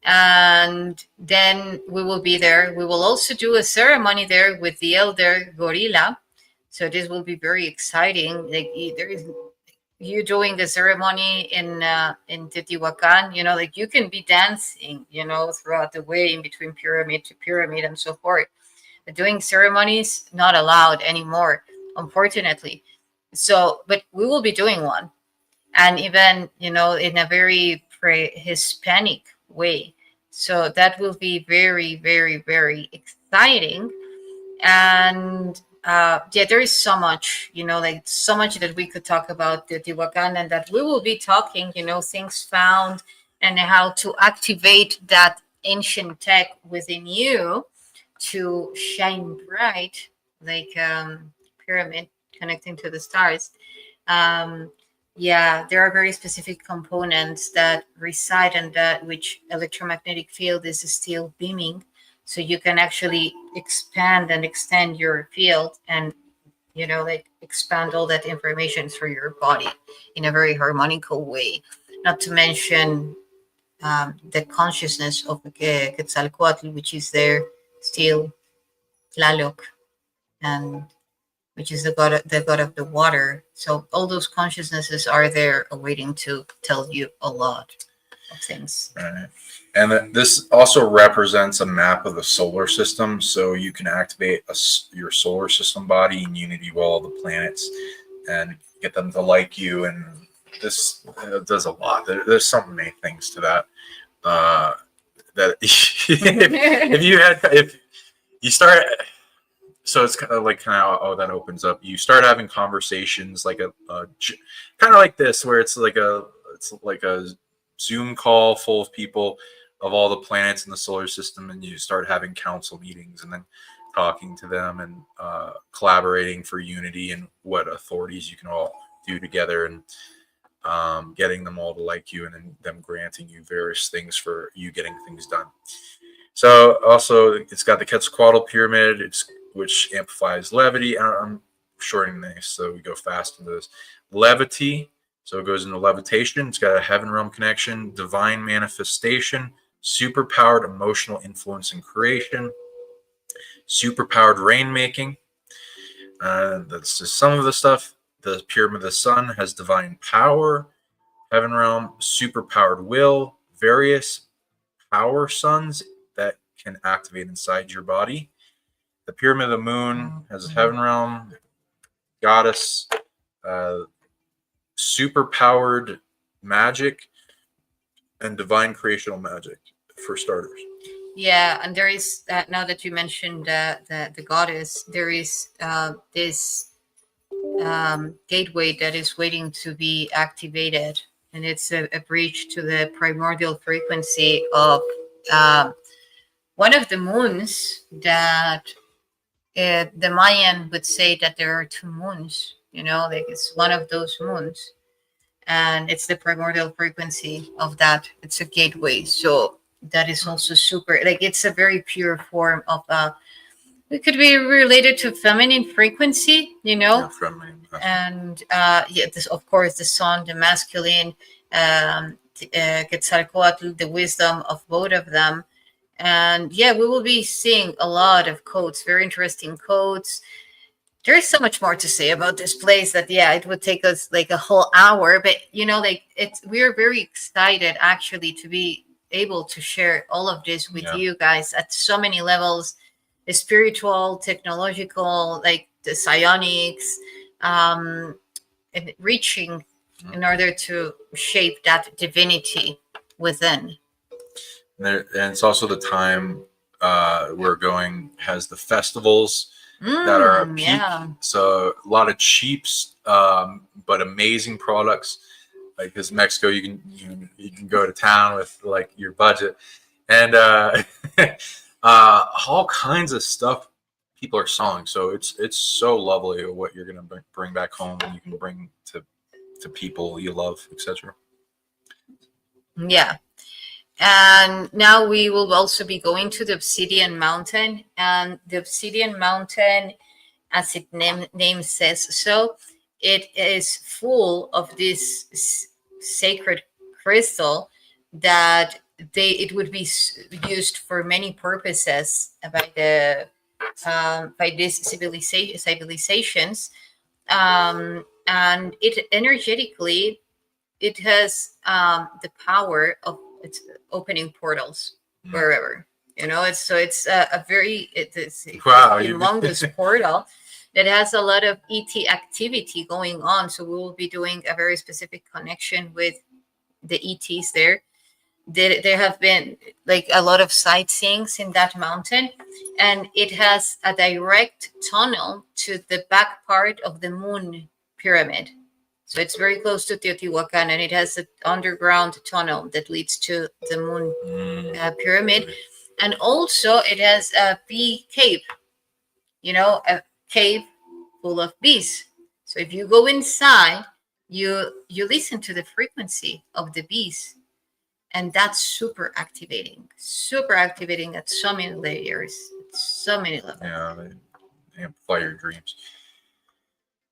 And then we will be there. We will also do a ceremony there with the elder gorilla. So this will be very exciting. Like there is you doing the ceremony in Teotihuacan, like you can be dancing, throughout the way in between pyramid to pyramid and so forth. But doing ceremonies not allowed anymore, unfortunately. So, but we will be doing one, and even in a very Hispanic way. So that will be very, very, very exciting. And yeah, there is so much, like so much that we could talk about Teotihuacan, and that we will be talking, things found and how to activate that ancient tech within you to shine bright, like pyramid connecting to the stars. um, yeah, there are very specific components that reside in that which electromagnetic field is still beaming, so you can actually expand and extend your field, and like expand all that information through your body in a very harmonical way. Not to mention the consciousness of Quetzalcoatl, which is there still, Tlaloc, and which is the god of the water. So all those consciousnesses are there awaiting to tell you a lot of things. Right. And this also represents a map of the solar system, so you can activate your solar system body in unity with all the planets and get them to like you. And this does a lot. There's so many things to that. That if you start, so it's kind of like how that opens up. You start having conversations like a kind of like this, where it's like a Zoom call full of people of all the planets in the solar system, and you start having council meetings and then talking to them and collaborating for unity and what authorities you can all do together, and getting them all to like you, and then them granting you various things for you getting things done. So also it's got the Quetzalcoatl pyramid, which amplifies levity. I'm shortening this so we go fast into this. Levity, so it goes into levitation. It's got a heaven realm connection, divine manifestation, superpowered emotional influence and creation, superpowered rainmaking. That's just some of the stuff. The pyramid of the sun has divine power, heaven realm, superpowered will, various power suns that can activate inside your body. The pyramid of the moon has a heaven realm, goddess, superpowered magic, and divine creational magic for starters. Yeah, and there is now that you mentioned the goddess, there is this gateway that is waiting to be activated, and it's a bridge to the primordial frequency of one of the moons that the Mayan would say that there are two moons, like it's one of those moons, and it's the primordial frequency of that. It's a gateway. So that is also super, like it's a very pure form of it could be related to feminine frequency, Yeah, feminine. and yeah, this of course the sun, the masculine, Quetzalcoatl, the wisdom of both of them. And yeah, we will be seeing a lot of codes, very interesting codes. There's so much more to say about this place that yeah, it would take us like a whole hour, but like we're very excited actually to be able to share all of this with you guys at so many levels, the spiritual, technological, like the psionics, and reaching in order to shape that divinity within. And it's also the time we're going has the festivals that are at peak. Yeah. So a lot of cheaps, but amazing products. Like this Mexico, you can go to town with like your budget, and all kinds of stuff people are selling. So it's so lovely what you're gonna bring back home, and you can bring to people you love, etc. Yeah. And now we will also be going to the Obsidian Mountain, and the Obsidian Mountain, as its name says so, it is full of this sacred crystal that it would be used for many purposes by the by these civilizations, and it energetically it has the power of it's opening portals wherever. It's so it's a very it's a Wow. humongous portal that has a lot of ET activity going on. So we will be doing a very specific connection with the ETs there. There have been like a lot of sightseeings in that mountain, and it has a direct tunnel to the back part of the moon pyramid. So it's very close to Teotihuacan, and it has an underground tunnel that leads to the moon pyramid. And also, it has a bee cave, a cave full of bees. So if you go inside, you listen to the frequency of the bees, and that's super activating at so many layers, so many levels. Yeah, they amplify your dreams.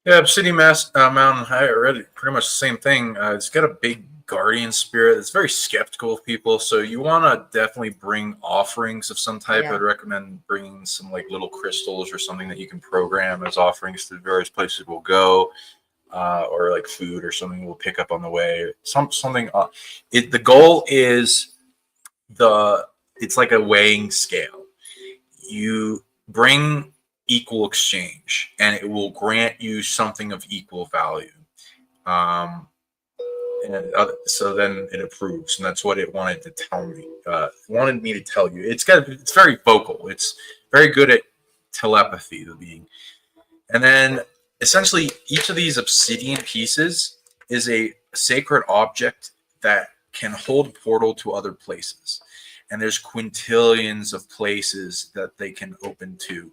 Yeah, Obsidian Mountain High already pretty much the same thing. It's got a big guardian spirit. It's very skeptical of people, so you want to definitely bring offerings of some type. Yeah. I'd recommend bringing some like little crystals or something that you can program as offerings to various places we'll go, or like food or something we'll pick up on the way. Something. The goal is it's like a weighing scale. You bring equal exchange, and it will grant you something of equal value. So then it approves, and that's what it wanted to tell me. Wanted me to tell you. It's very vocal. It's very good at telepathy, the being. And then essentially each of these obsidian pieces is a sacred object that can hold a portal to other places. And there's quintillions of places that they can open to.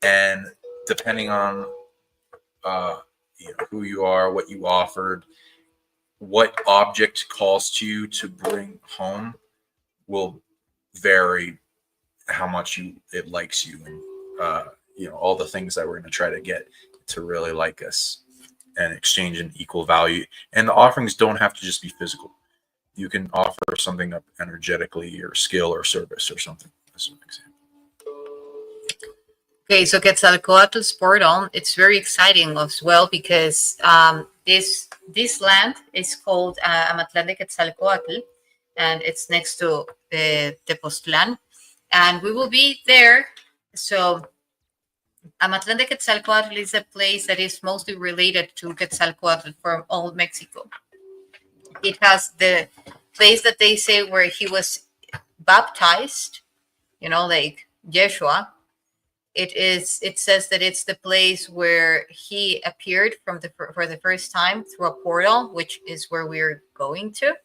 And depending on who you are, what you offered, what object calls to you to bring home will vary how much it likes you, and all the things that we're going to try to get to really like us and exchange an equal value. And the offerings don't have to just be physical. You can offer something up energetically, or skill, or service, or something. As an example. Okay, so Quetzalcoatl's portal, it's very exciting as well, because this land is called Amatlán de Quetzalcoatl, and it's next to Tepoztlán, and we will be there. So Amatlán de Quetzalcoatl is a place that is mostly related to Quetzalcoatl from old Mexico. It has the place that they say where he was baptized, like Yeshua. It says that it's the place where he appeared for the first time through a portal, which is where we're going to.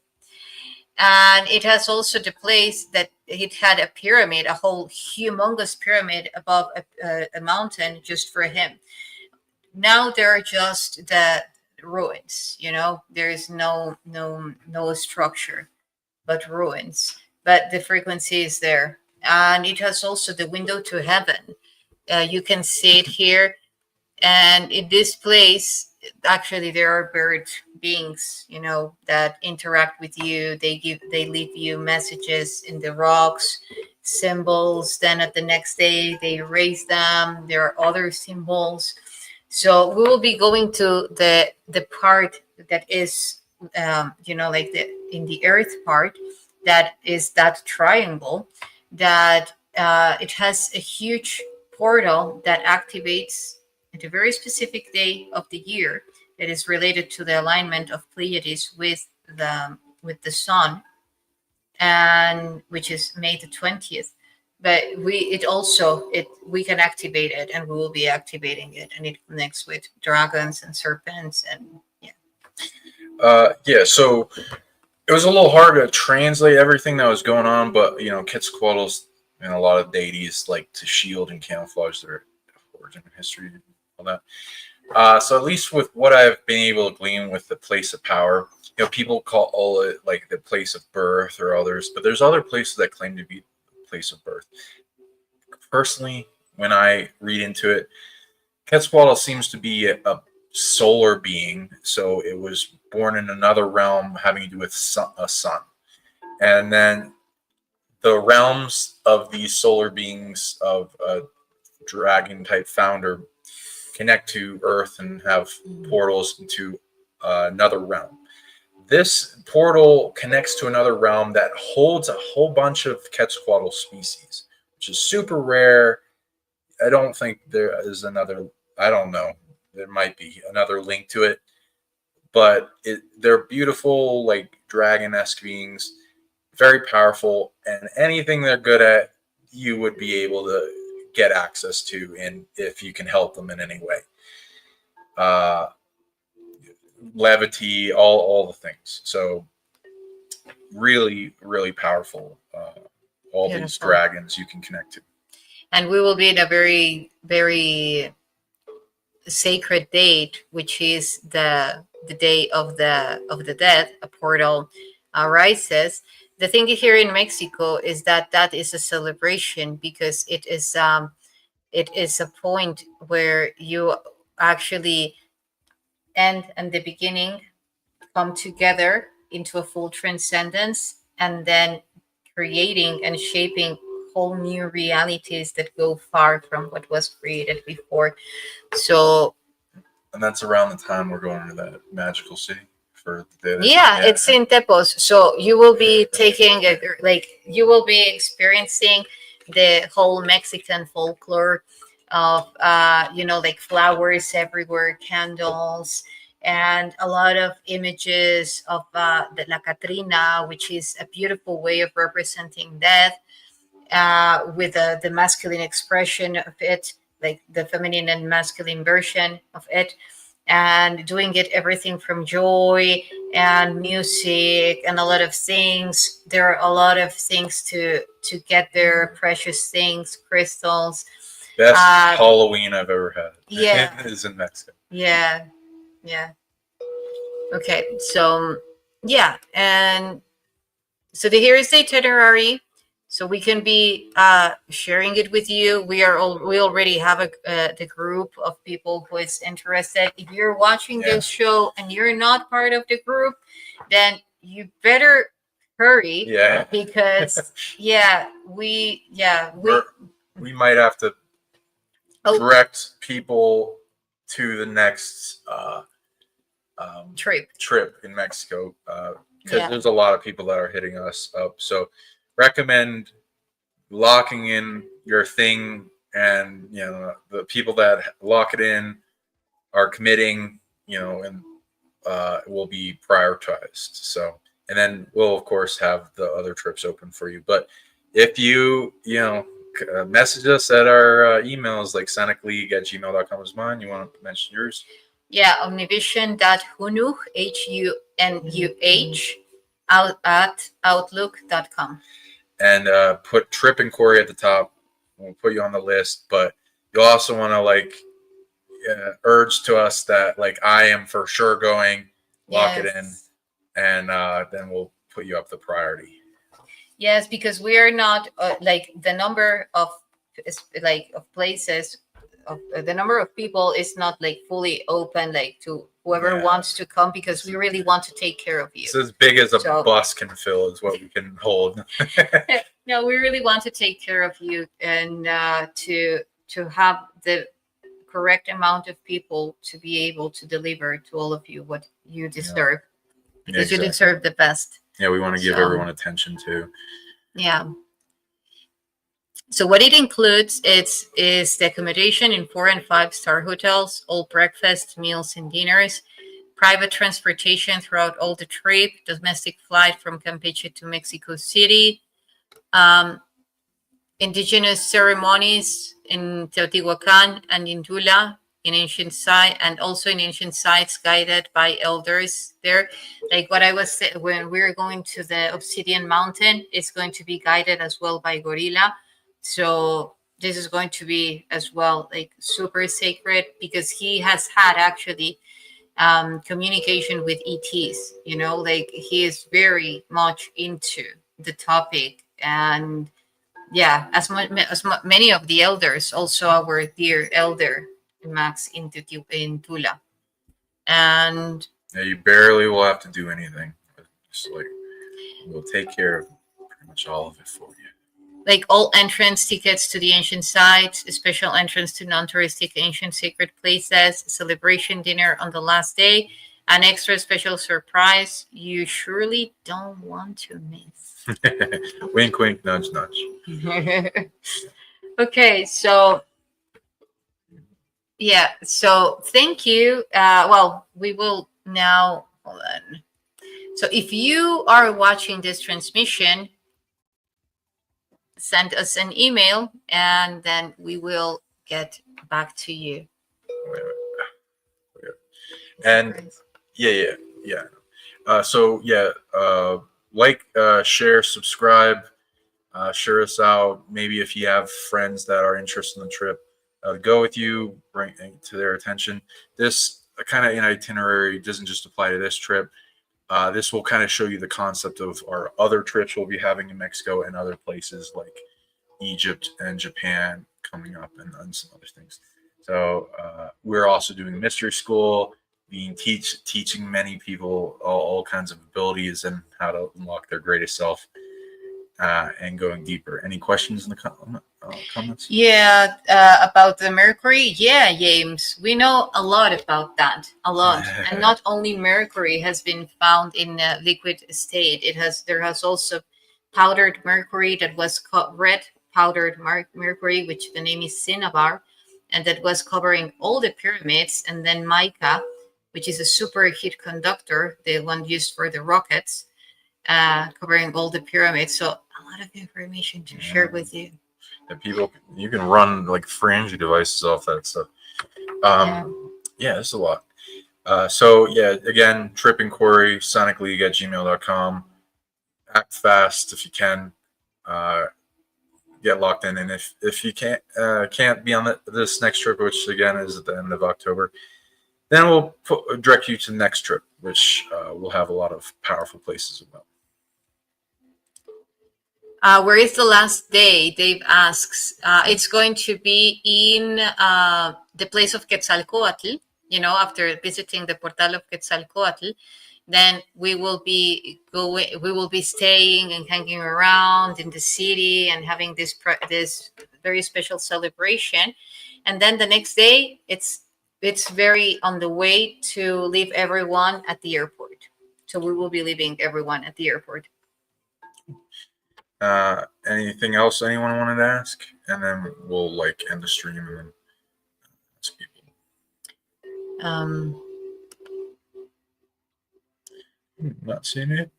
And it has also the place that it had a pyramid, a whole humongous pyramid above a mountain just for him. Now there are just the ruins, there is no structure, but ruins. But the frequency is there. And it has also the window to heaven. You can see it here. And in this place, actually, there are bird beings, that interact with you. They leave you messages in the rocks, symbols. Then at the next day, they erase them. There are other symbols. So we will be going to the part that is, like in the earth part, that is that triangle, that it has a huge portal that activates at a very specific day of the year that is related to the alignment of Pleiades with the sun, and which is May the 20th. But we can activate it, and we will be activating it, and it connects with dragons and serpents, and so it was a little hard to translate everything that was going on, but Quetzalcoatl's and a lot of deities like to shield and camouflage their origin and history and all that. So at least with what I've been able to glean with the place of power, people call it like the place of birth or others, but there's other places that claim to be the place of birth. Personally, when I read into it, Quetzalcoatl seems to be a solar being, so it was born in another realm having to do with a sun. And then the realms of these solar beings of a dragon type founder connect to Earth and have portals into another realm. This portal connects to another realm that holds a whole bunch of Quetzalcoatl species, which is super rare. I don't think there is another. I don't know. There might be another link to it, but they're beautiful, like dragon-esque beings, very powerful, and anything they're good at, you would be able to get access to, and if you can help them in any way. Levity, all the things. So really, really powerful. All Beautiful. These dragons you can connect to. And we will be in a very, very sacred date, which is the day of the dead. A portal rises. The thing here in Mexico is that is a celebration, because it is a point where you actually end and the beginning come together into a full transcendence, and then creating and shaping whole new realities that go far from what was created before. So, and that's around the time we're going to that magical city for the day. Yeah, it's in Tepos. So you will be taking you will be experiencing the whole Mexican folklore of like flowers everywhere, candles, and a lot of images of the La Catrina, which is a beautiful way of representing death, with the masculine expression of it, like the feminine and masculine version of it, and doing it everything from joy and music and a lot of things. There are a lot of things to get their precious things, crystals. Best Halloween I've ever had. Yeah, is in Mexico. Yeah. Okay, so yeah, and so here is the itinerary. So we can be sharing it with you. We already have the group of people who is interested. If you're watching this show and you're not part of the group, then you better hurry. Yeah. Because we might have to direct people to the next trip in Mexico, because there's a lot of people that are hitting us up. So recommend locking in your thing, and the people that lock it in are committing, and it will be prioritized. So, and then we'll of course have the other trips open for you. But if you message us at our emails, like sonicleague@gmail.com is mine. You want to mention yours? Yeah, omnivision.hunuh, HUNUH, at outlook.com. And put Trip and Corey at the top. We'll put you on the list, but you'll also want to urge to us that I am for sure going. Lock it in, and then we'll put you up the priority. Yes, because we are not the number of places. The number of people is not fully open to whoever wants to come, because we really want to take care of you. It's as big as a bus can fill is what we can hold. No, we really want to take care of you, and to have the correct amount of people to be able to deliver to all of you what you deserve, because you deserve the best. Yeah, we want to give everyone attention too. Yeah. So what it includes is the accommodation in 4- and 5-star hotels, all breakfast, meals, and dinners, private transportation throughout all the trip, domestic flight from Campeche to Mexico City, indigenous ceremonies in Teotihuacan and in Tula, in ancient site, and also in ancient sites guided by elders there. Like what I was saying, when we're going to the Obsidian Mountain, it's going to be guided as well by Gorilla. So this is going to be as well super sacred, because he has had actually communication with ETs. He is very much into the topic, and as many of the elders, also our dear elder Max in Tula, and you barely will have to do anything. Just we'll take care of pretty much all of it for you. like all entrance tickets to the ancient sites, a special entrance to non-touristic ancient sacred places, celebration dinner on the last day, an extra special surprise you surely don't want to miss. Wink, wink, nudge, nudge. Okay, so yeah, so thank you. Well, we will now hold on. So if you are watching this transmission, send us an email and then we will get back to you. Wait a minute. And yeah. So yeah, like, share, subscribe, share us out. Maybe if you have friends that are interested in the trip, go with you, bring it to their attention. This kind of an itinerary doesn't just apply to this trip. This will kind of show you the concept of our other trips we'll be having in Mexico and other places like Egypt and Japan coming up, and some other things. So we're also doing mystery school, teaching many people all kinds of abilities and how to unlock their greatest self, and going deeper. Any questions in the comments? Yeah, about the mercury. Yeah, James, we know a lot about that. A lot, and not only mercury has been found in a liquid state. There has also powdered mercury that was red powdered mercury, which the name is cinnabar, and that was covering all the pyramids. And then mica, which is a superheat conductor, the one used for the rockets, covering all the pyramids. So a lot of information to share with you. And people, you can run like fringe devices off that stuff. Yeah, it's a lot. So yeah, again, trip inquiry, psionicleague@gmail.com. Act fast if you can. Get locked in, and if you can't be on this next trip, which again is at the end of October, then we'll direct you to the next trip, which will have a lot of powerful places about. Where is the last day? Dave asks. It's going to be in the place of Quetzalcoatl. After visiting the Portal of Quetzalcoatl, then we will be staying and hanging around in the city and having this very special celebration. And then the next day, it's very on the way to leave everyone at the airport. So we will be leaving everyone at the airport. Anything else anyone wanted to ask? And then we'll end the stream and then ask people. Not seeing it.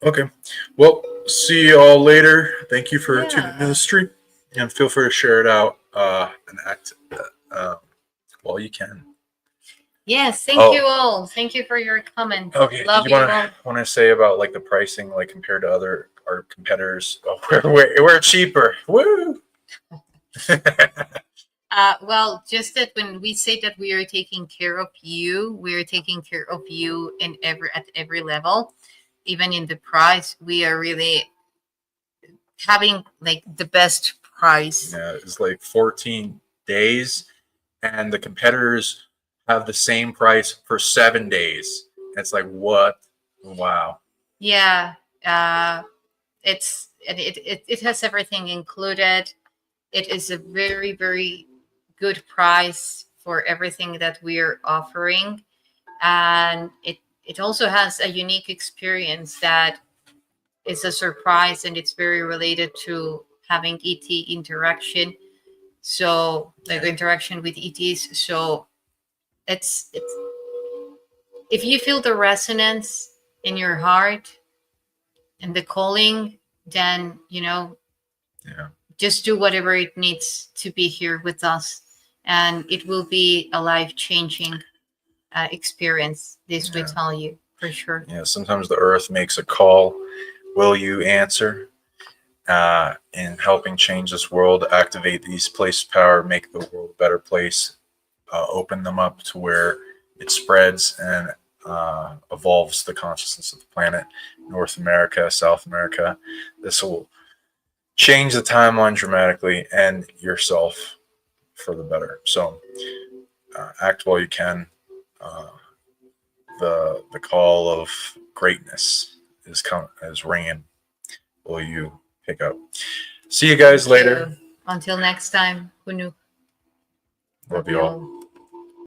Okay. Well, see you all later. Thank you for tuning into the stream, and feel free to share it out and act while you can. Yes, thank you all. Thank you for your comments. Okay. Love you all. Want to say about the pricing, compared to our competitors? Oh, we're cheaper. Woo! Well, just that when we say that we are taking care of you, we are taking care of you at every level, even in the price. We are really having the best price. Yeah, it's 14 days, and the competitors have the same price for 7 days. It's what? Wow. Yeah, it has everything included. It is a very, very good price for everything that we're offering, and it also has a unique experience that is a surprise, and it's very related to having ET interaction. So interaction with ETs. So it's if you feel the resonance in your heart and the calling, then just do whatever it needs to be here with us, and it will be a life-changing experience. This we tell you for sure. Yeah, sometimes the earth makes a call. Will you answer? In helping change this world, activate these places of power, make the world a better place, open them up to where it spreads and evolves the consciousness of the planet, North America, South America. This will change the timeline dramatically and yourself for the better. So act while you can. The call of greatness is ringing. Will you pick up? See you guys later. Until next time, who knew? Love you all.